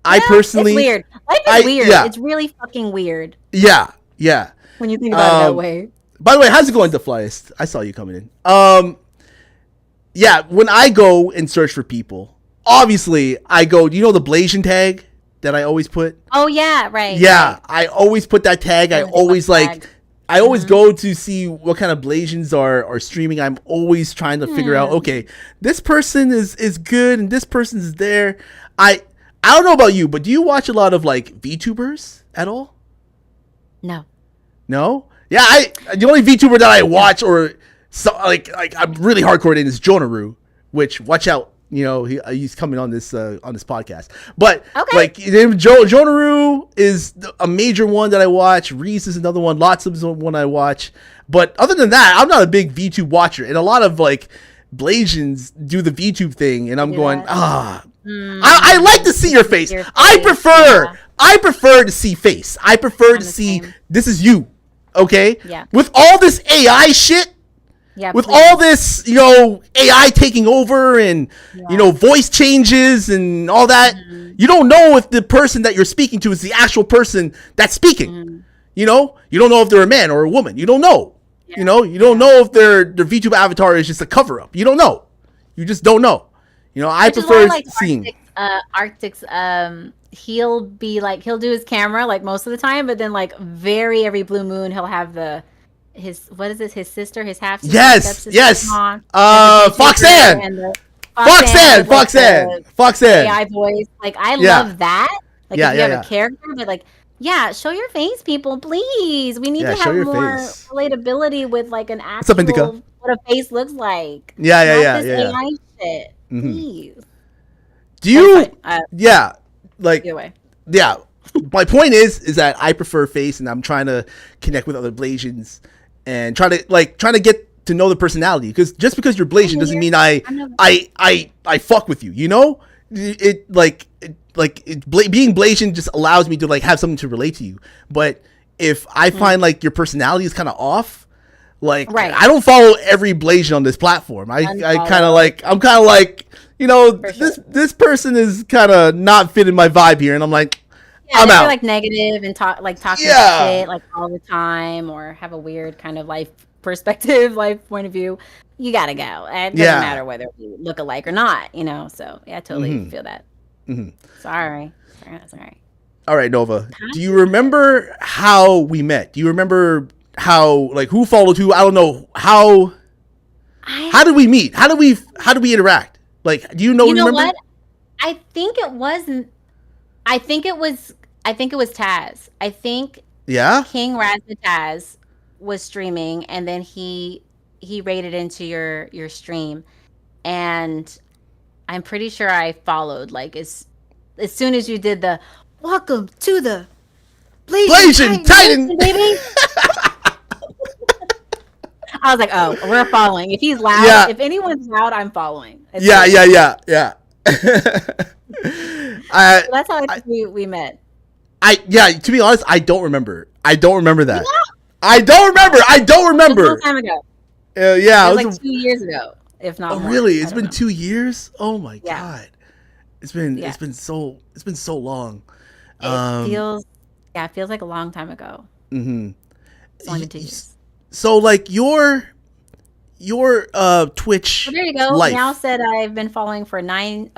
I personally, it's weird. Life is weird. It's really fucking weird. Yeah. When you think about it that way. By the way, how's it going, The Flyest? I saw you coming in. When I go and search for people, obviously I go. Do you know the BLASIAN tag that I always put? Oh yeah, right. Yeah, right. I always put that tag. I always I always go to see what kind of blasians are streaming. I'm always trying to figure out, okay, this person is good and this person is there. I don't know about you, but do you watch a lot of like VTubers at all? No. No? Yeah, the only VTuber that I watch or like I'm really hardcore in is Jonaru, which watch out. He's coming on this podcast. But like Jonaru is a major one that I watch. Reese is another one. Lots of one I watch. But other than that, I'm not a big VTube watcher. And a lot of like Blasians do the VTube thing, and I'm going, I like to see your face. I prefer to see face. I prefer to see this is you. Okay? Yeah. With all this AI shit. Yeah, with all this, AI taking over and, voice changes and all that, you don't know if the person that you're speaking to is the actual person that's speaking. You don't know if they're a man or a woman. You don't know. You don't know if their VTube avatar is just a cover up. You don't know. You just don't know. I prefer seeing. Arctic's, he'll do his camera like most of the time, but then like every blue moon he'll have his sister, his half sister, yes. Foxanne. AI voice. Like I love that. Like if you have a character, but show your face, people, please. We need to have more relatability with like an actual what a face looks like. Yeah. AI shit. Please. Do you? My point is that I prefer face, and I'm trying to connect with other Blasians. And trying to get to know the personality, because just because you're Blasian doesn't mean I fuck with you. Being Blasian just allows me to like have something to relate to you. But if I find like your personality is kind of off, I don't follow every Blasian on this platform. I'm kind of like this person is kind of not fitting my vibe here, and I'm like. Yeah, I'm out. Like negative and talking shit like all the time, or have a weird kind of life perspective, life point of view. You gotta go. It doesn't matter whether we look alike or not, So I totally feel that. Sorry. That's all right. All right, Nova. Do you remember how we met? Do you remember how who followed who? I don't know how. How did we meet? How did we interact? Like, do you know? You know what? I think it was Taz. I think King Razmataz was streaming, and then he raided into your stream, and I'm pretty sure I followed like as soon as you did the welcome to the BLASIAN Titan, baby. I was like, oh, we're following. If he's loud, Yeah. if anyone's loud, I'm following. It's Yeah, like- yeah. So that's how I think we met. To be honest, I don't remember that. I don't remember. It was a long time ago. Yeah, It was like 2 years ago, if not oh more. really? I It's don't been know. 2 years. Oh my Yeah. god, it's been Yeah. it's been so long. It feels like a long time ago. Mhm. It's only been 2 years. So like your Twitch So there you go. life. Now said I've been following for 9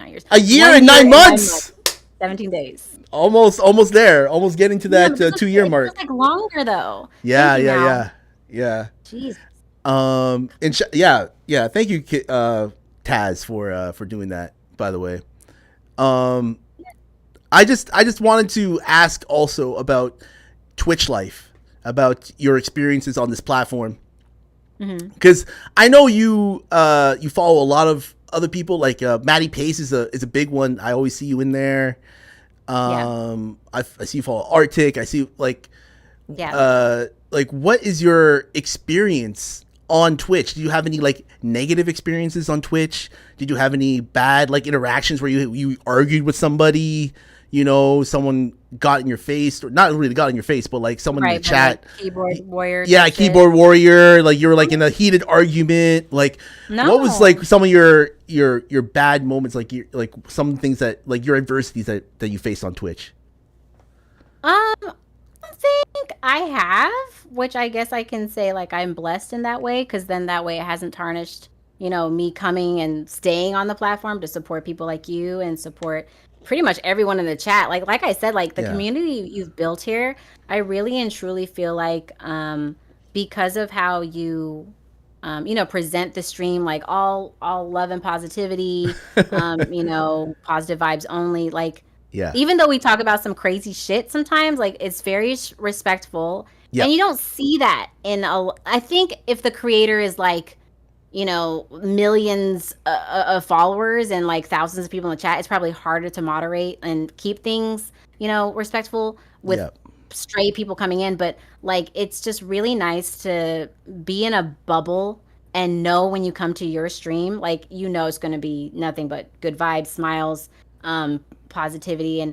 years. A year 1 and 9 months. 17 days. Almost there. Almost getting to that but 2 year it mark. feels like longer though. Yeah, Thank you, Mal. yeah. Jeez. And yeah. Thank you, Taz, for doing that. By the way, I just wanted to ask also about Twitch life, about your experiences on this platform, because I know you follow a lot of other people. Like Maddie Pace is a big one. I always see you in there. I see you follow Arctic. I see like what is your experience on Twitch? Do you have any like negative experiences on Twitch? Did you have any bad like interactions where you argued with somebody? You know, someone got in your face, or not really got in your face, but like someone in the chat. Like keyboard warrior. Yeah, type keyboard warrior. Like you were like in a heated argument. Like what was like some of your bad moments? Like like some things that like your adversities that you faced on Twitch. I think I have, which I guess I can say like I'm blessed in that way, because then that way it hasn't tarnished, you know, me coming and staying on the platform to support people like you and support pretty much everyone in the chat. Like I said, like the community you've built here, I really and truly feel like because of how you present the stream, like all love and positivity, positive vibes only, like even though we talk about some crazy shit sometimes, like it's very respectful. And you don't see that I think if the creator is like, millions of followers and like thousands of people in the chat, it's probably harder to moderate and keep things, respectful with stray people coming in. But like, it's just really nice to be in a bubble and know when you come to your stream, like, it's going to be nothing but good vibes, smiles, positivity. And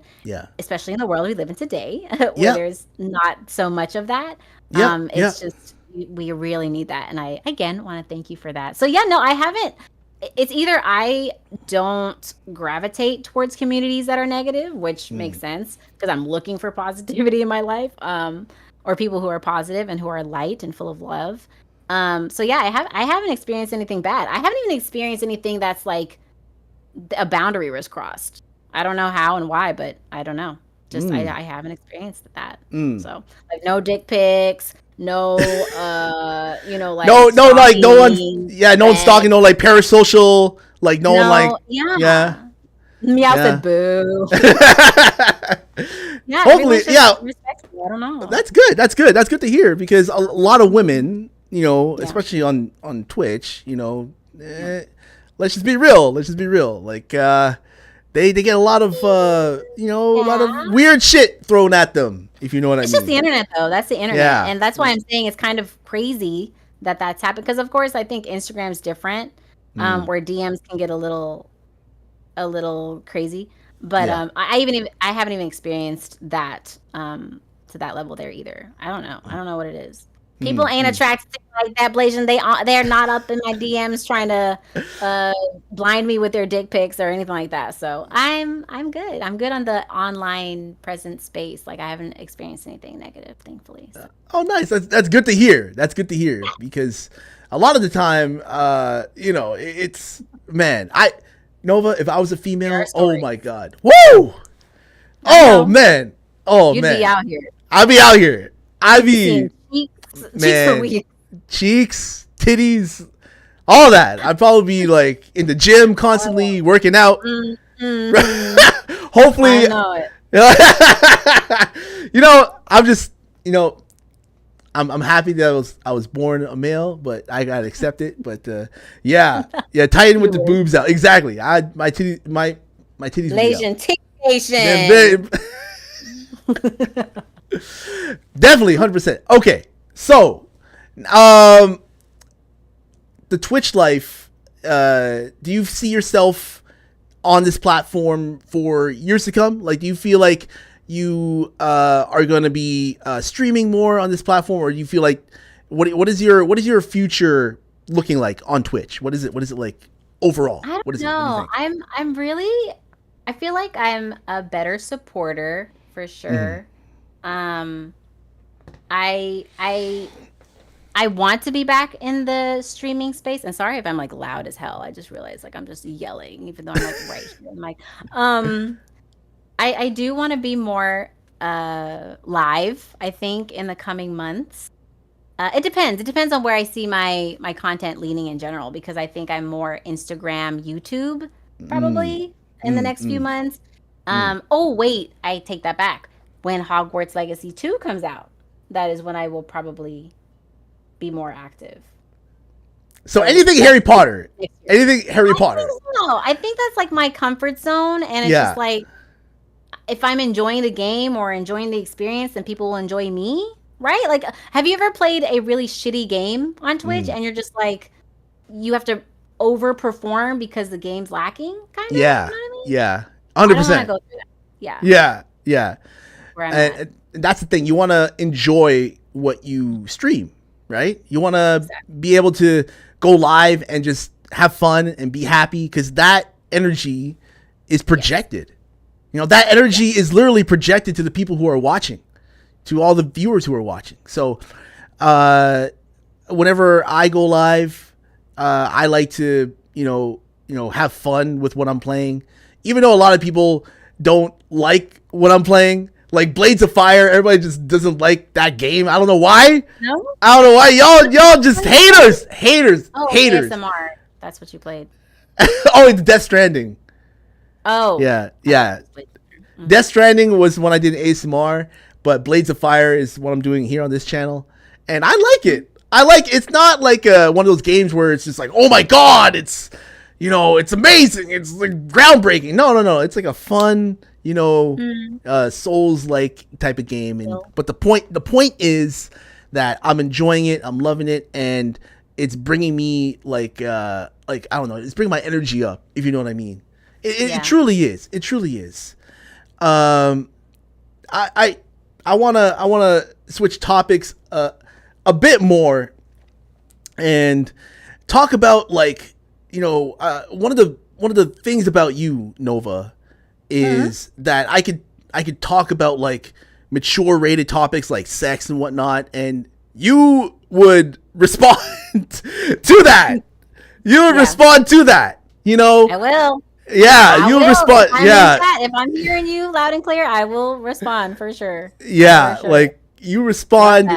especially in the world we live in today, where there's not so much of that. It's just, we really need that. And I, again, want to thank you for that. So I haven't, it's either I don't gravitate towards communities that are negative, which makes sense because I'm looking for positivity in my life, or people who are positive and who are light and full of love. I haven't experienced anything bad. I haven't even experienced anything that's like a boundary was crossed. I don't know how and why, but I don't know. Just I haven't experienced that. So like no dick pics, no like no like no one's stalking, no like parasocial, like no one like Meow said boo. Hopefully respectful. I don't know. That's good to hear, because a lot of women, especially on Twitch, let's just be real, like they get a lot of a lot of weird shit thrown at them, if you know what I mean. It's just the internet, though. That's the internet, and that's why I'm saying it's kind of crazy that's happened. Because of course, I think Instagram's different, where DMs can get a little crazy. But I haven't even experienced that to that level there either. I don't know what it is. People ain't attracted to like that, BLASIAN. They're not up in my DMs trying to blind me with their dick pics or anything like that. So I'm good. I'm good on the online present space. Like I haven't experienced anything negative, thankfully. So. Oh, nice. That's good to hear. Because a lot of the time, it's Nova. If I was a female, oh my god, woo! Oh man, You'd be out here. I'd be out here. I'd be. Man, cheeks, titties, all that. I'd probably be like in the gym constantly working out. Hopefully, I know it. I'm just, I'm happy that I was born a male, but I gotta accept it. But yeah, Titan with the boobs out. Exactly. My titties would be Blasian out. T-Nation. Definitely 100%. Okay, so the Twitch life. Do you see yourself on this platform for years to come? Like, do you feel like you are going to be streaming more on this platform, or do you feel like what is your future looking like on Twitch? What is it like overall? I What don't is it? What do you know. think? I'm really. I feel like I'm a better supporter for sure. Um, I want to be back in the streaming space. And sorry if I'm like loud as hell. I just realized like I'm just yelling, even though I'm like right here. I'm like, I do want to be more live, I think, in the coming months. It depends. It depends on where I see my content leaning in general, because I think I'm more Instagram, YouTube, probably in the next few months. Oh wait, I take that back. When Hogwarts Legacy 2 comes out, that is when I will probably be more active. So anything Harry Potter, anything Harry Potter. I think that's like my comfort zone, and it's just like, if I'm enjoying the game or enjoying the experience, then people will enjoy me, right? Like, have you ever played a really shitty game on Twitch and you're just like, you have to overperform because the game's lacking, kind of? Yeah, you know what I mean? yeah, I don't 100%. want to go through that. Yeah. Where I'm at. And that's the thing. You want to enjoy what you stream, right? You want to be able to go live and just have fun and be happy, because that energy is projected. You know, that energy is literally projected to the people who are watching, to all the viewers who are watching. So whenever I go live, I like to, have fun with what I'm playing. Even though a lot of people don't like what I'm playing, like Blades of Fire, everybody just doesn't like that game. I don't know why. No? I don't know why. Y'all just haters. Oh, Haters. ASMR. That's what you played. Oh, it's Death Stranding. Oh. Yeah. Death Stranding was when I did ASMR, but Blades of Fire is what I'm doing here on this channel, and I like it. It's not like one of those games where it's just like, oh my god, it's it's amazing, it's like groundbreaking. No, it's like a fun, Souls like type of game, and but the point is that I'm enjoying it, I'm loving it, and it's bringing me like I don't know, it's bringing my energy up, if you know what I mean. It truly is. It truly is. I wanna switch topics a bit more and talk about like one of the things about you, Nova, is that I could talk about like mature rated topics like sex and whatnot, and you would respond to that. You would respond to that. I will. Yeah, you respond. If I'm hearing you loud and clear, I will respond for sure. Yeah, for sure. Like you respond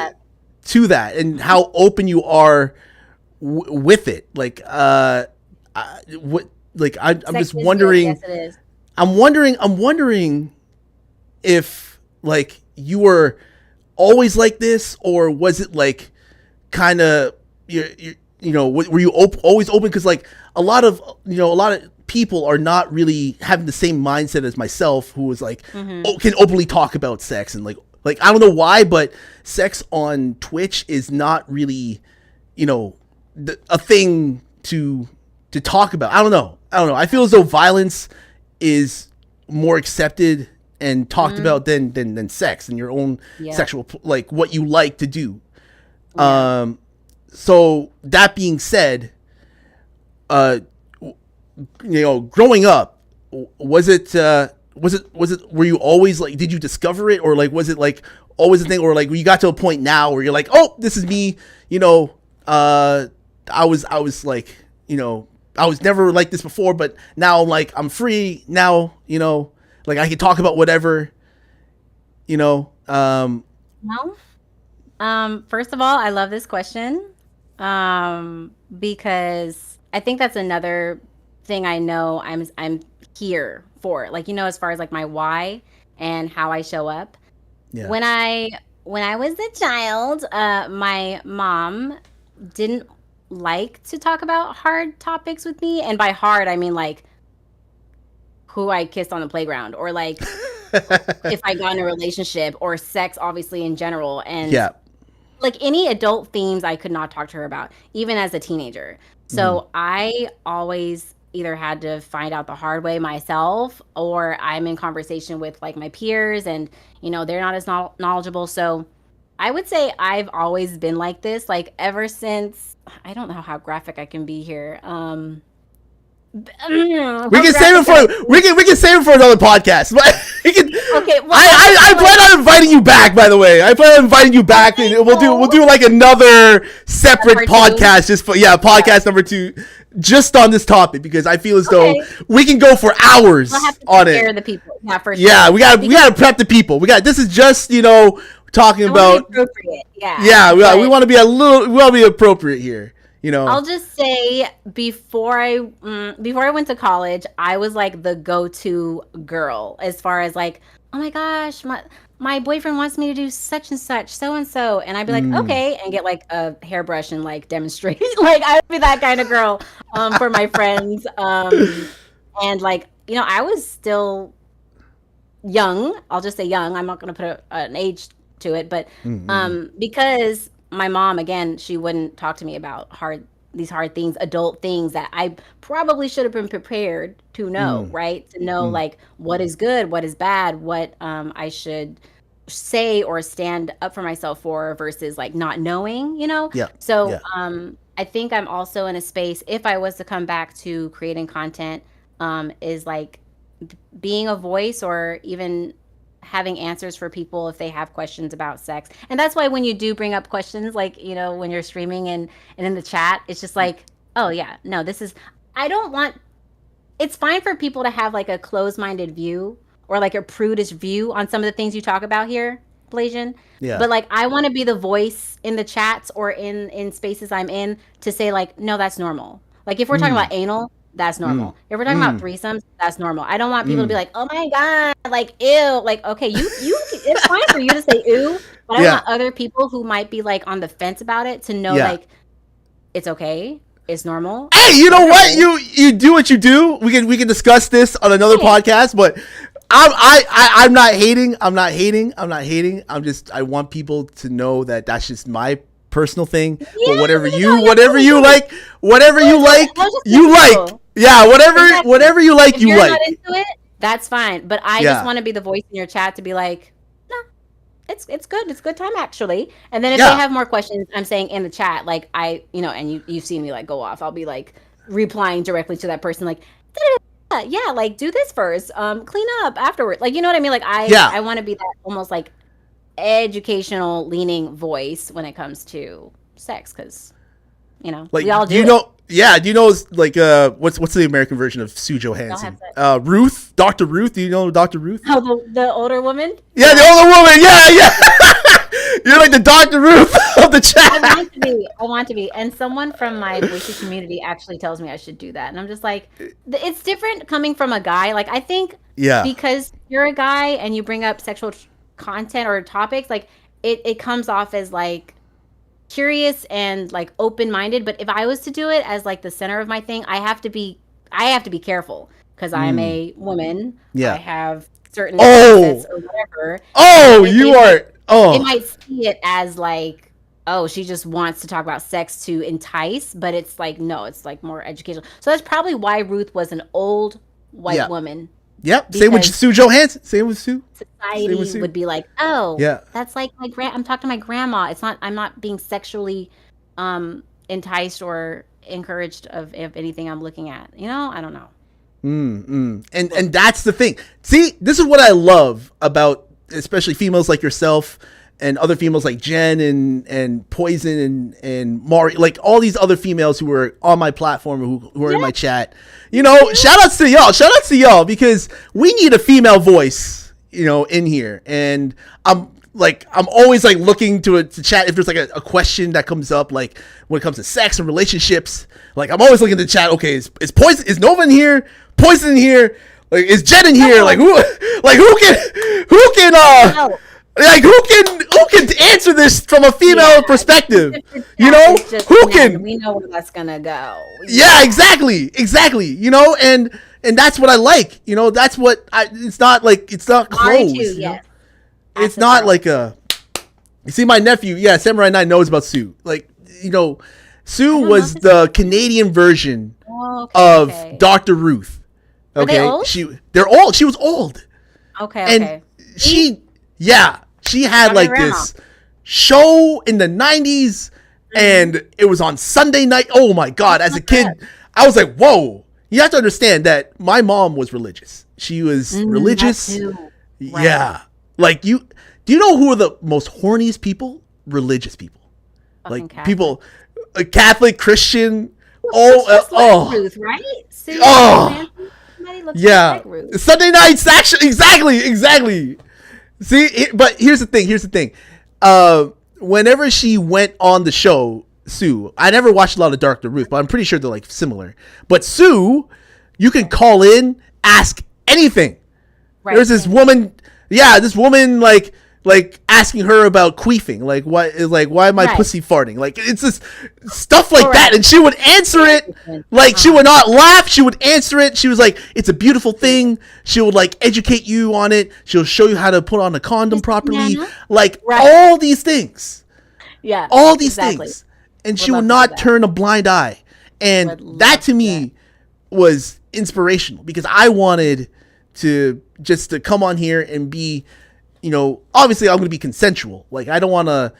to that, and how open you are with it. Like, I'm just wondering. Yes, it is. I'm wondering if like you were always like this, or was it like kind of were you always open? Because like a lot of people are not really having the same mindset as myself, who is like can openly talk about sex, and like I don't know why, but sex on Twitch is not really a thing to talk about. I don't know. I feel as though violence is more accepted and talked about than sex and your own sexual, like what you like to do. So that being said, growing up, was it were you always like, did you discover it, or like was it like always a thing, or like you got to a point now where you're like, oh, this is me, I was like, I was never like this before, but now like I'm free now, like I can talk about whatever, Well, first of all, I love this question, because I think that's another thing I know I'm here for, like, as far as like my why and how I show up. Yeah. When I when I was a child, my mom didn't like to talk about hard topics with me, and by hard I mean like who I kissed on the playground, or like if I got in a relationship, or sex, obviously in general, and Yeah. like any adult themes I could not talk to her about, even as a teenager. So I always either had to find out the hard way myself, or I'm in conversation with like my peers, and they're not as knowledgeable. So I would say I've always been like this, like ever since. I don't know how graphic I can be here. We can save it for we can save it for another podcast. But Okay, well, I plan on inviting you back. By the way, I plan on inviting you back, and we'll do like another separate Number 2. podcast just for podcast number 2, just on this topic, because I feel as though we can go for hours We'll have to on prepare it. the people. Yeah, for Yeah, sure. we gotta prep the people. This is just talking I wanna about. be appropriate. Yeah, but we want to be we want to be appropriate here. I'll just say before I went to college, I was like the go-to girl as far as like, oh my gosh, my boyfriend wants me to do such and such, so and so, and I'd be like, okay, and get like a hairbrush and like demonstrate. Like I would be that kind of girl for my friends, and like I was still young. I'll just say young. I'm not going to put an age to it, but because my mom, again, she wouldn't talk to me about these hard things, adult things that I probably should have been prepared to know, right? To know like what is good, what is bad, what I should say or stand up for myself for, versus like not knowing, Yeah. So Yeah. I think I'm also in a space, if I was to come back to creating content, is like being a voice, or even having answers for people if they have questions about sex. And that's why when you do bring up questions, like when you're streaming and in the chat, it's just like, oh yeah, no, I don't want. It's fine for people to have like a closed-minded view, or like a prudish view on some of the things you talk about here, Blasian. Yeah. But like I want to be the voice in the chats or in spaces I'm in to say like, no, that's normal. Like if we're talking about anal, that's normal. If we're talking about threesomes, that's normal. I don't want people to be like, oh my god, like ew. Like, okay, you it's fine for you to say ew, but I want other people who might be like on the fence about it to know like it's okay, it's normal. Hey, you know what? You do what you do. We can discuss this on another podcast, but I'm not hating. I'm not hating. I want people to know that that's just my personal thing. But whatever you like. Yeah, whatever you like, If you you're like. not into it, that's fine. But I just want to be the voice in your chat to be like, no, it's good. It's good time actually. And then if they have more questions, I'm saying in the chat, like and you've seen me like go off. I'll be like replying directly to that person, like, yeah, like do this first, clean up afterward. Like, you know what I mean? Like I want to be that almost like educational leaning voice when it comes to sex, because Like, we all do. Do you know like what's the American version of Sue Johansson? Ruth, Dr. Ruth. Do you know Dr. Ruth? Oh, the older woman. Yeah, the older woman. Yeah. You're like the Dr. Ruth of the chat. I want to be. And someone from my voicey community actually tells me I should do that, and I'm just like, it's different coming from a guy. Like I think because you're a guy and you bring up sexual content or topics, like it comes off as like curious and like open-minded. But if I was to do it as like the center of my thing, I have to be careful, because I'm a woman. I have certain assets or whatever. They might see it as like, oh, she just wants to talk about sex to entice, but it's like, no, it's like more educational. So that's probably why Ruth was an old white woman. Yep. Same with Sue Johansson. Same with Sue. Society would be like, oh, that's like I'm talking to my grandma. I'm not being sexually enticed or encouraged of anything I'm looking at. I don't know. And that's the thing. See, this is what I love about especially females like yourself and other females like Jen and Poison and Mari, like all these other females who are on my platform, who are in my chat. Shout outs to y'all, because we need a female voice, in here. And I'm always like looking to chat if there's like a question that comes up, like when it comes to sex and relationships. Like I'm always looking to chat. Okay, is Poison, is Nova in here? Poison in here? Like is Jen in here? Like who can Like who can answer this from a female perspective? You know, who can? We know where that's gonna go. Yeah, exactly. You know, and that's what I like. You know, that's what it's not like it's not closed. Too, yes. It's not like a. You see, my nephew, yeah, Samurai 9 knows about Sue. Like, you know, Sue was the Canadian version of Dr. Ruth. Okay, old? They're old. She was old. Okay. And she had like this show in the 90s, and it was on Sunday night. Oh my God! As a kid, I was like, whoa. You have to understand that my mom was religious. She was religious. Yeah. Like do you know who are the most horniest people? Religious people. Like Catholic. People, Catholic, Christian. Ruth, right? Sue yeah. Like Ruth. Sunday nights, actually, exactly. See, but here's the thing. Whenever she went on the show, Sue, I never watched a lot of Dr. Ruth, but I'm pretty sure they're like similar. But Sue, you can call in, ask anything. Right. There's this woman, like asking her about queefing, like why am I pussy farting? Like it's just stuff like that, and she would answer it. Like she would not laugh. She would answer it. She was like, "It's a beautiful thing." She would like educate you on it. She'll show you how to put on a condom properly. Like all these things. Yeah, all these things, and she would not turn a blind eye. And that to me was inspirational because I wanted to come on here and be. You know, obviously I'm going to be consensual. Like I don't want to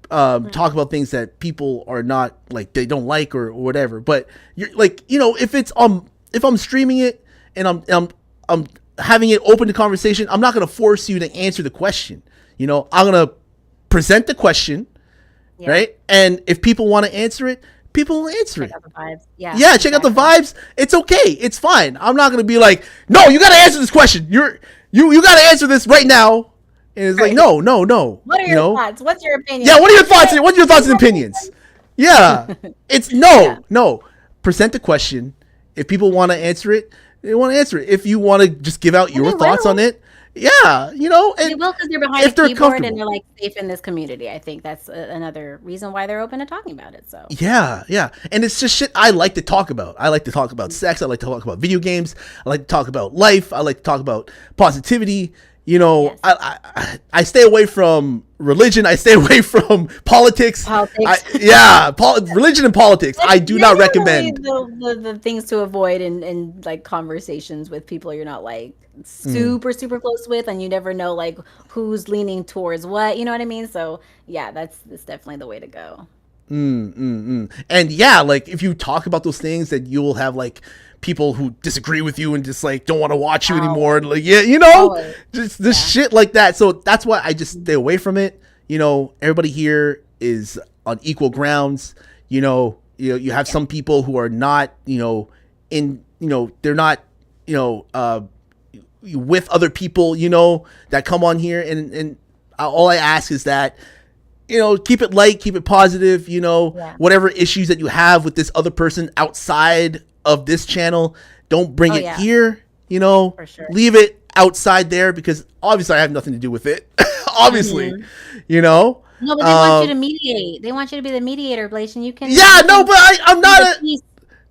talk about things that people are not like, they don't like or whatever. But you're like, you know, if I'm streaming it and I'm having it open to conversation, I'm not going to force you to answer the question. You know, I'm going to present the question, right? And if people want to answer it, people will answer it. Check out the vibes. Yeah, check out the vibes. It's okay. It's fine. I'm not going to be like, no, you got to answer this question. You got to answer this right now. And it's like, no. What are your thoughts? What's your opinion? Yeah, what are your thoughts? What's your thoughts and opinions? Yeah, it's no. Present the question. If people want to answer it, they want to answer it. If you want to just give out your thoughts on it, yeah, you know. And they will because they're behind a keyboard and they're like safe in this community. I think that's another reason why they're open to talking about it. So yeah, and it's just shit I like to talk about. I like to talk about sex. I like to talk about video games. I like to talk about life. I like to talk about positivity. You know, yes. I stay away from religion. I stay away from politics. Religion and politics. I do not recommend. The things to avoid in like conversations with people you're not like super close with, and you never know like who's leaning towards what. You know what I mean? So yeah, that's definitely the way to go. And yeah, like if you talk about those things, that you will have like people who disagree with you and just like don't want to watch you anymore. And like, yeah, you know, just this shit like that. So that's why I just stay away from it. You know, everybody here is on equal grounds. You know, you have some people who are not, they're not, with other people, that come on here. And all I ask is that, keep it light, keep it positive, whatever issues that you have with this other person outside of this channel, don't bring it here, For sure. Leave it outside there, because obviously I have nothing to do with it. Obviously, No, but they want you to mediate. They want you to be the mediator, Blasian. You can. Yeah, no, but I'm not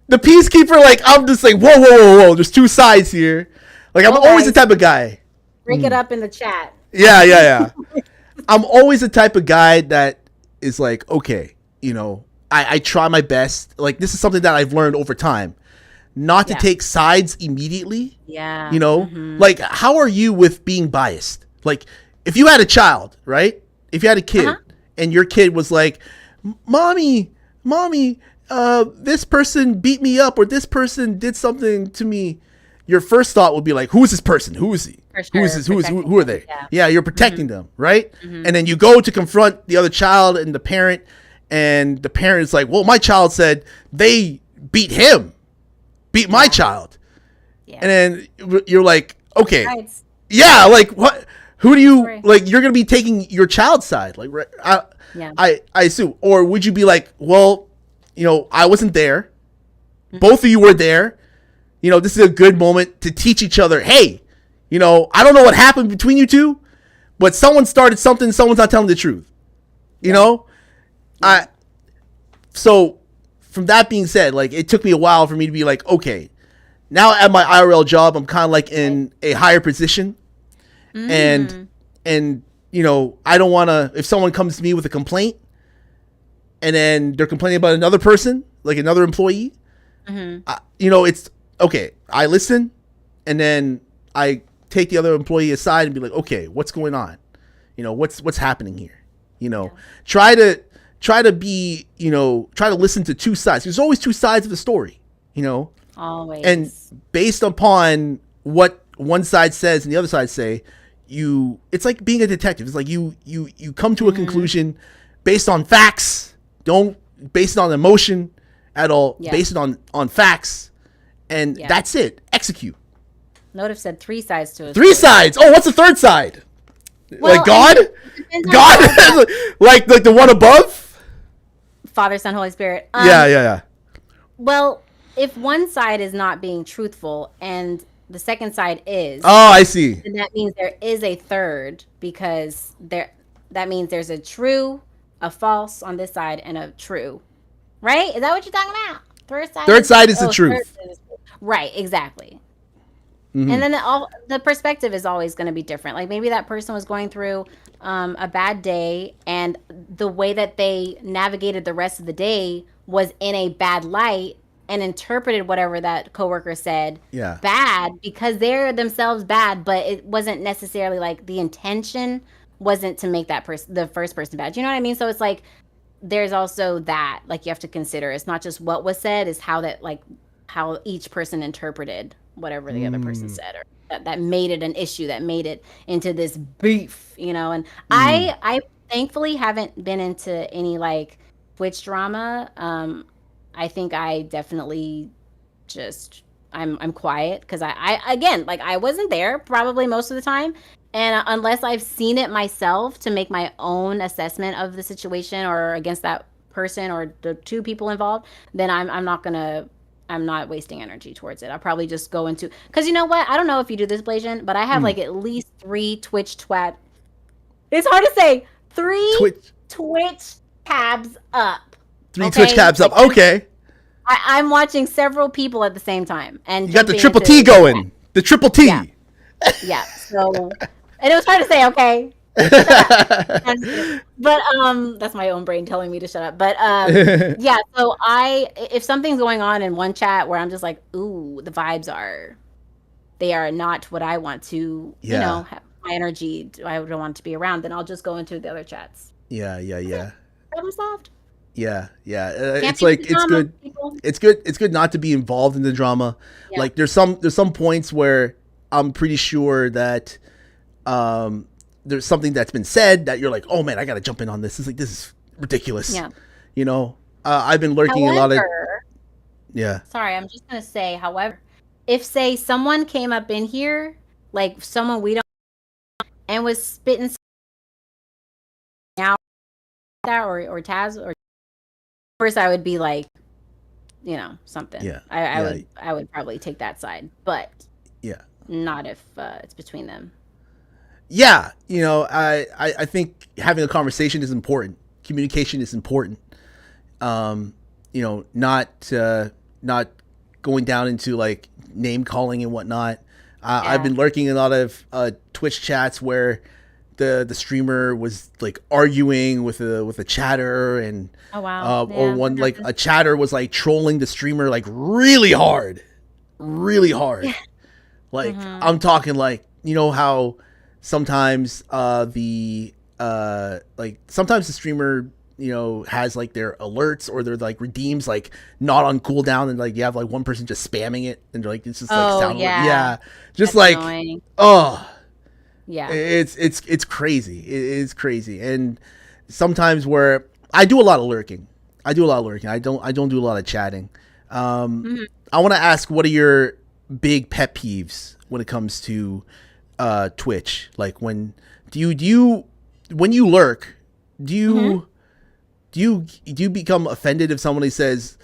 the peacekeeper. Like, I'm just like, whoa. There's two sides here. Like, I'm always the type of guy. Break it up in the chat. Yeah. I'm always the type of guy that is like, okay, I try my best. Like, this is something that I've learned over time, not to take sides immediately. Yeah. Like, how are you with being biased? Like, if you had a child, right? If you had a kid and your kid was like, mommy, this person beat me up, or this person did something to me, your first thought would be like, who is this person? Who is he? Sure, Who are they? Yeah, you're protecting them, right? And then you go to confront the other child and the parent is like, well, my child said they beat my child. Yeah. And then you're like, okay. Yeah, like what? Who do you like? You're gonna be taking your child's side, like, right? I assume, or would you be like, well, I wasn't there. Both of you were there. This is a good moment to teach each other. Hey, I don't know what happened between you two, but someone started something. Someone's not telling the truth. You know, So from that being said, like it took me a while for me to be like, okay, now at my IRL job, I'm kind of like in a higher position, and you know, I don't want to. If someone comes to me with a complaint, and then they're complaining about another person, like another employee, you know, it's okay. I listen, and then I take the other employee aside and be like, okay, what's going on? You know, what's happening here? You know, try to be, you know, try to listen to two sides. There's always two sides of the story, you know. Always. And based upon what one side says and the other side say, it's like being a detective. It's like you come to a conclusion based on facts. Don't base it on emotion at all. Base it on facts, and that's it. Execute. Note have said 3 sides to it. 3 sides. Oh, what's the third side? Well, like God? God? like the one above? Father, Son, Holy Spirit. Yeah. Well, if one side is not being truthful and the second side is, oh, I see. then that means there is a third, because that means there's a true, a false on this side, and a true. Right? Is that what you're talking about? Third side is the truth. Right, exactly. And then the perspective is always going to be different. Like maybe that person was going through a bad day, and the way that they navigated the rest of the day was in a bad light, and interpreted whatever that coworker said bad because they're themselves bad, but it wasn't necessarily like the intention wasn't to make that person, the first person, bad. You know what I mean? So it's like there's also that, like, you have to consider it's not just what was said, is how that, like, how each person interpreted whatever the other person said, or that made it an issue, that made it into this beef, you know. And I thankfully haven't been into any like Twitch drama. I think I definitely just I'm quiet because I again, like, I wasn't there probably most of the time, and unless I've seen it myself to make my own assessment of the situation or against that person or the 2 people involved, then I'm not wasting energy towards it. I'll probably just go into, because you know what? I don't know if you do this, Blasian, but I have like at least 3 Twitch twat. It's hard to say. 3 Twitch tabs up. 3 Twitch tabs up. Okay. I'm watching several people at the same time, and you got the triple T going. The triple T. Yeah. So, and it was hard to say. Okay. But that's my own brain telling me to shut up. But yeah, so if something's going on in one chat where I'm just like, ooh, the vibes they are not what I want to, you know, have my energy, I don't want to be around, then I'll just go into the other chats. Yeah. Problem solved. Yeah. It's like it's good not to be involved in the drama. Like there's some points where I'm pretty sure that there's something that's been said that you're like, oh man, I gotta jump in on this. It's like, this is ridiculous. Yeah. You know, I've been lurking a lot of. Yeah. Sorry, I'm just gonna say, however, if say someone came up in here, like someone we don't, and was spitting out or Taz, or first I would be like, you know, something. Yeah. I would probably take that side, but not if it's between them. Yeah, you know, I think having a conversation is important. Communication is important. You know, not going down into like name calling and whatnot. I've been lurking in a lot of Twitch chats where the streamer was like arguing with a chatter, and or one like a chatter was like trolling the streamer like really hard. Like I'm talking like, you know how sometimes sometimes the streamer, you know, has like their alerts or their like redeems like not on cooldown, and like you have like one person just spamming it, and they're like, it's just like sound just that's like annoying. It's crazy. It is crazy. And sometimes where I do a lot of lurking. I don't do a lot of chatting. I want to ask, what are your big pet peeves when it comes to Twitch? Like, when you lurk, do you become offended if somebody says,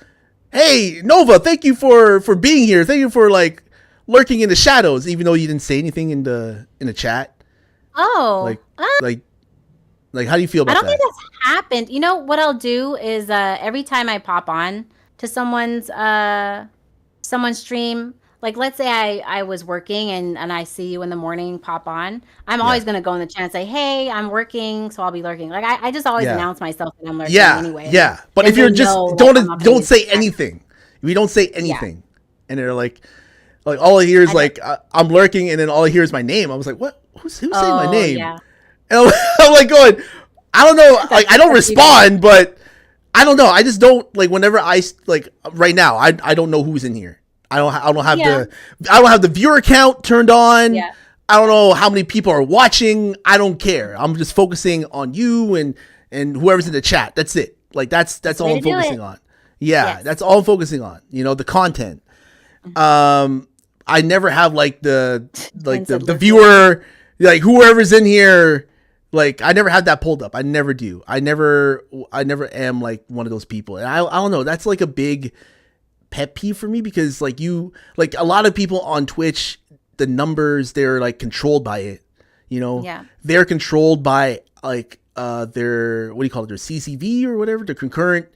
"Hey, Nova, thank you for being here. Thank you for like lurking in the shadows," even though you didn't say anything in the chat? Oh, Like like like how do you feel I about don't think that? that's happened. You know what I'll do is every time I pop on to someone's stream, like let's say I was working and I see you in the morning pop on, I'm Yeah. always gonna go in the chat and say, hey, I'm working, so I'll be lurking. Like I just always Yeah. announce myself that I'm lurking Yeah. anyway, and Yeah. But then if they you're know just like I'm not gonna be don't say distracted. anything. If you don't say Yeah, anything and they're like all I hear is I don't. like I'm lurking and then all I hear is my name. I was like, "What? Who's saying my Oh name?" yeah, And I'm like going, I don't know, like I don't that's you guys. respond, but I don't know. I just don't like whenever like right now. I don't know who's in here. I don't have Yeah, the viewer count turned on. yeah. I don't know how many people are watching. I don't care. I'm just focusing on you and whoever's in the chat. That's it. Like That's that's the way all to I'm do it. focusing on. Yeah, Yes. that's all I'm focusing on. You know, the content. Mhm. I never have like Jen said the lurker. viewer, like whoever's in here, like I never have that pulled up. I never do. I never am like one of those people. And I don't know. That's like a big pet peeve for me because like a lot of people on Twitch, the numbers, they're like controlled by it. You know, Yeah. they're controlled by like their, what do you call it, their CCV or whatever, their concurrent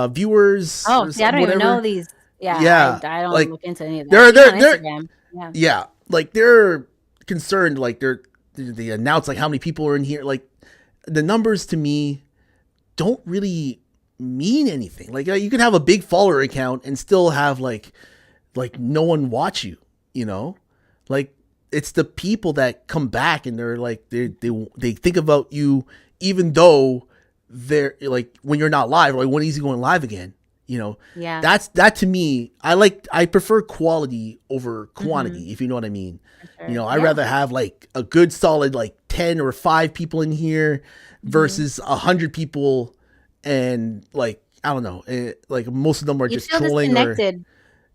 viewers Oh, or see, I don't even know whatever. these. Yeah, Yeah, I don't like look into any of that. they're Even on they're they're Instagram. Yeah. yeah, like they're concerned, like they announce like how many people are in here. Like the numbers to me don't really mean anything. Like you can have a big follower account and still have like no one watch you. You know, like it's the people that come back and they're like they think about you even though they're like when you're not live, or like when is he going live again? You know, Yeah. that to me, I prefer quality over Mm-hmm. quantity, if you know what I mean. For You sure. know, I'd Yeah. rather have like a good solid like 10 or 5 people in here Mm-hmm. versus 100 people, and like I don't know, like most of them are You just feel trolling or disconnected, I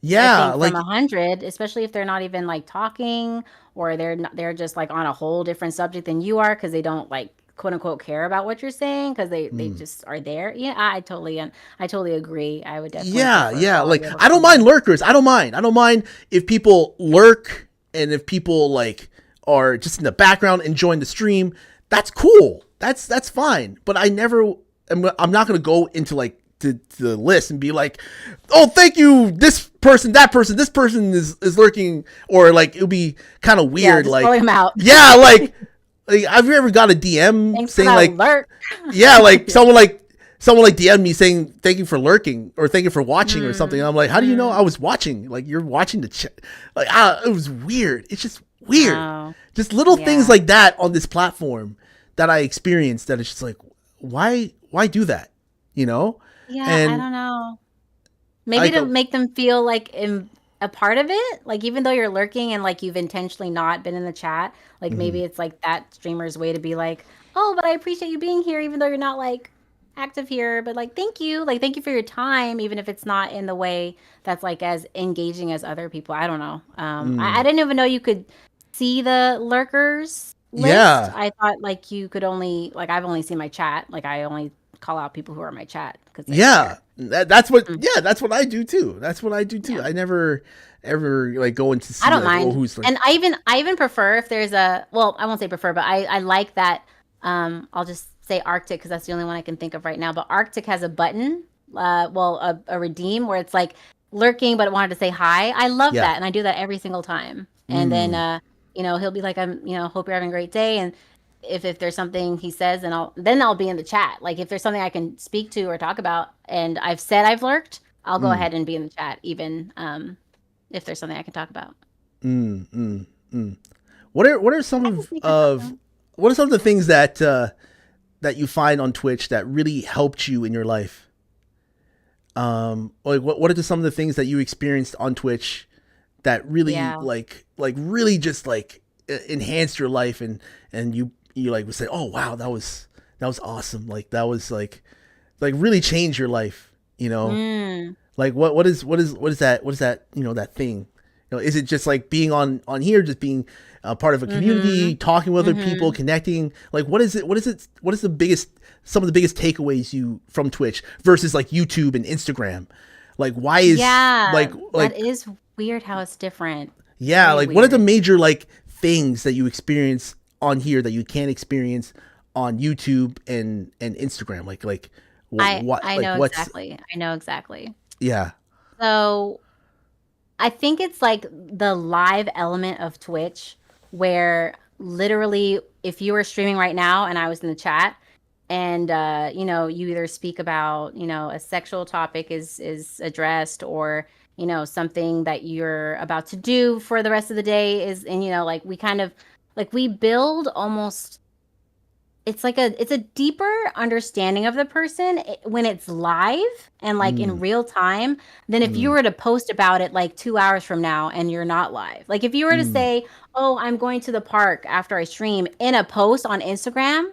yeah, think, from like 100, especially if they're not even like talking or they're just like on a whole different subject than you are because they don't like quote unquote care about what you're saying because they mm, just are there. Yeah, I totally agree. I would definitely yeah, prefer yeah, like quality over I don't mind quantity. lurkers. I don't mind if people lurk and if people like are just in the background enjoying the stream. That's cool. That's fine. But I'm not gonna go into like to the list and be like, oh, thank you, this person, that person, this person is lurking, or like it'll be kind of Yeah, weird. just throwing Like, them out. yeah, like have you ever got a DM Thanks for saying that like, alert. yeah, like someone like DM me saying thank you for lurking or thank you for watching or something. Mm, And I'm like, how do you know I mm. was watching? Like you're watching the chat. Like it was weird. It's just weird. Oh, Just little things yeah. like that on this platform that I experienced that it's just like, why do that? You know? Yeah, I And don't know. Maybe I to go, make them feel like a part of it, like even though you're lurking and like you've intentionally not been in the chat, like mhm. maybe it's like that streamer's way to be like, "Oh, but I appreciate you being here even though you're not like active here, but like thank you. Like thank you for your time even if it's not in the way that's like as engaging as other people." I don't know. I Mm. didn't even know you could see the lurkers list. Yeah. I thought like you could only like I've only seen my chat. Like I only call out people who are in my chat because they're Yeah. there. Mm, That's what I do too. That's what I do too. yeah. I never ever like go in to I see don't like, oh, mind. who's like, And I even prefer if there's a well, I won't say prefer, but I like that I'll just say Arctic because that's the only one I can think of right now. But Arctic has a button, a redeem where it's like lurking but it wanted to say hi. I love yeah. that and I do that every single time. And then Mm. he'll be like hope you're having a great day and if there's something he says and I'll be in the chat. Like if there's something I can speak to or talk about and I've said I've lurked, I'll go Mm. ahead and be in the chat even if there's something I can talk about. Mm. Mm. Mm. What are some I can sneak myself of in. what are some of the things that you find on Twitch that really helped you in your life? Like what are some of the things that you experienced on Twitch that really Yeah. like really just like enhanced your life and you like would say, oh wow, that was awesome, like that was like really changed your life, you know? Mm. Like what is that you know, that thing, you know, is it just like being on here, just being a part of a community, Mhm. talking with other people, Mhm. connecting? Like what is it, what is the biggest, some of the biggest takeaways you from Twitch versus like YouTube and Instagram? Like why is Yeah. That like is weird how it's different. yeah, Very like what are the weird. major like things that you experience on here that you can't experience on YouTube and Instagram? Like what I like know what's exactly. I know exactly. yeah. So I think it's like the live element of Twitch where literally if you were streaming right now and I was in the chat and you either speak about, a sexual topic is addressed or, something that you're about to do for the rest of the day is and like we kind of like we build almost it's a deeper understanding of the person when it's live and like in Mm, real time than if you mm, were to post about it like 2 hours from now and you're not live. Like if you were to mm, say, "Oh, I'm going to the park after I stream" in a post on Instagram,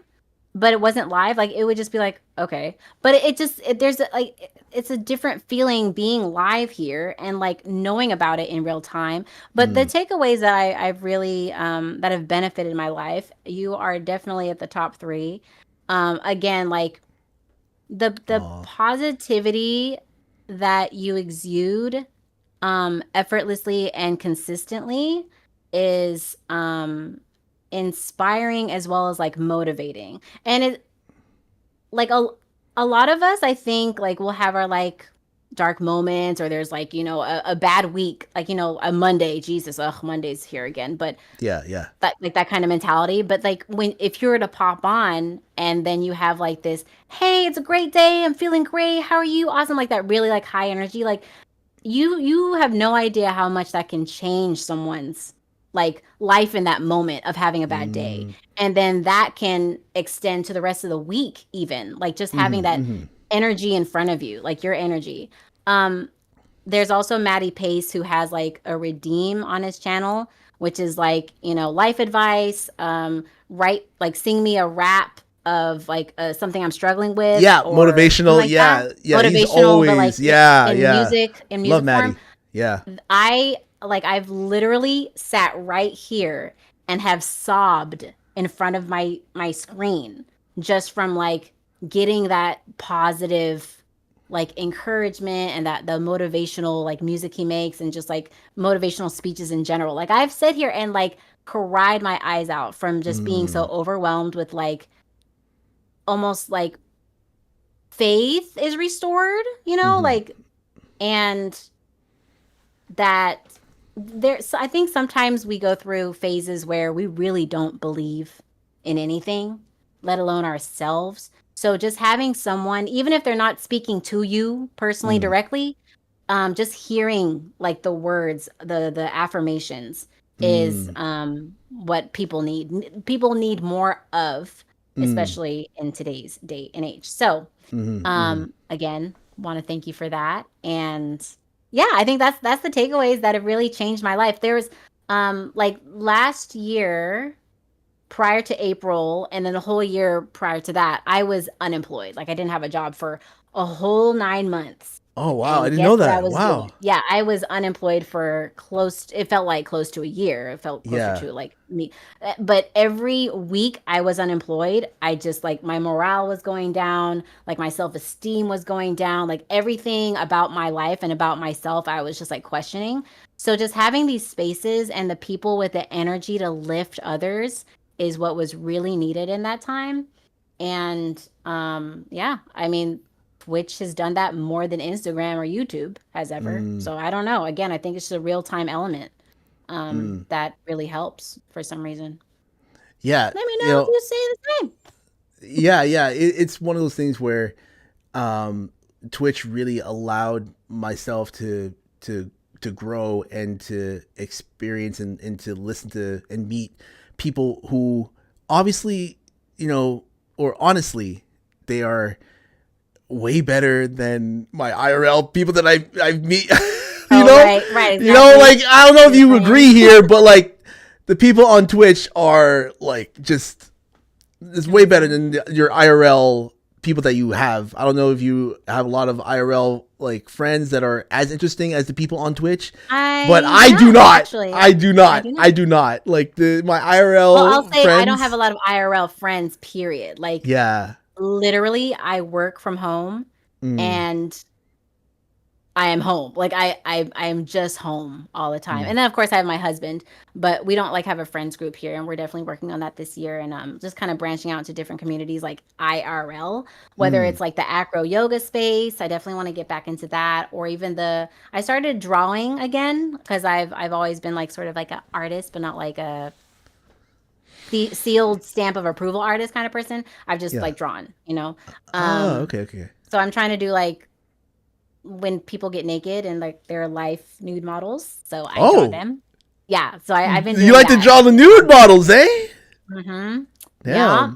but it wasn't live, like it would just be like, okay. But it's a different feeling being live here and like knowing about it in real time. But the mm. takeaways that I've really that have benefited my life, you are definitely at the top three. Again, like the Aw. positivity that you exude effortlessly and consistently is inspiring as well as like motivating. And it like a lot of us I think like we'll have our like dark moments or there's like a bad week like a Monday, Jesus, ugh, Monday's here again, but Yeah, yeah. that like that kind of mentality. But like when if you were to pop on and then you have like this, hey, it's a great day, I'm feeling great, how are you, awesome, like that really like high energy, like you have no idea how much that can change someone's like life in that moment of having a bad day. Mm, And then that can extend to the rest of the week even, like just having mhm, that mhm. energy in front of you, like your energy. Um there's also Maddie Pace who has like a redeem on his channel, which is like, life advice, write like sing me a rap of like something I'm struggling with Yeah, or something motivational. like that. Yeah, yeah. He's Motivational, but like always yeah, in yeah. Love music form. Maddie. Yeah. I've literally sat right here and have sobbed in front of my screen just from like getting that positive like encouragement and that the motivational like music he makes and just like motivational speeches in general. Like I've sat here and like cried my eyes out from just being so Mm, overwhelmed with like almost like faith is restored, mhm, like and that so I think sometimes we go through phases where we really don't believe in anything, let alone ourselves. So just having someone, even if they're not speaking to you personally mm, directly, just hearing like the words, the affirmations is mm, what people need. People need more of, mm, especially in today's day and age. So mhm, mhm. again, want to thank you for that. And yeah, I think that's the takeaways that have really changed my life. There was like last year prior to April and then the whole year prior to that, I was unemployed. Like I didn't have a job for a whole 9 months. Oh wow, I And didn't guess know what I that. was doing? Wow. Yeah, I was unemployed for it felt like close to a year. It felt closer Yeah. to like me. But every week I was unemployed, I just like my morale was going down, like my self-esteem was going down, like everything about my life and about myself, I was just like questioning. So just having these spaces and the people with the energy to lift others is what was really needed in that time. And yeah, I mean, Twitch has done that more than Instagram or YouTube has ever. Mm, So I don't know. Again, I think it's just a real time element mm. that really helps for some reason. Yeah. Let me You know if know. you say the same. Yeah, yeah. It's one of those things where um, Twitch really allowed myself to grow and to experience and to listen to and meet people who obviously, or honestly, they are way better than my IRL people that I meet. you Oh, know, right, like exactly. I don't know if you Same. agree here, but like the people on Twitch are like just it's way better Mhm. than your IRL people that you have. I don't know if you have a lot of IRL like friends that are as interesting as the people on Twitch, but I I do don't not. actually. I do I not. do I not. do not. Like my Well, I'll IRL say I don't have a friends. lot of IRL friends, period. Like Yeah. literally, I work from home Mm, and I am home. Like I am just home all the time. And then of course I have my husband, but we don't like have a friends group here, and we're definitely working on that this year, and just kind of branching out into different communities like IRL, whether it's like the acro yoga space. I definitely want to get back into that, or even I started drawing again because I've always been like sort of like an artist, but not like a sealed stamp of approval artist kind of person. I've just like drawn, Okay. So I'm trying to do like when people get naked and like their life nude models. So I draw them. Yeah. So I've been doing You like that. to draw the nude models, eh? Mm-hmm. Yeah.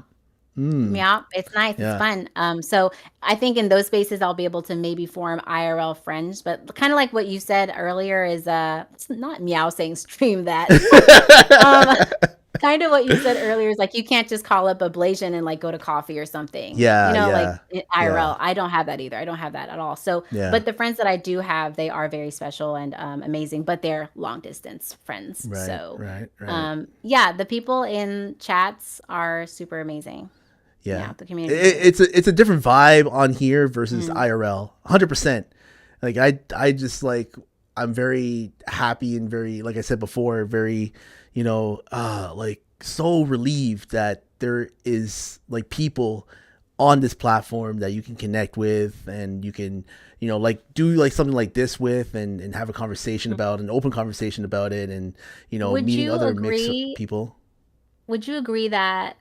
Yeah. It's nice. Yeah. It's fun. So I think in those spaces I'll be able to maybe form IRL friends. But kind of like what you said earlier is it's not meow saying stream that. Kind of what you said earlier is like you can't just call up a Blasian and like go to coffee or something. Like IRL. I don't have that either. I don't have that at all. So, but the friends that I do have, they are very special and amazing, but they're long distance friends. Right, so, right. the people in chats are super amazing. Yeah, the community. It's a different vibe on here versus IRL. 100%. Like I just like I'm very happy and very, like I said before, very like so relieved that there is like people on this platform that you can connect with, and you can like do like something like this with, and have a conversation about, an open conversation about it, and meeting other mixed people. Would you agree that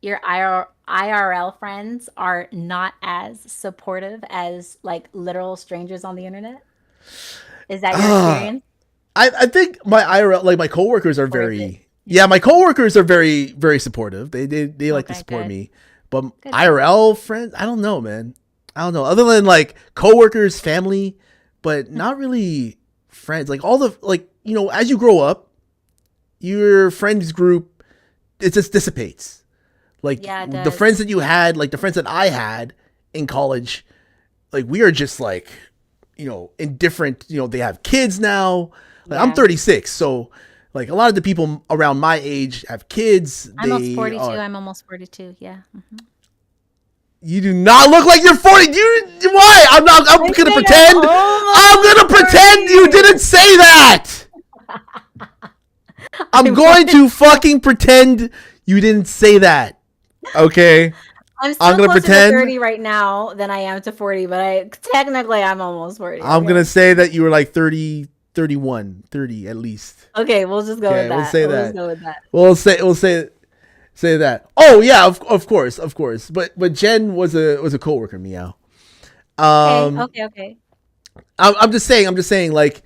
your IRL friends are not as supportive as like literal strangers on the internet? Is that your experience? I think my IRL, like my coworkers are my coworkers are very, very supportive. They like to support me, but IRL friends, I don't know, man. I don't know. Other than like coworkers, family, but not really friends. Like all the, like, as you grow up, your friends group, it just dissipates. Like the friends that you had, like the friends that I had in college, like we are just like, in different, they have kids now. Like I'm 36, so like a lot of the people around my age have kids. I'm almost 42. I'm almost 42. Yeah. Mm-hmm. You do not look like you're 40. Why? I'm gonna pretend. I'm gonna pretend you didn't say that. I'm going to fucking pretend you didn't say that. Okay. I'm still closer to 30 right now than I am to 40, but technically I'm almost 40. I'm gonna say that you were like 30. 31, 30 at least. Okay, we'll just go with that. We'll say that. Just go with that. We'll say that. Oh yeah, of course. But Jen was a coworker, meow. Okay. I'm just saying like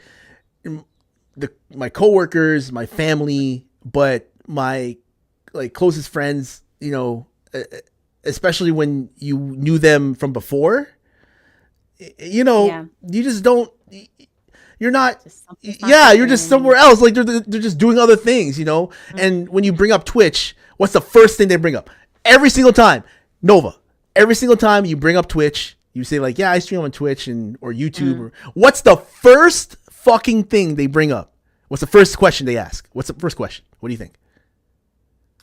my coworkers, my family, but my like closest friends, especially when you knew them from before, you just don't. You're not, you're just somewhere else. Like they're just doing other things, And when you bring up Twitch, what's the first thing they bring up? Every single time, Nova. Every single time you bring up Twitch, you say like, yeah, I stream on Twitch or YouTube. Or what's the first fucking thing they bring up? What's the first question they ask? What's the first question? What do you think?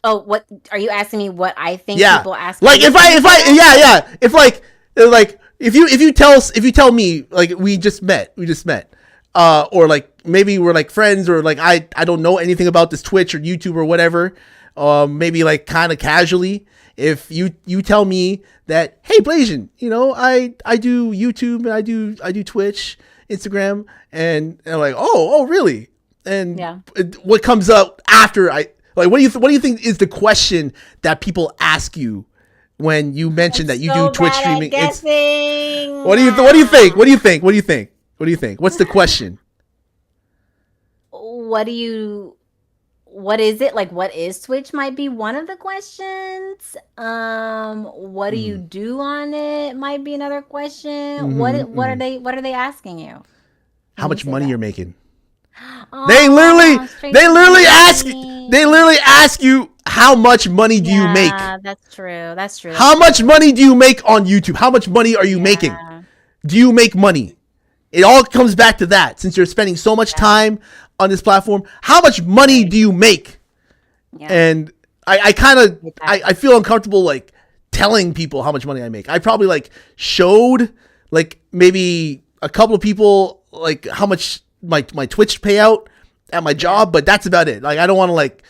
Oh, what are you asking me? What I think people ask? Like if you tell me like we just met. Or like maybe we're like friends, or like I don't know anything about this Twitch or YouTube or whatever. Maybe like kind of casually, if you tell me that, hey Blasian, I do YouTube and I do Twitch, Instagram, and I'm like, oh really? And what comes up after what do you think is the question that people ask you when you mention that you do Twitch streaming? What do you think? What do you think? What's the question? What is it? Like, what is Twitch might be one of the questions. What do you do on it might be another question. What are they asking you? How much money you're making? They literally ask you how much money do you make? That's true. How much money do you make on YouTube? How much money are you making? Do you make money? It all comes back to that. Since you're spending so much time on this platform, how much money do you make? Yeah. And I feel uncomfortable like telling people how much money I make. I probably like showed like maybe a couple of people like how much my Twitch payout at my job, but that's about it. Like I don't want to like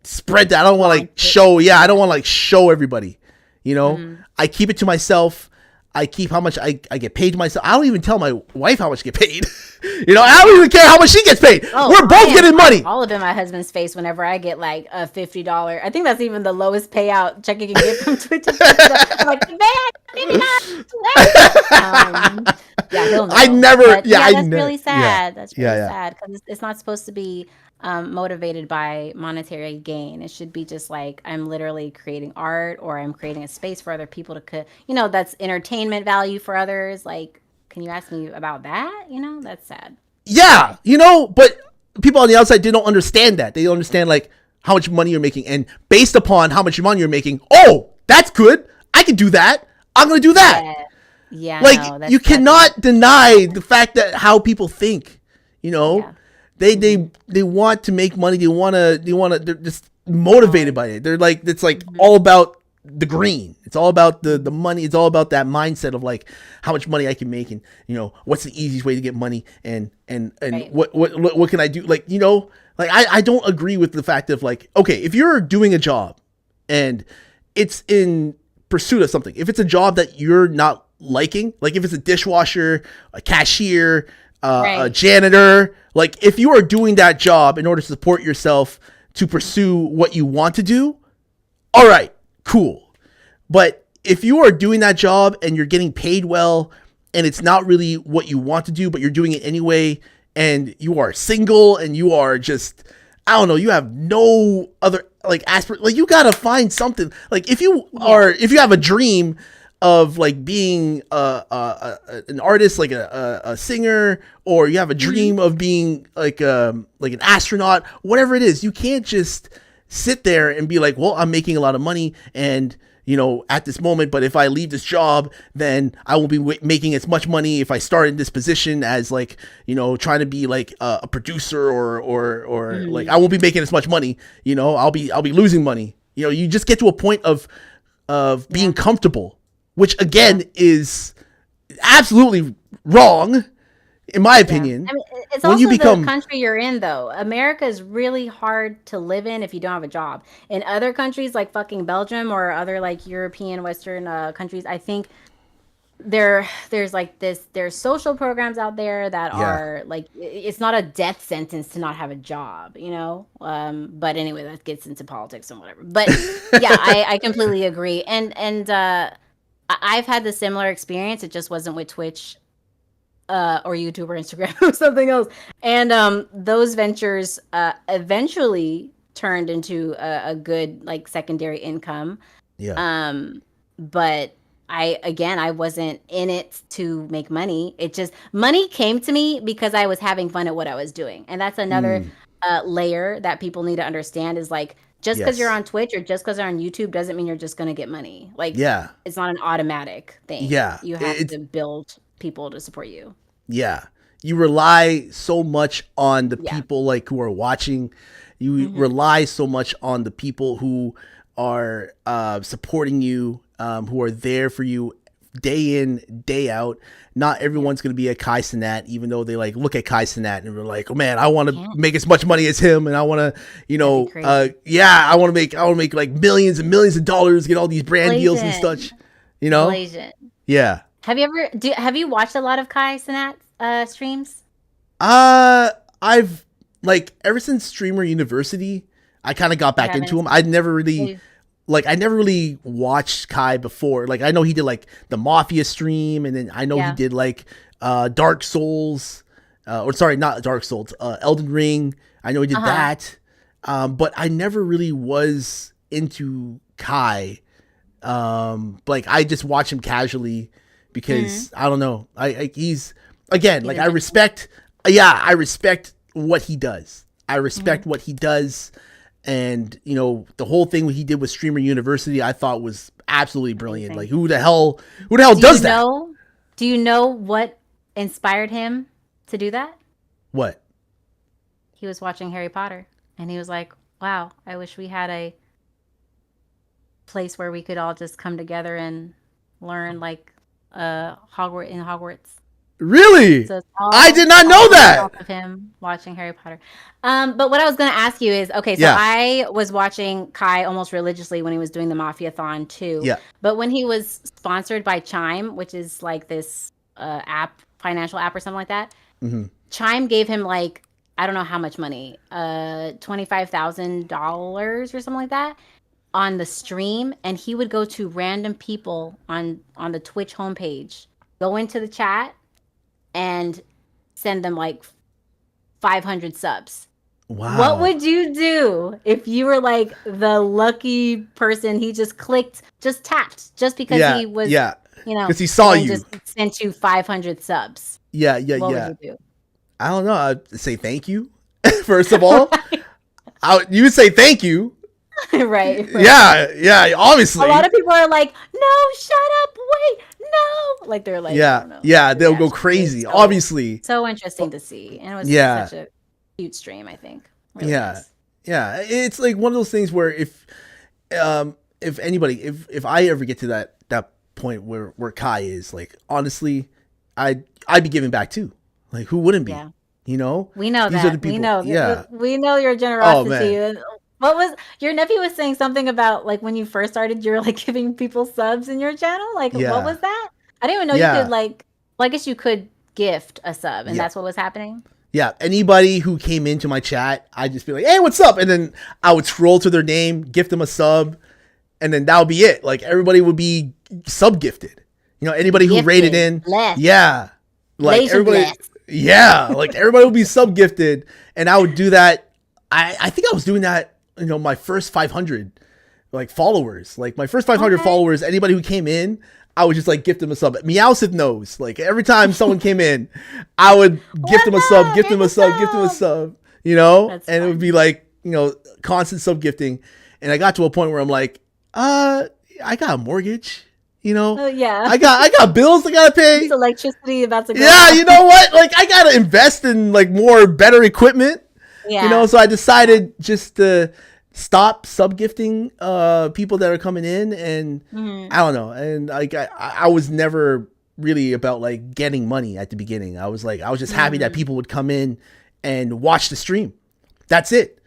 spread that. I don't want to like show. Yeah, I don't want to like show everybody. You know, I keep it to myself. I keep how much I get paid myself. I don't even tell my wife how much I get paid. You know, I don't even care how much she gets paid. We're both getting money. All of it in my husband's face whenever I get like a $50. I think that's even the lowest payout check you can get from Twitch. I'm like, man, yeah, he'll know. I never. But, yeah, that's really sad. That's really yeah. sad because it's not supposed to be motivated by monetary gain. It should be just like I'm literally creating art or I'm creating a space for other people to, that's entertainment value for others. Like, can you ask me about that? That's sad. Yeah, but people on the outside, they don't understand that. They don't understand like how much money you're making, and based upon how much money you're making, oh, that's good. I can do that. I'm gonna do that. Yeah. Like you cannot deny the fact that how people think. Yeah. They want to make money. They're just motivated by it. They're like, it's like all about the green. It's all about the money. It's all about that mindset of like how much money I can make, and what's the easiest way to get money, and right. what can I do? Like, like I don't agree with the fact of like, okay, if you're doing a job and it's in pursuit of something, if it's a job that you're not liking, like if it's a dishwasher, a cashier, right. a janitor, like if you are doing that job in order to support yourself to pursue what you want to do, all right, cool. But if you are doing that job and you're getting paid well and it's not really what you want to do, but you're doing it anyway, and you are single and you are just, I don't know, you have no other like aspirate, like you gotta find something. Like if you have a dream of like being an artist, like a singer, or you have a dream of being like an astronaut, whatever it is, you can't just sit there and be like, well, I'm making a lot of money and at this moment, but if I leave this job, then I won't be making as much money if I start in this position as like, trying to be like a producer or like I won't be making as much money, I'll be losing money. You just get to a point of being comfortable, which again is absolutely wrong, in my opinion. I mean, it's also the country you're in, though. America is really hard to live in if you don't have a job. In other countries like fucking Belgium or other like European Western countries, I think there's social programs out there that are like, it's not a death sentence to not have a job, but anyway, that gets into politics and whatever. But yeah, I completely agree. And I've had the similar experience. It just wasn't with Twitch or YouTube or Instagram or something else. And those ventures eventually turned into a good like secondary income. Yeah. But I wasn't in it to make money. It just, money came to me because I was having fun at what I was doing. And that's another layer that people need to understand is like, just because you're on Twitch or just because you're on YouTube doesn't mean you're just going to get money. Like, it's not an automatic thing. Yeah. You have to build people to support you. Yeah. You rely so much on the people like who are watching. You rely so much on the people who are supporting you, who are there for you day in, day out. Not everyone's going to be a Kai Cenat, even though they like look at Kai Cenat and they're like, oh man, I want to make as much money as him. And I want to, I want to make like millions and millions of dollars, get all these brand deals and such, Blasian. Yeah. Have you watched a lot of Kai Cenat streams? I've like ever since Streamer University, I kind of got back into him. I never really watched Kai before. Like I know he did like the Mafia stream, and then I know he did like Dark Souls, or sorry, not Dark Souls, Elden Ring. I know he did that, but I never really was into Kai. Like I just watch him casually because I don't know. He's again like I respect what he does. I respect what he does. And, the whole thing he did with Streamer University, I thought was absolutely brilliant. Like, who the hell does that? Do you know what inspired him to do that? What? He was watching Harry Potter, and he was like, wow, I wish we had a place where we could all just come together and learn, like, Hogwarts. Really? So it's I did not know that. off of him watching Harry Potter. But what I was going to ask you is, okay, so Yeah. I was watching Kai almost religiously when he was doing the Mafia-thon too. Yeah. But when he was sponsored by Chime, which is like this app, financial app or something like that, Chime gave him like, I don't know how much money, $25,000 or something like that on the stream, and he would go to random people on the Twitch homepage, go into the chat, and send them like 500 subs. Wow. What would you do if you were like the lucky person he just tapped just because he was, you know, because he saw you, just sent you 500 subs? What would you do? I don't know. I'd say thank you. First of all, you would say thank you. right. Yeah, obviously. A lot of people are like, no, shut up, wait, no. Like they're like, they'll go crazy. So, obviously. So interesting to see. And it was such a cute stream, I think. Really nice. Yeah. It's like one of those things where if anybody, if I ever get to that point where Kai is, like, honestly, I'd be giving back too. Like, who wouldn't be? Yeah. You know? We know These that. are the people. We know. Yeah. We know your generosity. Oh, man. What was your nephew was saying something about, like, when you first started, you were like giving people subs in your channel? Like, what was that? I didn't even know you could, like, well, I guess you could gift a sub, and that's what was happening. Yeah, anybody who came into my chat, I'd just be like, hey, what's up? And then I would scroll to their name, gift them a sub, and then that would be it. Like, everybody would be sub gifted. You know, anybody who rated in. Blessed. Yeah. Like, Laser everybody. blessed. Yeah. Like, everybody would be sub gifted. And I would do that. I think I was doing that, you know, my first 500, like, followers. Like, my first 500 followers, anybody who came in, I would just, like, gift them a sub. Meowsith knows. Like, every time someone came in, I would gift them a sub, gift them a sub, you know? That's and fun. It would be, like, you know, constant sub gifting. And I got to a point where I'm like, I got a mortgage, you know? I got bills I gotta pay. It's electricity about to go. Yeah, you know what? Like, I gotta invest in, like, better equipment. Yeah. You know, so I decided just to stop sub gifting people that are coming in, and I don't know, and like I was never really about like getting money at the beginning. I was just happy that people would come in and watch the stream. That's it.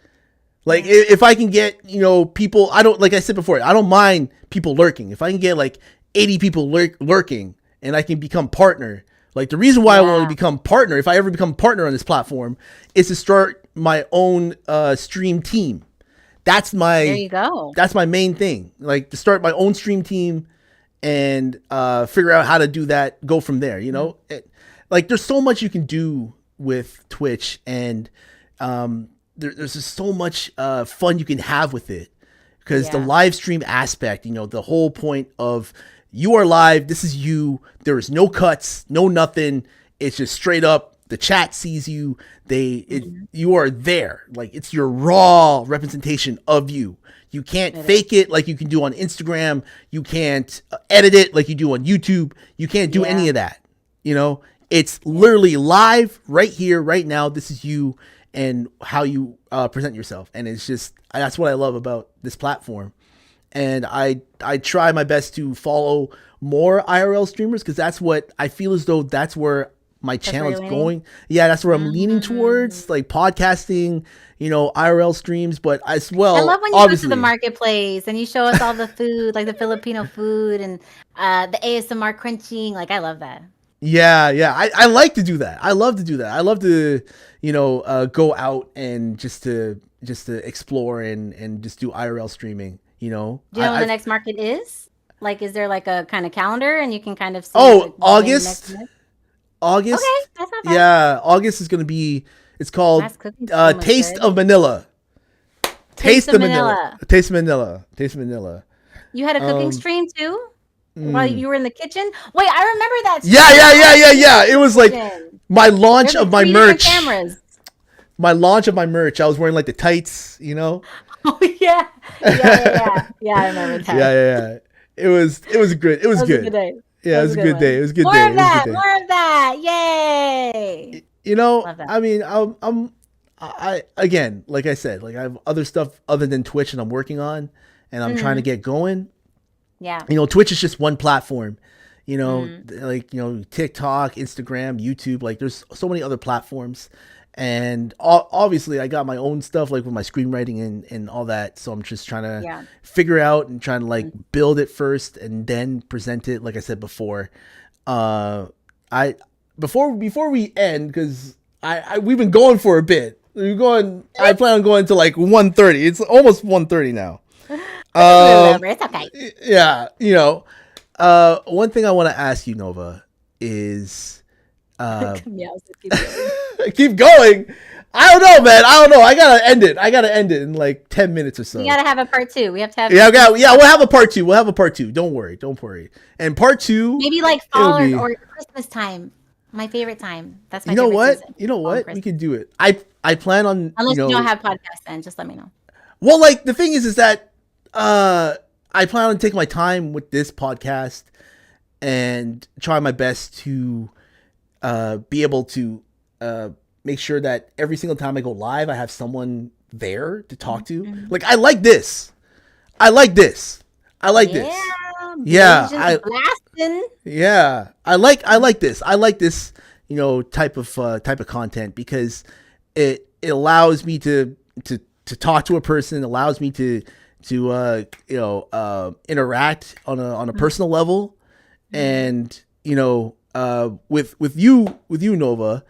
Like, if I can get, you know, people, like I said before, I don't mind people lurking. If I can get like 80 people lurking and I can become partner, like, the reason why I want to become partner, if I ever become partner on this platform, is to start my own stream team. That's my there you go. That's my main thing. Like, to start my own stream team and figure out how to do that, go from there, you know? Like, there's so much you can do with Twitch, and there's just so much fun you can have with it, because the live stream aspect, you know, the whole point of you are live, this is you, there is no cuts, no nothing, it's just straight up, the chat sees you, you are there, like, it's your raw representation of you. You can't fake it like you can do on Instagram, you can't edit it like you do on YouTube, you can't do any of that, you know? It's literally live right here, right now, this is you and how you present yourself, and it's just, that's what I love about this platform. And I try my best to follow more IRL streamers, because that's what I feel as though that's where my channel is going. Yeah, that's where I'm leaning towards, like podcasting, you know, IRL streams, but as well. I love when you go to the marketplace and you show us all the food, like the Filipino food and the ASMR crunching. Like, I love that. Yeah. I like to do that. I love to do that. I love to, you know, go out and just to explore and just do IRL streaming. You know, do you know when the next market is? Like, is there like a kind of calendar and you can kind of see? Oh, August. Okay, that's not bad. Yeah, August is gonna be. It's called Taste of Manila. Taste of Manila. Taste of Manila. Taste of Manila. You had a cooking stream too, while you were in the kitchen. Wait, I remember that. Yeah. It was like my launch of my merch. My launch of my merch. I was wearing like the tights, you know. Oh yeah. I remember that. Yeah. It was good. It was good. A good day. Yeah, it was a good day. It was a good day. More of that. Yay. You know, I mean, I again, like I said, like I have other stuff other than Twitch and I'm working on, and I'm trying to get going. Yeah. You know, Twitch is just one platform. like, TikTok, Instagram, YouTube, like there's so many other platforms. And obviously I got my own stuff like with my screenwriting and all that. So I'm just trying to figure out and trying to like build it first and then present it. Like I said before, before we end, because we've been going for a bit. I plan on going to like 1:30. It's almost 1:30 now. It's okay. Yeah, one thing I want to ask you, Nova, is keep going. I don't know, man. I don't know. I gotta end it in like 10 minutes or so. We gotta have a part 2. We have to have. Yeah. We'll have a part 2. Don't worry. And part 2, maybe like fall or Christmas time. My favorite time. That's my favorite season. You know what? We can do it. I plan on. Unless you don't have podcasts, then just let me know. Well, like the thing is that I plan on taking my time with this podcast and try my best to be able to make sure that every single time I go live, I have someone there to talk to. Like, I like this. This. Yeah. Yeah. I like this. I like this, type of content because it allows me to talk to a person, allows me to interact on a personal level. And, with you, Nova,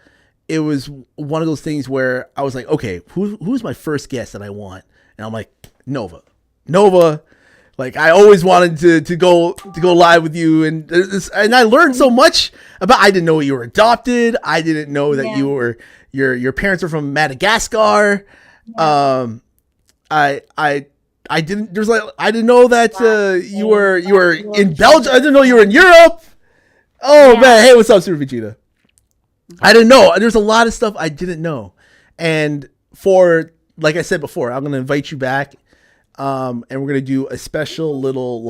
it was one of those things where I was like, okay, who's my first guest that I want? And I'm like, Nova. Like, I always wanted to go live with you, and I learned so much about. I didn't know you were adopted. I didn't know that you were your parents are from Madagascar. I didn't. I didn't know that you were in Belgium. I didn't know you were in Europe. Oh man, hey, what's up, Super Vegeta? I didn't know. There's a lot of stuff I didn't know, and like I said before, I'm gonna invite you back. And we're gonna do a special little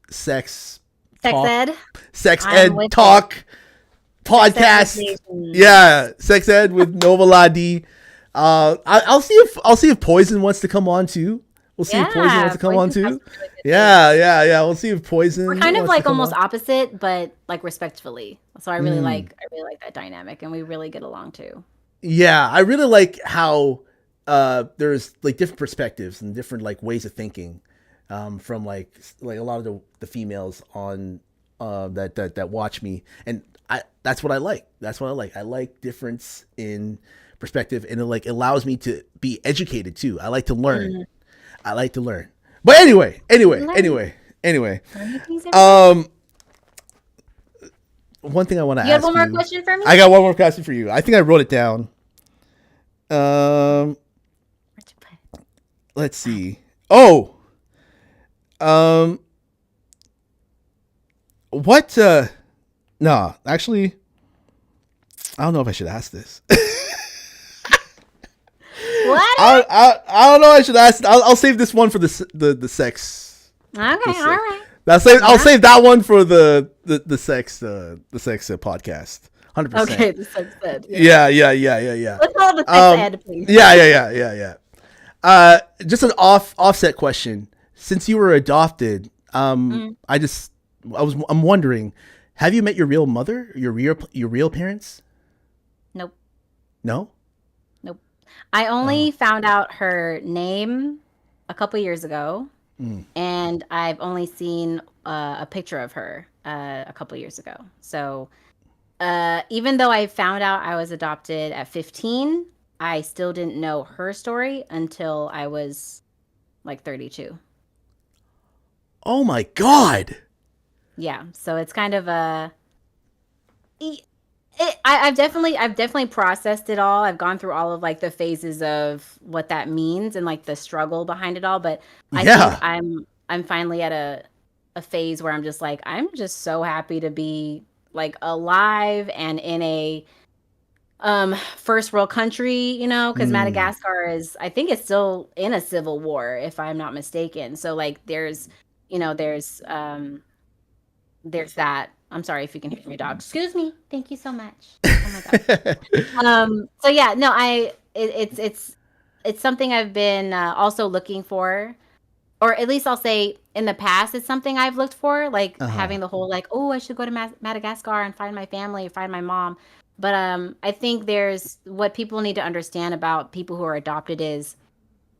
sex ed talk podcast. Sex ed with NovaLadee. I'll see if Poison wants to come on too. We'll see if Poison wants to come on too. Yeah. We'll see if Poison. We're kind of like almost opposite, but like respectfully. So I really like that dynamic, and we really get along too. Yeah, I really like how there's like different perspectives and different like ways of thinking from like a lot of the females on that watch me, and that's what I like. I like difference in perspective, and it like allows me to be educated too. I like to learn. But anyway. One thing I want to ask you. You have one more question for me? I got one more question for you. I think I wrote it down. Let's see. Oh. What no, actually I don't know if I should ask this. What? I don't know. I should ask. I'll save this one for the sex. Okay, all right. I'll save that one for the sex podcast. 100%. Okay, the sex ed. Yeah. Let's call it the sex ed, please. Yeah. Just an offset question. Since you were adopted, I'm wondering, have you met your real mother, your real parents? Nope. No? Nope. I only found out her name a couple years ago, and I've only seen a picture of her a couple years ago. So even though I found out I was adopted at 15, I still didn't know her story until I was like 32. Oh my God. Yeah. So it's kind of I've definitely processed it all. I've gone through all of like the phases of what that means and like the struggle behind it all. But I think I'm finally at a phase where I'm just like, I'm just so happy to be like alive and in a first world country, because Madagascar I think it's still in a civil war, if I'm not mistaken. So like there's that. I'm sorry if you can hear me, dog. Excuse me. Thank you so much. Oh my God. So yeah, no, it's something I've been also looking for or at least I'll say in the past, it's something I've looked for, like having the whole like, oh, I should go to Madagascar and find my family, find my mom. But I think there's what people need to understand about people who are adopted is,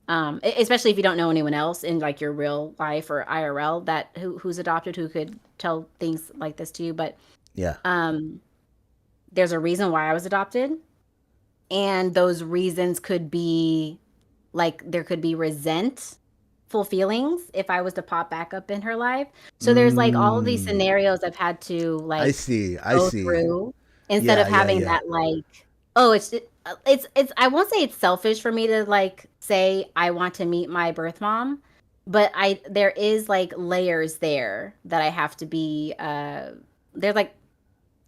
especially if you don't know anyone else in like your real life or IRL that who's adopted who could tell things like this to you. But Yeah. there's a reason why I was adopted, and those reasons could be like there could be resentful feelings if I was to pop back up in her life. So there's like all of these scenarios I've had to I like see. go through instead Yeah, of yeah, having yeah. that like, oh, it's I won't say it's selfish for me to like say I want to meet my birth mom, but there is like layers there that I have to be there's like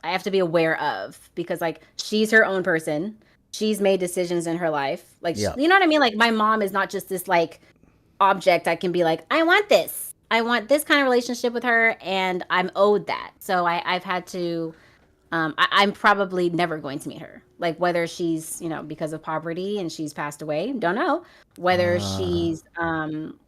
I have to be aware of, because like she's her own person. She's made decisions in her life. Like, Yeah. you know what I mean? Like my mom is not just this like object I can be like, I want this. I want this kind of relationship with her, and I'm owed that. So I've had to, I'm probably never going to meet her. Like whether she's, because of poverty and she's passed away, don't know. Whether she's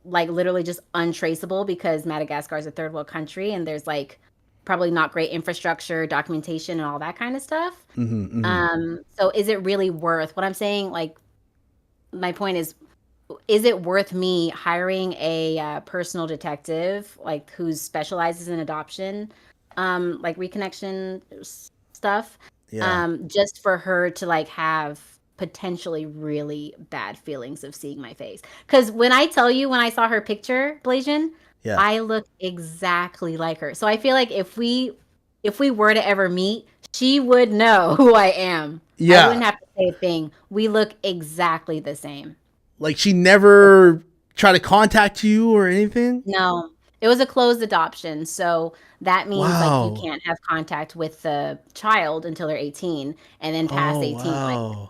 like literally just untraceable because Madagascar is a third world country and there's like probably not great infrastructure, documentation, and all that kind of stuff. So is it really worth what I'm saying? Like, my point is it worth me hiring a personal detective, like who specializes in adoption, like reconnection stuff, just for her to like have potentially really bad feelings of seeing my face? Because when I tell you, when I saw her picture, Blasian, I look exactly like her. So I feel like if we were to ever meet, she would know who I am. Yeah. I wouldn't have to say a thing. We look exactly the same. Like she never tried to contact you or anything? No. It was a closed adoption. So that means Wow. like you can't have contact with the child until they're 18, and then past 18, wow.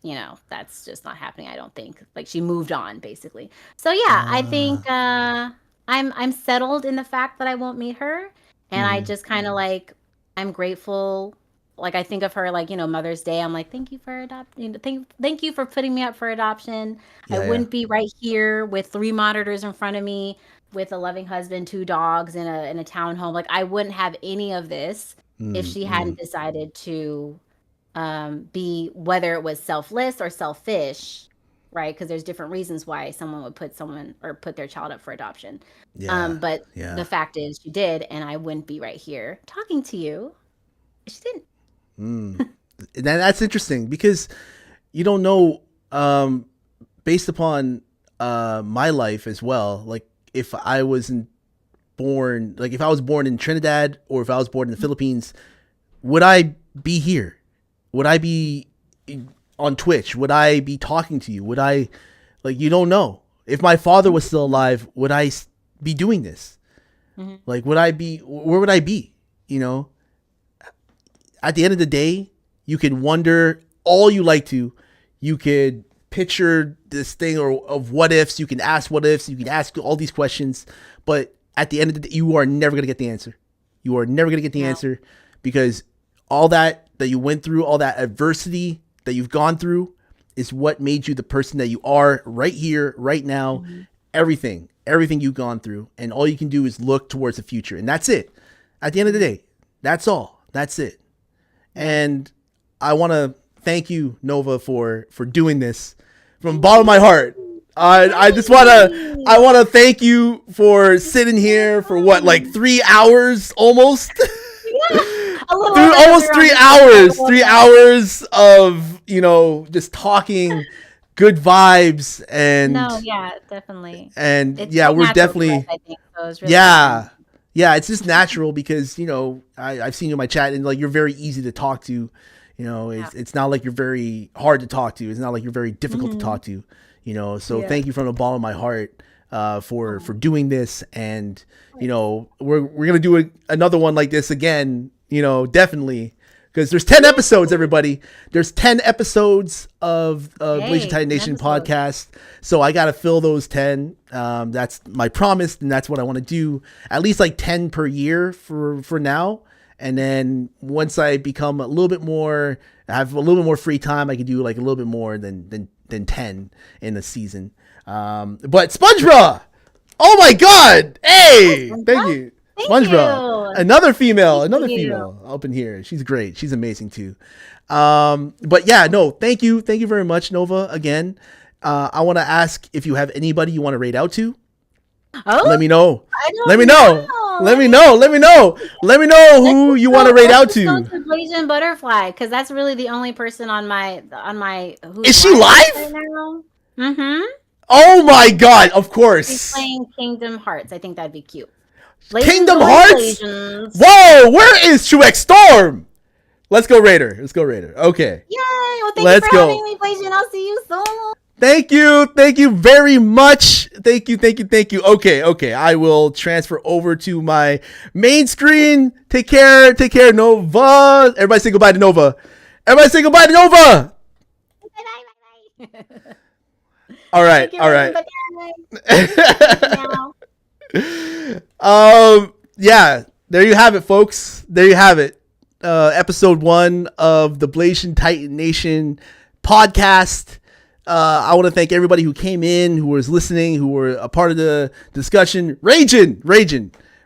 like, that's just not happening, I don't think. Like she moved on basically. So yeah, I think I'm settled in the fact that I won't meet her, and I just kind of like I'm grateful. Like I think of her like, Mother's Day. I'm like, thank you for adopting. Thank you for putting me up for adoption. I wouldn't be right here with 3 monitors in front of me, with a loving husband, 2 dogs in a townhome. Like I wouldn't have any of this if she hadn't decided to be, whether it was selfless or selfish, right? Because there's different reasons why someone would put their child up for adoption. But the fact is she did, and I wouldn't be right here talking to you if she didn't. That's interesting because you don't know, based upon my life as well, like if I was born in Trinidad or if I was born in the Philippines, would I be here? Would I be on Twitch? Would I be talking to you? Would I, like, you don't know. If my father was still alive, would I be doing this? Like, where would I be? At the end of the day, you can wonder all you like to. You could picture this thing of what ifs. You can ask what ifs. You can ask all these questions. But at the end of the day, you are never going to get the answer. You are never going to get the answer, because all that you went through, all that adversity that you've gone through is what made you the person that you are right here, right now. Everything you've gone through. And all you can do is look towards the future. And that's it. At the end of the day, that's all. That's it. And I want to thank you, Nova, for doing this from the bottom of my heart. I want to thank you for sitting here for what, like 3 hours almost? Almost 3 hours. 3 hours of, just talking good vibes and Definitely. And it's we're natural definitely for us, I think. So it was really fun. Yeah, it's just natural because, I've seen you in my chat and like you're very easy to talk to. It's not like you're very hard to talk to. It's not like you're very difficult to talk to. So thank you from the bottom of my heart for doing this. And, we're going to do another one like this again, definitely. Because there's 10 episodes, everybody. There's 10 episodes of Blasian Titan Nation podcast. So I got to fill those 10. That's my promise. And that's what I want to do. At least like 10 per year for now. And then once I become a little bit more, I have a little bit more free time, I can do like a little bit more than 10 in a season. But SpongeBra, Oh my God! Hey, thank you, Thank SpongeBob. you. Another female, Thank another you. female up in here. She's great. She's amazing too. But yeah, no, thank you very much, Nova. Again, I want to ask if you have anybody you want to raid out to. Oh, Let me know. I don't Let me know. Let me know. Let me know. Let me know who you want to raid out to. BLASIAN Butterfly, because that's really the only person on my who's Is she live? right now. Mm-hmm. Oh my God! Of She's course. playing Kingdom Hearts. I think that'd be cute. Kingdom Blasians, Hearts. Blasians. Whoa! Where is Shuek Storm? Let's go Raider. Let's go Raider. Okay. Yay! Well, thank Let's you for go. having me, BLASIAN. I'll see you soon. Thank you. Thank you very much. Thank you. Thank you. Thank you. Okay. Okay. I will transfer over to my main screen. Take care. Take care, Nova. Everybody say goodbye to Nova. Everybody say goodbye to Nova. Bye. All right. Thank you, All right. Bye. Yeah. There you have it, folks. There you have it. Episode 1 of the BLASIAN Titan Nation podcast. I want to thank everybody who came in, who was listening, who were a part of the discussion. Raging.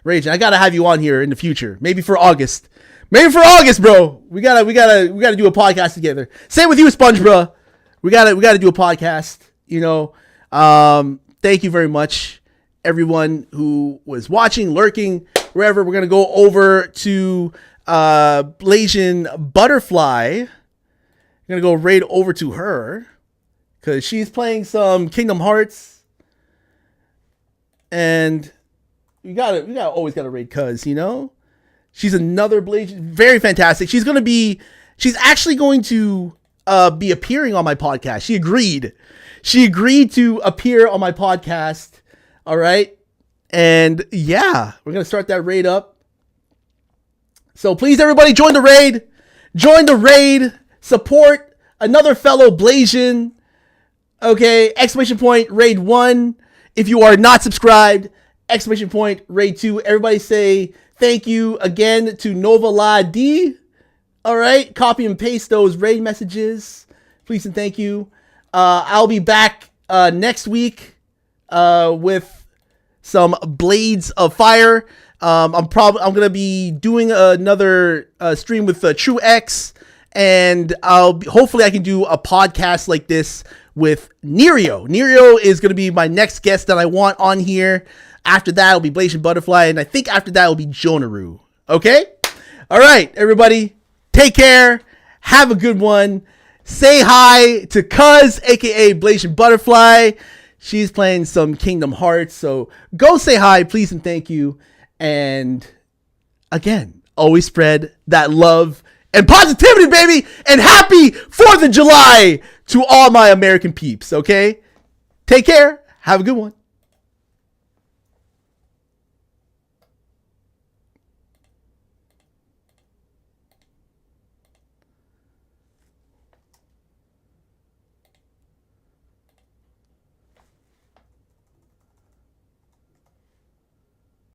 I gotta have you on here in the future, maybe for August, bro. We gotta do a podcast together. Same with you, Sponge, bro. We gotta do a podcast. You know, thank you very much, everyone who was watching, lurking, wherever. We're gonna go over to BLASIAN Butterfly. I'm gonna go raid over to her, because she's playing some Kingdom Hearts. And we always gotta raid, cuz, you know? She's another BLASIAN, very fantastic. She's actually going to be appearing on my podcast. She agreed to appear on my podcast. All right. And yeah, we're gonna start that raid up. So please, everybody, join the raid. Support another fellow BLASIAN. Okay, exclamation point, raid 1. If you are not subscribed, exclamation point, raid 2. Everybody say thank you again to NovaLadee. All right, copy and paste those raid messages. Please and thank you. I'll be back next week with some Blades of Fire. I'm gonna be doing another stream with True X, and hopefully I can do a podcast like this with Nerio. Nerio is going to be my next guest that I want on here. After that, it'll be BLASIAN Butterfly, and I think after that, it'll be Jonaru. Okay? All right, everybody. Take care. Have a good one. Say hi to Cuz, a.k.a. BLASIAN Butterfly. She's playing some Kingdom Hearts, so go say hi, please, and thank you. And again, always spread that love and positivity, baby, and happy 4th of July to all my American peeps, okay? Take care. Have a good one.